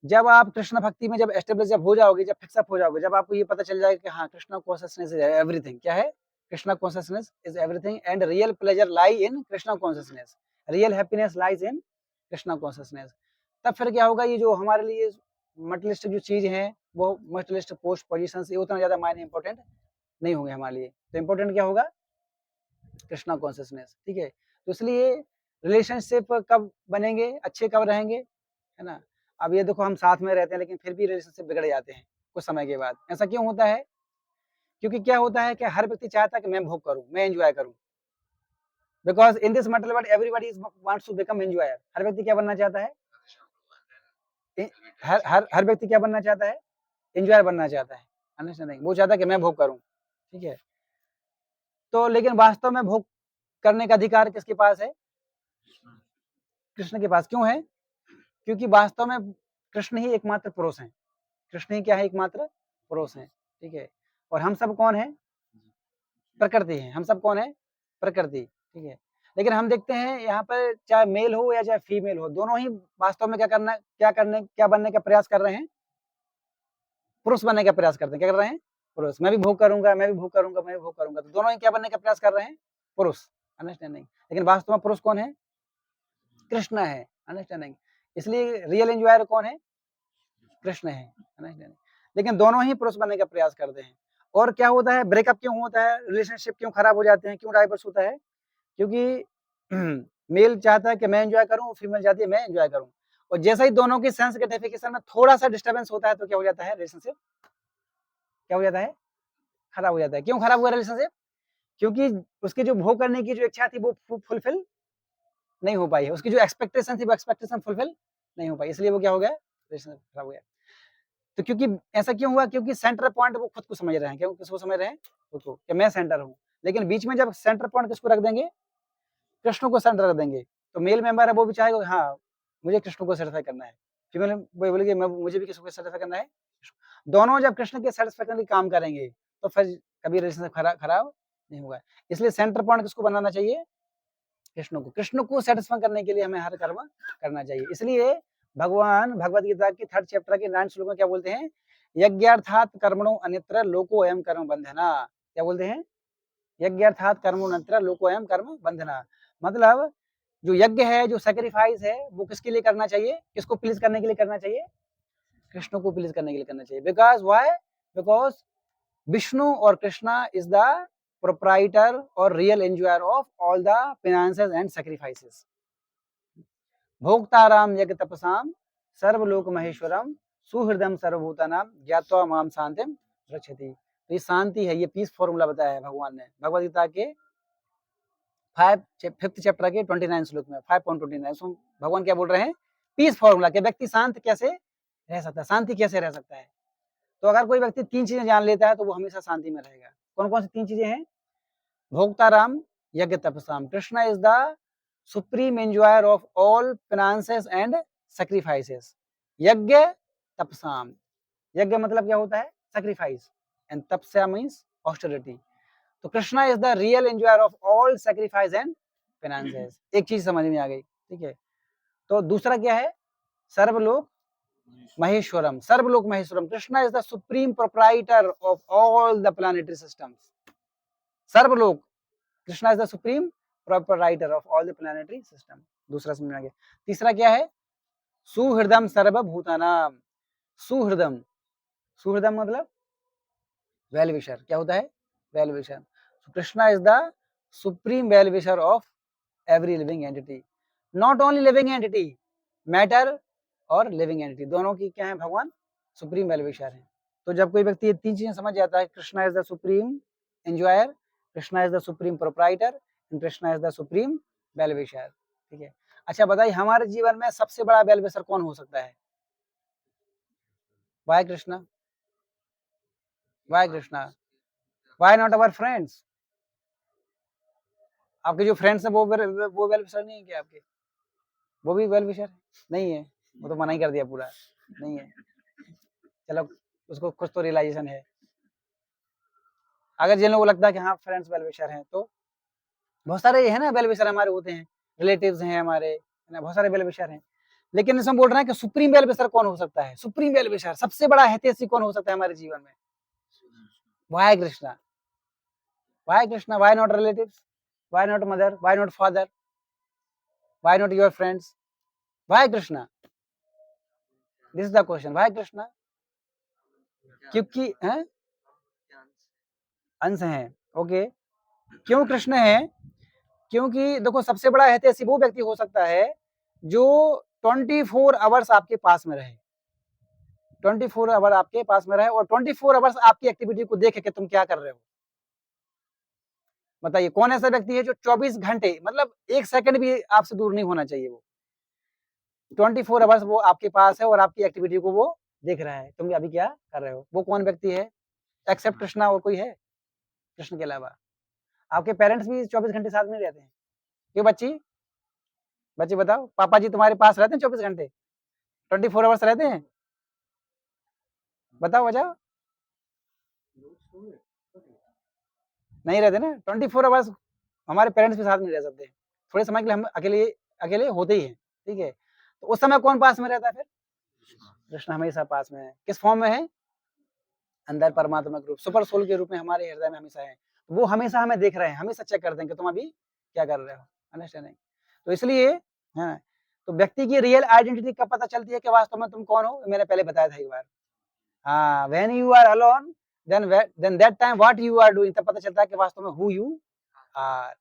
जब आप कृष्ण भक्ति में जब एस्टेब्लिश जब हो जाओगे, जब फिक्सअप हो जाओगे, जब आपको ये पता चल जाएगा कि हाँ कृष्णा कॉन्शियसनेस इज एवरीथिंग, क्या है, Krishna consciousness is everything and real pleasure lie in Krishna consciousness, real happiness lies in Krishna consciousness. तब फिर क्या होगा, ये जो हमारे लिए मटेरियलिस्टिक जो चीज है, वो मटेरियलिस्टिक पोस्ट पोजीशन ये उतना ज्यादा मायने इंपॉर्टेंट नहीं होंगे हमारे लिए। तो इंपॉर्टेंट क्या होगा, कृष्णा कॉन्शियसनेस, ठीक है। तो इसलिए रिलेशनशिप कब बनेंगे, अच्छे कब रहेंगे, है ना। अब ये देखो हम साथ में रहते हैं लेकिन फिर भी रिलेशनशिप बिगड़ जाते हैं कुछ समय के बाद। ऐसा क्यों होता है, क्योंकि क्या होता है कि हर व्यक्ति चाहता है कि मैं भोग करूं, मैं एंजॉय करूं, because in this material world everybody wants to become enjoyer. हर व्यक्ति क्या बनना चाहता है, हर व्यक्ति क्या बनना चाहता है, एंजॉयर बनना चाहता है, अंडरस्टैंडिंग। वो चाहता है कि मैं भोग करूं, ठीक है। तो लेकिन वास्तव में भोग करने का अधिकार किसके पास है, कृष्ण के पास। क्यों है, क्योंकि वास्तव में कृष्ण ही एकमात्र पुरुष हैं, कृष्ण ही क्या है, एकमात्र पुरुष हैं, ठीक है। और हम सब कौन है, प्रकृति है। हम सब कौन है, प्रकृति, ठीक है। लेकिन हम देखते हैं यहाँ पर चाहे मेल हो या चाहे फीमेल हो, दोनों ही वास्तव में क्या बनने का प्रयास कर रहे हैं, पुरुष बनने का प्रयास करते हैं। क्या कर रहे हैं, पुरुष। मैं भी भोग करूंगा, मैं भी भोग करूंगा, मैं भी भोग करूंगा। तो दोनों ही क्या बनने का प्रयास कर रहे हैं, पुरुष, अंडरस्टैंडिंग। लेकिन वास्तव में पुरुष कौन है, कृष्ण है, अंडरस्टैंडिंग। इसलिए रियल एंजॉयर कौन है, कृष्ण है, अंडरस्टैंडिंग। लेकिन दोनों ही पुरुष बनने का प्रयास करते हैं। और क्या होता है, ब्रेकअप क्यों होता है, रिलेशनशिप क्यों खराब हो जाते हैं, क्यों डाइवर्स होता है, क्योंकि मेल चाहता है कि मैं एंजॉय करूं, फीमेल चाहती है मैं एंजॉय करूं। और जैसा ही दोनों की सेंस ग्रेटिफिकेशन में थोड़ा सा डिस्टर्बेंस होता है तो क्या हो जाता है, रिलेशनशिप क्या हो जाता है, खराब हो जाता है। क्यों खराब हुआ रिलेशनशिप, क्योंकि उसकी जो भोग करने की जो इच्छा थी वो फुलफिल नहीं हो पाई है, उसकी जो एक्सपेक्टेशन थी वो एक्सपेक्टेशन फुलफिल नहीं हो पाई, इसलिए वो क्या हो गया, रिलेशनशिप खराब हो गया। तो क्योंकि ऐसा क्यों हुआ, क्योंकि सेंटर पॉइंट वो खुद को समझ रहे हैं, क्यों किसको समझ रहे हैं, खुद को, कि मैं सेंटर हूँ। लेकिन बीच में जब सेंटर पॉइंट किसको रख देंगे, कृष्ण को सेंटर रख देंगे, तो मेल मेंबर है वो भी चाहेगा हाँ मुझे कृष्ण को सेटिस्फाई करना है, फीमेल वो बोलेगी मुझे भी कृष्ण को सेटिस्फाई करना है। दोनों जब कृष्ण के सेटिस्फैक्शन के काम करेंगे तो फिर कभी रिलेशनशिप खराब नहीं होगा। इसलिए सेंटर पॉइंट किसको बनाना चाहिए, कृष्ण को सेटिस्फाई करने के लिए हमें हर कर्म करना चाहिए। इसलिए भगवान भगवत गीता के 3rd चैप्टर के 9 श्लोक में क्या बोलते हैं, यज्ञार्थात् कर्मणो अन्यत्र लोको अयम कर्म बंधना। क्या बोलते हैं, यज्ञार्थात् कर्मणो अन्यत्र लोको अयम कर्म बंधना। मतलब जो यज्ञ है, जो सैक्रिफाइस है, वो किसके लिए करना चाहिए, किसको प्लीज करने के लिए करना चाहिए, कृष्ण को प्लीज करने के लिए करना चाहिए। बिकॉज वाई, बिकॉज विष्णु और कृष्णा इज द प्रोप्राइटर और real enjoyer of all the finances and sacrifices. भोक्ताराम यज्ञ तपसाम सर्वलोक महेश्वरम सुहृदम सर्वभूतानाम ज्ञात्वा माम शांतिम रक्षति। तो ये शांति है, ये पीस फॉर्मूला बताया है भगवान ने भगवद गीता के 5th चैप्टर के 29 श्लोक में 5.29। भगवान क्या बोल रहे हैं, पीस फॉर्मूला के व्यक्ति शांत कैसे रह सकता है, शांति कैसे रह सकता है। तो अगर कोई व्यक्ति 3 चीजें जान लेता है तो वो हमेशा शांति में रहेगा। कौन कौन सी 3 चीजें हैं, भोक्ताराम यज्ञ तपसाम, Krishna is the supreme enjoyer of all finances and sacrifices. यज्ञ तपसाम, यज्ञ मतलब क्या होता है, सैक्रिफाइस, एंड तपस्या मींस ऑस्टेरिटी। तो Krishna is the real enjoyer of all sacrifice and finances. एक चीज समझ में आ गई, ठीक है। तो दूसरा क्या है, सर्वलोक महेश्वरम, सर्वलोक महेश्वरम, Krishna is the supreme proprietor of all the planetary systems. सर्वलोक, Krishna is the supreme proprietor of all the planetary system. दूसरा समझ में आ गया। तीसरा क्या है, सुहृदम सर्वभूतानाम, सुहृदम, सुहृदम मतलब वेल विशर। क्या होता है, well wisher. Krishna is the supreme well wisher of every living entity, not only living entity, matter और लिविंग एंटिटी, दोनों की क्या है भगवान? सुप्रीम वेल विशर है। तो जब कोई व्यक्ति ये तीन चीजें समझ जाता है, Krishna is the supreme enjoyer, Krishna is the supreme proprietor and Krishna is the supreme well wisher, ठीक है। अच्छा बताइए, हमारे जीवन में सबसे बड़ा वेल विशर कौन हो सकता है? Why Krishna, why Krishna, why not our friends? आपके जो फ्रेंड्स हैं वो वेल विशर नहीं है क्या आपके? वो भी वेल विशर नहीं है? वो तो मना ही कर दिया पूरा, नहीं है। चलो उसको कुछ तो रियलाइजेशन है। अगर जिन लोगों को लगता है कि हाँ फ्रेंड्स वेल विशर हैं, तो बहुत सारे है ना वेल विशर हमारे होते हैं, रिलेटिव्स हैं हमारे, है ना, बहुत सारे वेल विशर हैं। लेकिन इसमें बोल रहे हैं कि सुप्रीम वेल विशर कौन हो सकता है? सुप्रीम वेल विशर, सबसे बड़ा हितैषी कौन हो सकता है हमारे जीवन में? Why Krishna, why Krishna, why not relatives, why not mother, why not father, why not your friends, why Krishna? This is the question, why Krishna? क्योंकि हैं अंश हैं, ओके। क्यों कृष्ण है? क्योंकि देखो सबसे बड़ा हितैषी वो व्यक्ति हो सकता है जो 24 आवर्स आपके पास में रहे, 24 आवर आपके पास में रहे और 24 आवर्स आपकी एक्टिविटी को देखे कि तुम क्या कर रहे हो। बताइए कौन ऐसा व्यक्ति है जो 24 घंटे, मतलब 1 सेकंड भी आपसे दूर नहीं होना चाहिए, वो 24 आवर्स वो आपके पास है और आपकी एक्टिविटी को वो देख रहा है, तुम अभी क्या कर रहे हो। वो कौन व्यक्ति है? एक्सेप्ट कृष्णा और कोई है कृष्ण के अलावा? आपके पेरेंट्स भी 24 घंटे साथ में रहते हैं? क्यों बच्ची, बच्चे बताओ, पापा जी तुम्हारे पास रहते हैं 24 घंटे, 24 आवर्स रहते हैं? बताओ बचाओ, नहीं रहते ना। 24 आवर्स हमारे पेरेंट्स के साथ नहीं रह सकते, थोड़े समय के लिए हम अकेले अकेले होते ही हैं, ठीक है। तो उस समय कौन पास में रहता है? फिर कृष्ण हमेशा पास में है। किस फॉर्म में है? अंदर परमात्मा के रूप, सुपर सोल के रूप में हमारे हृदय में हमेशा है। वो हमेशा हमें देख रहे हैं, हमेशा चेक करते हैं कि तुम अभी क्या कर रहे हो, अंडरस्टैंडिंग। तो इसलिए हाँ, तो व्यक्ति की रियल आइडेंटिटी कब पता चलती है कि वास्तव में तुम कौन हो? मैंने पहले बताया था एक बार, हाँ, when you are alone then that time what you are doing, तब पता चलता है कि वास्तव में हु यू आर।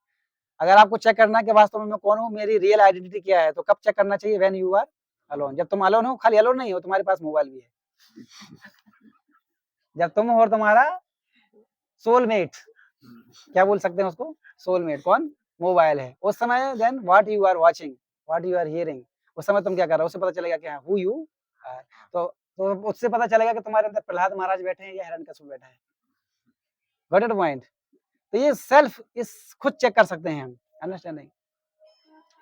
अगर आपको चेक करना है कि वास्तव में मैं कौन हूँ, मेरी रियल आइडेंटिटी क्या है, तो कब चेक करना चाहिए? When you are alone. जब तुम अलोन हो, खाली अलोन नहीं हो, तुम्हारे पास मोबाइल भी है। जब तुम हो तुम्हारा सोलमेट, क्या बोल सकते हैं उसको? सोलमेट कौन? मोबाइल है। उस समय then what you are watching, what you are hearing, उस समय तुम क्या कर रहे हो, उससे पता चलेगा कि हु यू आर। तो उससे पता चलेगा कि तुम्हारे अंदर प्रहलाद महाराज बैठे हैं या हिरण्यकशिपु बैठा है। Got it point? तो ये सेल्फ इस खुद चेक कर सकते हैं हम, अंडरस्टैंडिंग।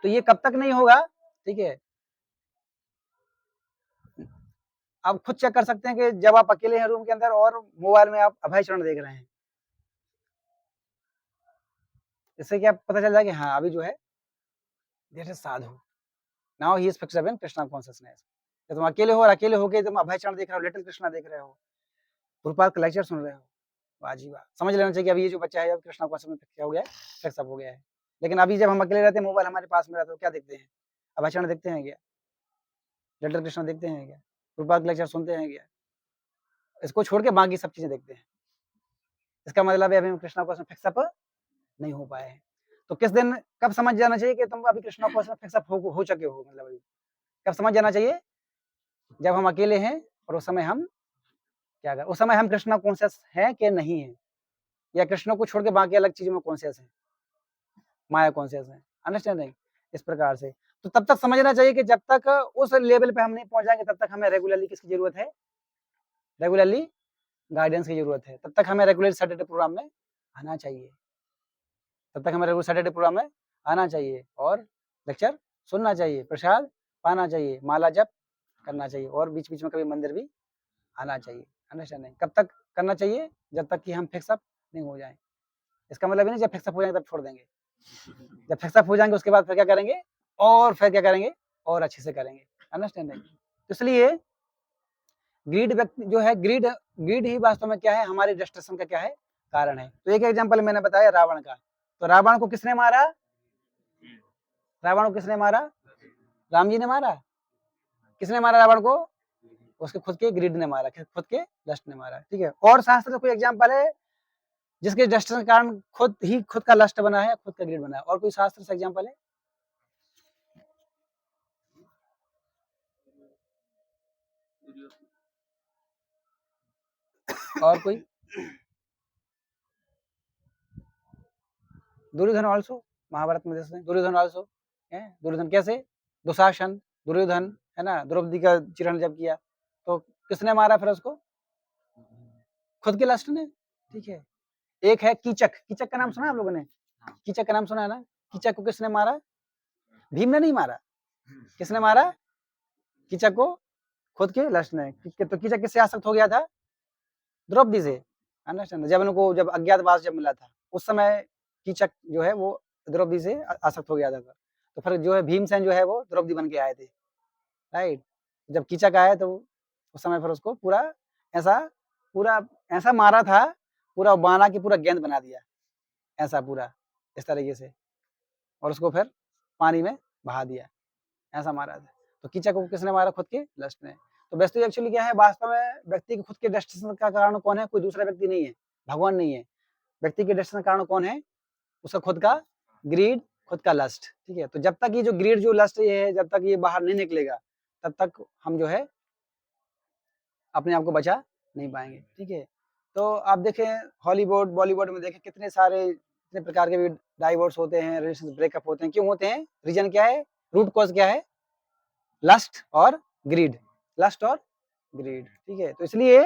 तो ये कब तक नहीं होगा, ठीक है, आप खुद चेक कर सकते हैं कि जब आप अकेले हैं रूम के अंदर और मोबाइल में आप अभय चरण देख रहे हैं, इससे क्या पता चल जाए कि हाँ अभी जो है there is sadhu, now he is fixed in Krishna consciousness. जब तुम अकेले हो और अकेले होके तुम अभय चरण देख रहे हो, लिटिल कृष्णा देख रहे हो, गुरुपाद का लेक्चर सुन रहे हो, वाह जी वाह, समझ लेना चाहिए कि अभी ये जो बच्चा है अब कृष्णा कॉन्शियस में क्या हो गया है, फिक्सअप हो गया है। लेकिन अभी जब हम अकेले रहते हैं, मोबाइल हमारे पास में रहता है, तो क्या देखते हैं? अभय चरण देखते हैं क्या? लिटिल कृष्णा देखते हैं क्या? गुरुपाद का लेक्चर सुनते हैं क्या? इसको छोड़ के बाकी सब चीजें देखते हैं। इसका मतलब है अभी हम कृष्णा कॉन्शियस में फिक्सअप नहीं हो पाए हैं। तो किस दिन कब समझ जाना चाहिए कि तुम अभी कृष्णा कॉन्शियस में फिक्सअप हो चुके हो, मतलब अभी कब समझ जाना चाहिए? जब हम अकेले हैं और उस समय हम क्या कर, उस समय हम कृष्णा कॉन्शियस हैं कि नहीं है, या कृष्ण को छोड़ के बाकी अलग चीजों में कॉन्शियस है, माया कॉन्शियस है, अंडरस्टैंडिंग। इस प्रकार से तो तब तक समझना चाहिए कि जब तक उस लेवल पे हम नहीं पहुंच जाएंगे, तब तक हमें रेगुलरली किसकी जरूरत है? रेगुलरली गाइडेंस की जरूरत है। तब तक हमें रेगुलर सैटरडे प्रोग्राम में आना चाहिए, तब तक हमें रेगुलर सैटरडे प्रोग्राम में आना चाहिए और लेक्चर सुनना चाहिए, प्रसाद पाना चाहिए, माला जप करना चाहिए और बीच बीच में कभी मंदिर भी आना चाहिए, अंडरस्टैंडिंग। कब तक करना चाहिए? जब तक कि हम फिक्सअप नहीं हो जाए। इसका मतलब नहीं जब फिक्सअप हो जाएंगे तब छोड़ देंगे, जब फिक्सअप हो जाएंगे उसके बाद फिर क्या करेंगे, और फिर क्या करेंगे, और अच्छे से करेंगे, अंडरस्टैंडिंग। तो इसलिए ग्रीड व्यक्ति जो है, ग्रीड ही वास्तव में क्या है, हमारे डिस्ट्रक्शन का क्या है, कारण है। तो एक एग्जांपल मैंने बताया रावण का, तो रावण को किसने मारा? रावण को किसने मारा? राम जी ने मारा। किसने मारा रावण को? उसके खुद के ग्रीड ने मारा, खुद के लस्ट ने मारा, ठीक है। और शास्त्र में कोई एग्जांपल है जिसके डिस्ट्रक्शन के कारण खुद ही खुद का लस्ट बना है, खुद का ग्रीड बना है? और कोई शास्त्र से एग्जांपल है? और कोई? दुर्योधन ऑल्सो, महाभारत में जैसे दुर्योधन ऑल्सो है। दुर्योधन कैसे? दुशासन, दुर्योधन है ना, द्रौपदी का चिरण जब किया तो किसने मारा फिर उसको? खुद के लस्ट ने। ठीक है। एक है कीचक, कीचक का नाम सुना है आप लोगों ने? कीचक का नाम सुना है ना? कीचक को किसने मारा? भीम ने नहीं मारा। किसने मारा कीचक को? खुद के लस्ट ने। तो कीचक किससे आसक्त हो गया था? द्रौपदी से। अंडरस्टैंड? जब उनको जब अज्ञातवास जब मिला था उस समय कीचक जो है वो द्रौपदी से आसक्त हो गया था। तो फिर जो है भीमसेन जो है वो द्रौपदी बन के आए थे, राइट? जब कीचक आया तो उस समय फिर उसको पूरा ऐसा मारा था, पूरा बाना की पूरा गेंद बना दिया, ऐसा पूरा इस तरीके से, और उसको फिर पानी में बहा दिया, ऐसा मारा था। तो कीचक को किसने मारा? खुद के लस्ट ने। तो बेस्ट एक्चुअली क्या है, वास्तव में व्यक्ति के खुद के डेस्टिनेशन का कारण कौन है? कोई दूसरा व्यक्ति नहीं है, भगवान नहीं है। व्यक्ति के डेस्टिनेशन का कारण कौन है? उसका खुद का ग्रीड, खुद का लस्ट। ठीक है। तो जब तक ये जो ग्रीड जो लस्ट ये है, जब तक ये बाहर नहीं निकलेगा तब तक हम जो है अपने आप को बचा नहीं पाएंगे। ठीक है। तो आप देखें हॉलीवुड बॉलीवुड में देखें कितने सारे इतने प्रकार के भी डाइवोर्स होते हैं, रिलेशन ब्रेकअप होते हैं। क्यों होते हैं? रीजन क्या है? रूट कॉज क्या है? लस्ट और ग्रीड, लस्ट और ग्रीड। ठीक है। तो इसलिए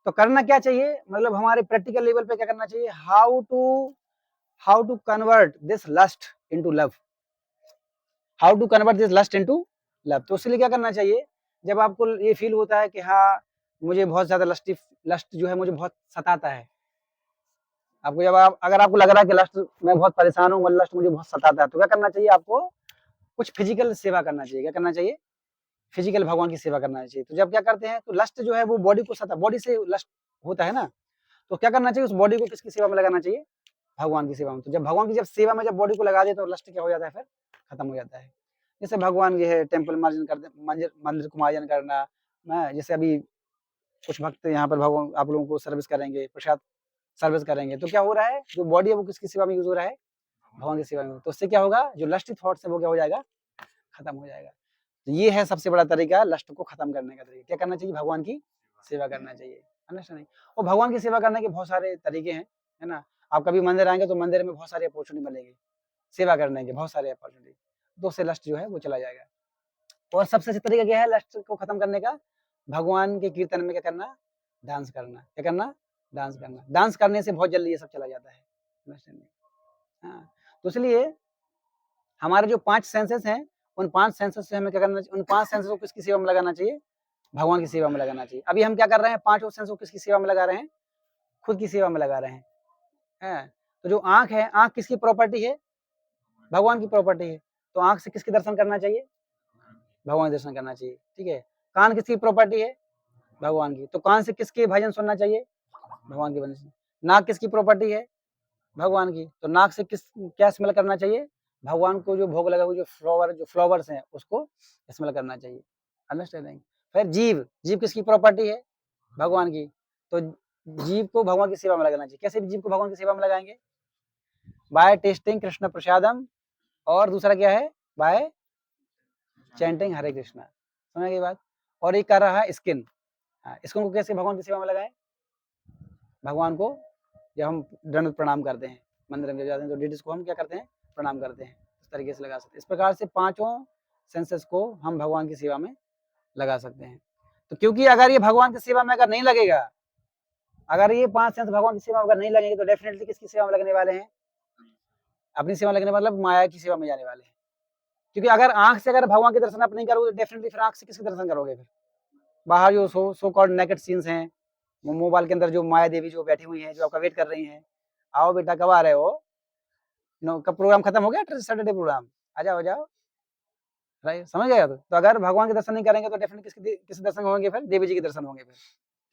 तो करना क्या चाहिए, मतलब हमारे प्रैक्टिकल लेवल पे क्या करना चाहिए? How to convert this lust into love, how to convert this lust into love. तो इसलिए क्या करना चाहिए, जब आपको ये फील होता है कि हाँ मुझे बहुत ज्यादा लस्ट जो है मुझे बहुत सताता है, आपको जब अगर आपको लग रहा है कि लस्ट मैं बहुत परेशान हूँ, लस्ट मुझे बहुत सताता है, तो क्या करना चाहिए? आपको कुछ फिजिकल सेवा करना चाहिए। क्या करना चाहिए? फिजिकल भगवान की सेवा करना चाहिए। तो जब क्या करते हैं तो लस्ट जो है वो बॉडी को सता, बॉडी से लस्ट होता है ना, तो क्या करना चाहिए? उस बॉडी को किसकी सेवा में लगाना चाहिए? भगवान की सेवा में। तो जब भगवान की जब सेवा में जब बॉडी को लगा दे तो लस्ट क्या हो जाता है? फिर खत्म हो जाता है। जैसे भगवान ये है टेम्पल मार्जन कर मंदिर को मार्जन करना, जैसे अभी कुछ भक्त यहाँ पर भगवान आप लोगों को सर्विस करेंगे, प्रसाद सर्विस करेंगे, तो क्या हो रहा है? जो बॉडी है वो किसकी सेवा में यूज हो रहा है? भगवान की सेवा में। तो उससे क्या होगा? जो लस्ट थॉट्स है वो क्या हो जाएगा? खत्म हो जाएगा। तो ये है सबसे बड़ा तरीका लस्ट को खत्म करने का तरीका। क्या करना चाहिए? भगवान की सेवा करना चाहिए। अंडरस्टैंड? और भगवान की सेवा करने के बहुत सारे तरीके हैं, है ना? आप कभी मंदिर आएंगे तो मंदिर में बहुत सारी अपॉर्चुनिटी मिलेगी सेवा करने के, बहुत सारे अपॉर्चुनिटी, तो उससे लस्ट जो है वो चला जाएगा। और सबसे अच्छा तरीका क्या है लस्ट को खत्म करने का? भगवान के कीर्तन में क्या करना? डांस करना। क्या करना? डांस करना। डांस करने से बहुत जल्दी ये सब चला जाता है। अंडरस्टैंड? हाँ। तो इसलिए हमारे जो 5 सेंसेस हैं, उन 5 सेंसेस से हमें क्या करना चाहिए? उन 5 सेंसेस को किसकी सेवा में लगाना चाहिए? भगवान की सेवा में लगाना चाहिए। अभी हम क्या कर रहे हैं? 5 सेंस को किसकी सेवा में लगा रहे हैं? खुद की सेवा में लगा रहे हैं। हैं? तो जो आँख है, आँख किसकी प्रॉपर्टी है? भगवान की प्रॉपर्टी है। तो आँख से किसके दर्शन करना चाहिए? भगवान के दर्शन करना चाहिए। ठीक है। कान किसकी प्रॉपर्टी है? भगवान की। तो कान से किसके भजन सुनना चाहिए? भगवान के भजन। नाक किसकी प्रॉपर्टी है? भगवान की। तो नाक से क्या स्मेल करना चाहिए? भगवान को जो भोग लगा हुआ जो फ्लावर्स हैं उसको स्मेल करना चाहिए। अंडरस्टैंडिंग? फिर जीव किसकी प्रॉपर्टी है? भगवान की। तो जीव को भगवान की सेवा में लगाना चाहिए। कैसे जीव को भगवान की सेवा में लगाएंगे? बाय टेस्टिंग कृष्ण प्रसादम, और दूसरा क्या है? बाय चैंटिंग हरे कृष्णा। समझ गई बात? और एक कर रहा है स्किन। स्किन को कैसे भगवान की सेवा में लगाएं? भगवान को जब हम दंड प्रणाम करते हैं, मंदिर में जाते हैं तो लेडीज को हम क्या करते हैं? प्रणाम करते हैं। इस तरीके से लगा सकते हैं। इस प्रकार से 5 सेंसेस को हम भगवान की सेवा में लगा सकते हैं। तो क्योंकि अगर ये भगवान की सेवा में अगर नहीं लगेगा, अगर ये 5 सेंस भगवान की सेवा में अगर नहीं लगेंगे तो डेफिनेटली किसकी सेवा में लगने वाले हैं? अपनी सेवा में लगने मतलब माया की सेवा में जाने वाले हैं। क्योंकि अगर आंख से अगर भगवान के दर्शन आप नहीं करोगे तो डेफिनेटली फिर आंख से किसके दर्शन करोगे? फिर बाहर जो सो कॉल्ड नेकेड सीन्स हैं, मोबाइल के अंदर जो माया देवी जो बैठी हुई हैं, जो आपका वेट कर रही हैं, आओ बेटा कब आ रहे हो? कब प्रोग्राम खत्म हो गया? सैटरडे प्रोग्राम, आ जाओ। राइट? समझ गया? तो अगर भगवान के दर्शन नहीं करेंगे तो डेफिनेटली किसके दर्शन होंगे? फिर देवी जी के दर्शन होंगे फिर।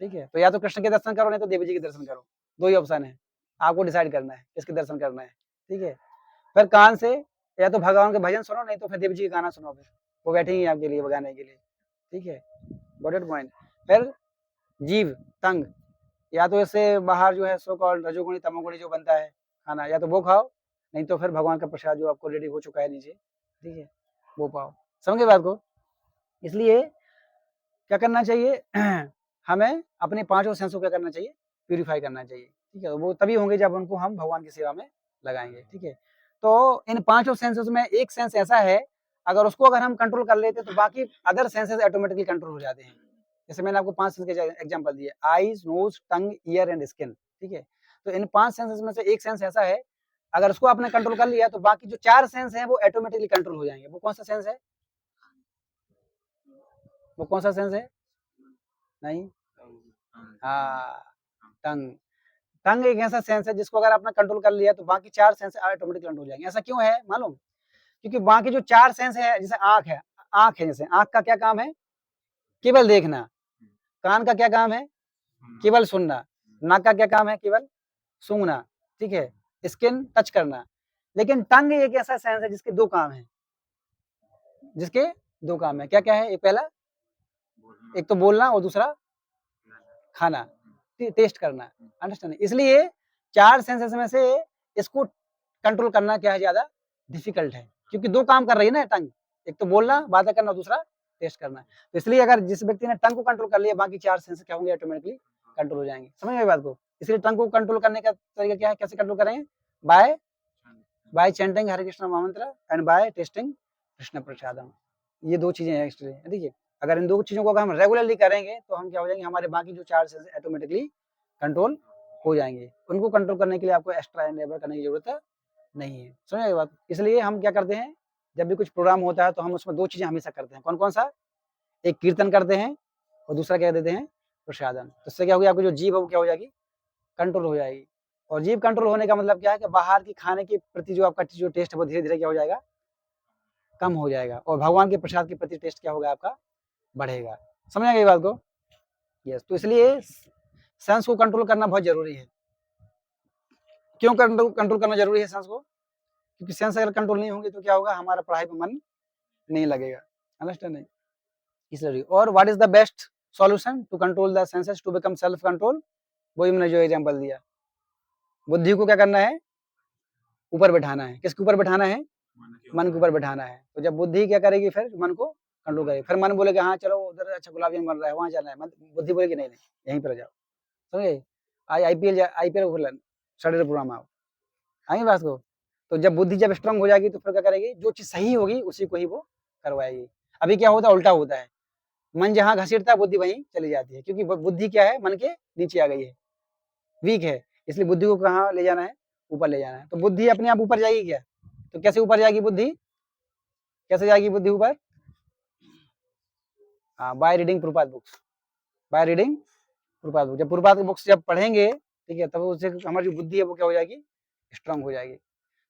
ठीक है। तो या तो कृष्ण के दर्शन करो, नहीं तो देवी जी के दर्शन करो। 2 ही ऑप्शन है, आपको डिसाइड करना है किसके दर्शन करना है। ठीक है। फिर कान से या तो भगवान के भजन सुनो, नहीं तो फिर देवी जी के गाना सुनो, फिर वो बैठेंगे आपके लिए गाने के लिए। ठीक है। Got it point? फिर जीव तंग, या तो इससे बाहर जो है सो कॉल्ड रजोगुणी तमोगुणी जो बनता है खाना, या तो वो खाओ, नहीं तो फिर भगवान का प्रसाद जो आपको रेडी हो चुका है नीचे, ठीक है, वो पाओ। समझ गए बात को? इसलिए क्या करना चाहिए? हमें अपने 5 सेंस को क्या करना चाहिए? प्यूरिफाई करना चाहिए, ठीक है। वो तभी होंगे जब उनको हम भगवान की सेवा में लगाएंगे, ठीक है। तो इन पांचों सेंसेस में एक सेंस ऐसा है, अगर हम कंट्रोल कर लेते तो बाकी अदर सेंसेस ऑटोमेटिकली कंट्रोल हो जाते हैं। जैसे मैंने आपको 5 सेंस के एग्जांपल दिए, eyes, nose, tongue, ear and skin, ठीक है। तो इन 5 सेंसेस में से एक सेंस ऐसा है, अगर उसको आपने कंट्रोल कर लिया तो बाकी जो 4 सेंस हैं वो ऑटोमेटिकली कंट्रोल हो जाएंगे। वो कौन सा सेंस है? वो कौन सा सेंस है? नहीं, हाँ, टंग। टंग एक ऐसा सेंस है जिसको अगर आपने कंट्रोल कर लिया तो बाकी 4 सेंस ऑटोमेटिकली कंट्रोल हो जाएंगे। ऐसा क्यों है मालूम? क्योंकि बाकी जो 4 सेंस है, जैसे आंख है, जैसे आंख का क्या काम है? केवल देखना। कान का क्या काम है? केवल सुनना। नाक का क्या काम है? केवल सूंघना, ठीक है। स्किन टच करना। लेकिन टंग एक ऐसा सेंस है जिसके 2 काम है, जिसके 2 काम है। क्या क्या है? एक पहला, एक तो बोलना और दूसरा खाना, टेस्ट करना, अंडरस्टैंड। इसलिए 4 सेंसेस में से इसको कंट्रोल करना क्या है, ज्यादा डिफिकल्ट है, क्योंकि 2 काम कर रही है ना टंग, एक तो बोलना, बातें करना, दूसरा टेस्ट करना। तो इसलिए अगर जिस व्यक्ति ने टंग को कंट्रोल कर लिया, बाकी 4 सेंसेस क्या होंगे? ऑटोमेटिकली कंट्रोल हो जाएंगे। समझ गए बात को? इसलिए टंग को कंट्रोल करने का तरीका क्या है? कैसे कंट्रोल करेंगे? बाय चैंटिंग हरे कृष्ण महामंत्र एंड बाय टेस्टिंग कृष्ण प्रसादम। ये 2 चीजें हैं एक्चुअली, देखिए। अगर इन 2 चीजों को अगर हम रेगुलरली करेंगे तो हम क्या हो जाएंगे, हमारे बाकी जो 4 सेंस ऑटोमेटिकली कंट्रोल हो जाएंगे। उनको कंट्रोल करने के लिए आपको एक्स्ट्रा एनेबल करने की जरूरत नहीं है। समझ गए बात? इसलिए हम क्या करते हैं, जब भी कुछ प्रोग्राम होता है तो हम उसमें 2 चीजें हमेशा करते हैं। कौन कौन सा? एक कीर्तन करते हैं और दूसरा क्या देते हैं? प्रसादम। तो इससे क्या होगा, आपकी जो जीभ है वो क्या हो जाएगी? कंट्रोल हो जाएगी। और जीभ कंट्रोल होने का मतलब क्या है कि बाहर की खाने के प्रति जो आपका जो टेस्ट है वो धीरे धीरे क्या हो जाएगा? कम हो जाएगा। और भगवान के प्रसाद के प्रति टेस्ट क्या होगा? आपका बढ़ेगा। समझ आ गई बात को? यस। तो इसलिए सेंस को कंट्रोल करना बहुत जरूरी है। क्यों कंट्रोल करना जरूरी है सेंस को? क्योंकि सेंस अगर कंट्रोल नहीं होंगे तो क्या होगा, हमारा पढ़ाई पर मन नहीं लगेगा। अंडरस्टैंड नहीं? इसलिए और what is the best solution to control the senses to become self control? वही मैंने जो एग्जांपल दिया, बुद्धि को क्या करना है? ऊपर बैठाना है। किसके ऊपर बैठाना है? मन के ऊपर बैठाना है। तो जब बुद्धि क्या करेगी, फिर मन को कंट्रोल करेगी। फिर मन बोलेगा हाँ चलो उधर अच्छा गुलाब जामुन बन रहा है, वहां जाना है। बुद्धि बोलेगी नहीं नहीं, यहीं पर जाओ। समझे? आज आईपीएल सैटरडे प्रोग्राम आओ, आएंगे बात को। तो जब बुद्धि जब स्ट्रांग हो जाएगी तो फिर क्या करेगी, जो चीज सही होगी उसी को ही वो करवाएगी। अभी क्या होता है, उल्टा होता है। मन जहाँ घसीटता है बुद्धि वहीं चली जाती है, क्योंकि बुद्धि क्या है, मन के नीचे आ गई है, वीक है। इसलिए बुद्धि को कहाँ ले जाना है? ऊपर ले जाना है। तो बुद्धि अपने आप ऊपर जाएगी क्या? तो कैसे ऊपर जाएगी बुद्धि? कैसे जाएगी बुद्धि ऊपर? हाँ, by reading Prabhupada books. By reading Prabhupada book. जब प्रभुपाद बुक्स जब पढ़ेंगे, ठीक है, तब उससे हमारी जो बुद्धि है वो क्या हो जाएगी? स्ट्रांग हो जाएगी।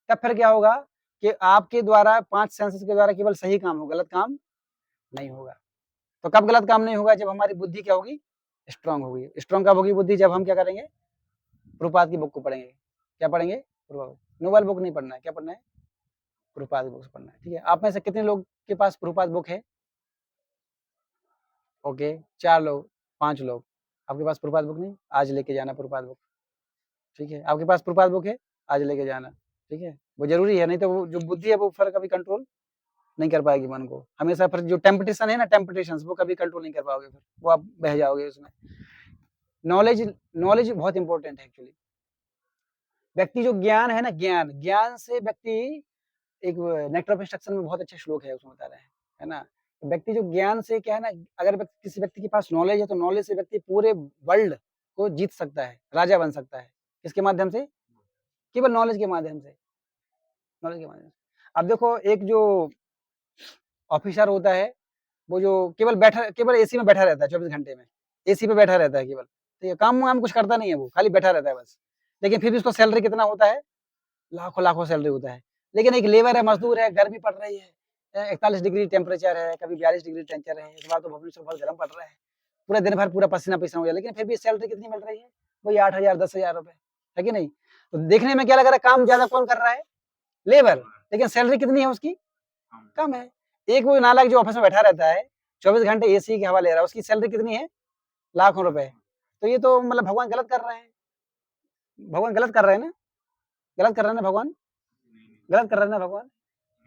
तब फिर क्या होगा कि आपके द्वारा 5 सेंसेस के द्वारा केवल सही काम होगा, गलत काम नहीं होगा। तो कब गलत काम नहीं होगा? जब हमारी बुद्धि क्या होगी? स्ट्रांग होगी। स्ट्रांग कब होगी बुद्धि? जब हम क्या करेंगे? प्रभुपाद की बुक को पढ़ेंगे। क्या पढ़ेंगे? नोवेल बुक नहीं पढ़ना है। क्या पढ़ना है? प्रभुपाद की बुक पढ़ना है, ठीक है। आप में से कितने लोग के पास प्रभुपाद बुक है? ओके, 4 लोग, 5 लोग। आपके पास प्रभुपाद बुक नहीं? आज लेके जाना प्रभुपाद बुक, ठीक है। आपके पास प्रभुपाद बुक है? आज लेके जाना, ठीक है। वो जरूरी है, नहीं तो वो जो बुद्धि है वो फिर कभी कंट्रोल नहीं कर पाएगी मन को। हमेशा फिर जो टेम्पटेशन है ना, टेम्पटेशंस, वो कभी कंट्रोल नहीं कर पाओगे, फिर वो आप बह जाओगे उसमें। नॉलेज बहुत इंपॉर्टेंट है एक्चुअली। व्यक्ति जो ज्ञान है ना, ज्ञान से व्यक्ति, एक नेक्टर ऑफ इंस्ट्रक्शन में बहुत अच्छा श्लोक है, उसमें बता रहे हैं, है ना। तो व्यक्ति जो ज्ञान से क्या है ना, अगर किसी व्यक्ति के पास नॉलेज है तो नॉलेज से व्यक्ति पूरे वर्ल्ड को जीत सकता है, राजा बन सकता है। किसके माध्यम से? केवल नॉलेज के माध्यम से। नॉलेज के माध्यम से। अब देखो, एक जो ऑफिसर होता है, वो जो केवल एसी में बैठा रहता है 24 घंटे में, एसी पे बैठा रहता है केवल, ठीक है। काम वाम कुछ करता नहीं है, वो खाली बैठा रहता है बस। लेकिन फिर भी उसको सैलरी कितना होता है? लाखों लाखों सैलरी होता है। लेकिन एक लेबर है, मजदूर है, गर्मी पड़ रही है, 41 डिग्री टेम्परेचर है, कभी 42 डिग्री टेम्परेचर है। इस बार तो भुवनेश्वर बहुत गर्म पड़ रहा है, पूरा दिन भर पूरा पसीना पसीना हो जाए, लेकिन फिर भी सैलरी कितनी मिल रही है? वही 8,000 10,000 रुपए, है कि नहीं? तो देखने में क्या लग रहा है, काम ज्यादा कौन कर रहा है? लेबर। लेकिन सैलरी कितनी है उसकी? कम है। एक वो नालायक जो ऑफिस में बैठा रहता है 24 घंटे एसी की हवा ले रहा है, उसकी सैलरी कितनी है? लाखों रुपए। तो ये तो मतलब भगवान गलत कर रहे हैं। भगवान गलत कर रहे हैं ना? गलत कर रहे हैं ना भगवान? गलत कर रहे हैं ना भगवान?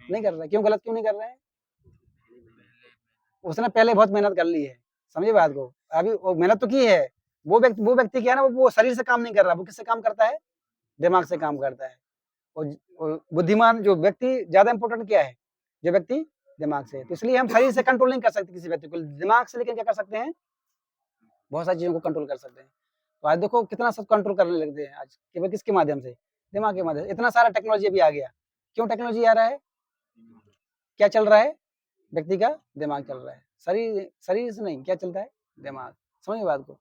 नहीं कर रहे। क्यों गलत क्यों नहीं कर रहे हैं? उसने पहले बहुत मेहनत कर ली है, समझे बात को। अभी वो मेहनत तो की है, वो व्यक्ति क्या है ना, वो शरीर से काम नहीं कर रहा, वो किससे काम करता है, दिमाग से काम करता है। और बुद्धिमान जो व्यक्ति ज्यादा इंपॉर्टेंट क्या है, जो व्यक्ति दिमाग से। तो इसलिए हम शरीर से कंट्रोल नहीं कर सकते किसी व्यक्ति को, दिमाग से लेकिन क्या कर सकते हैं, बहुत सारी चीजों को कंट्रोल कर सकते हैं। तो आज देखो कितना सब कंट्रोल करने लगते हैं आज, केवल किसके माध्यम से, दिमाग के माध्यम से। इतना सारा टेक्नोलॉजी अभी आ गया, क्यों टेक्नोलॉजी आ रहा है, क्या चल रहा है, व्यक्ति का दिमाग चल रहा है, शरीर से नहीं, क्या चलता है, दिमाग। समझिए बात को।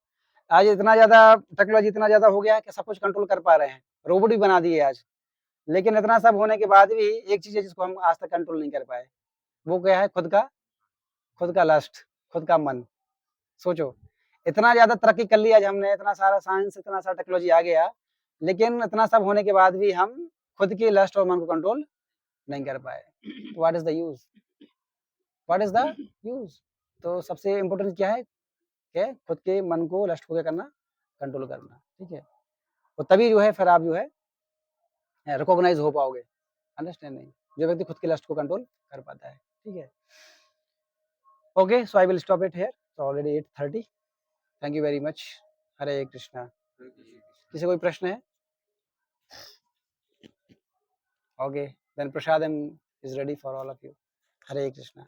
आज इतना ज्यादा टेक्नोलॉजी इतना ज्यादा हो गया है कि सब कुछ कंट्रोल कर पा रहे हैं, रोबोट भी बना दिए आज। लेकिन इतना सब होने के बाद भी एक चीज है जिसको हम आज तक कंट्रोल नहीं कर पाए, वो क्या है, खुद का लस्ट, खुद का मन। सोचो, इतना ज्यादा तरक्की कर लिया आज हमने, इतना सारा साइंस, इतना सारा टेक्नोलॉजी आ गया, लेकिन इतना सब होने के बाद भी हम खुद की लस्ट और मन को कंट्रोल नहीं कर पाए। What is the use, what is the use. तो सबसे इम्पोर्टेंट क्या है, कि खुद के मन को, लस्ट को क्या करना, कंट्रोल करना। ठीक है, और तभी जो है फिर आप जो है रिकॉग्नाइज हो पाओगे, अंडरस्टैंडिंग, जो व्यक्ति खुद की लस्ट को कंट्रोल कर पाता है। ठीक है, okay, so I will stop it here, so already 8:30। Thank you very much. Hare Krishna. किसी कोई प्रश्न है? Okay, then prasadam is ready for all of you. Hare Krishna.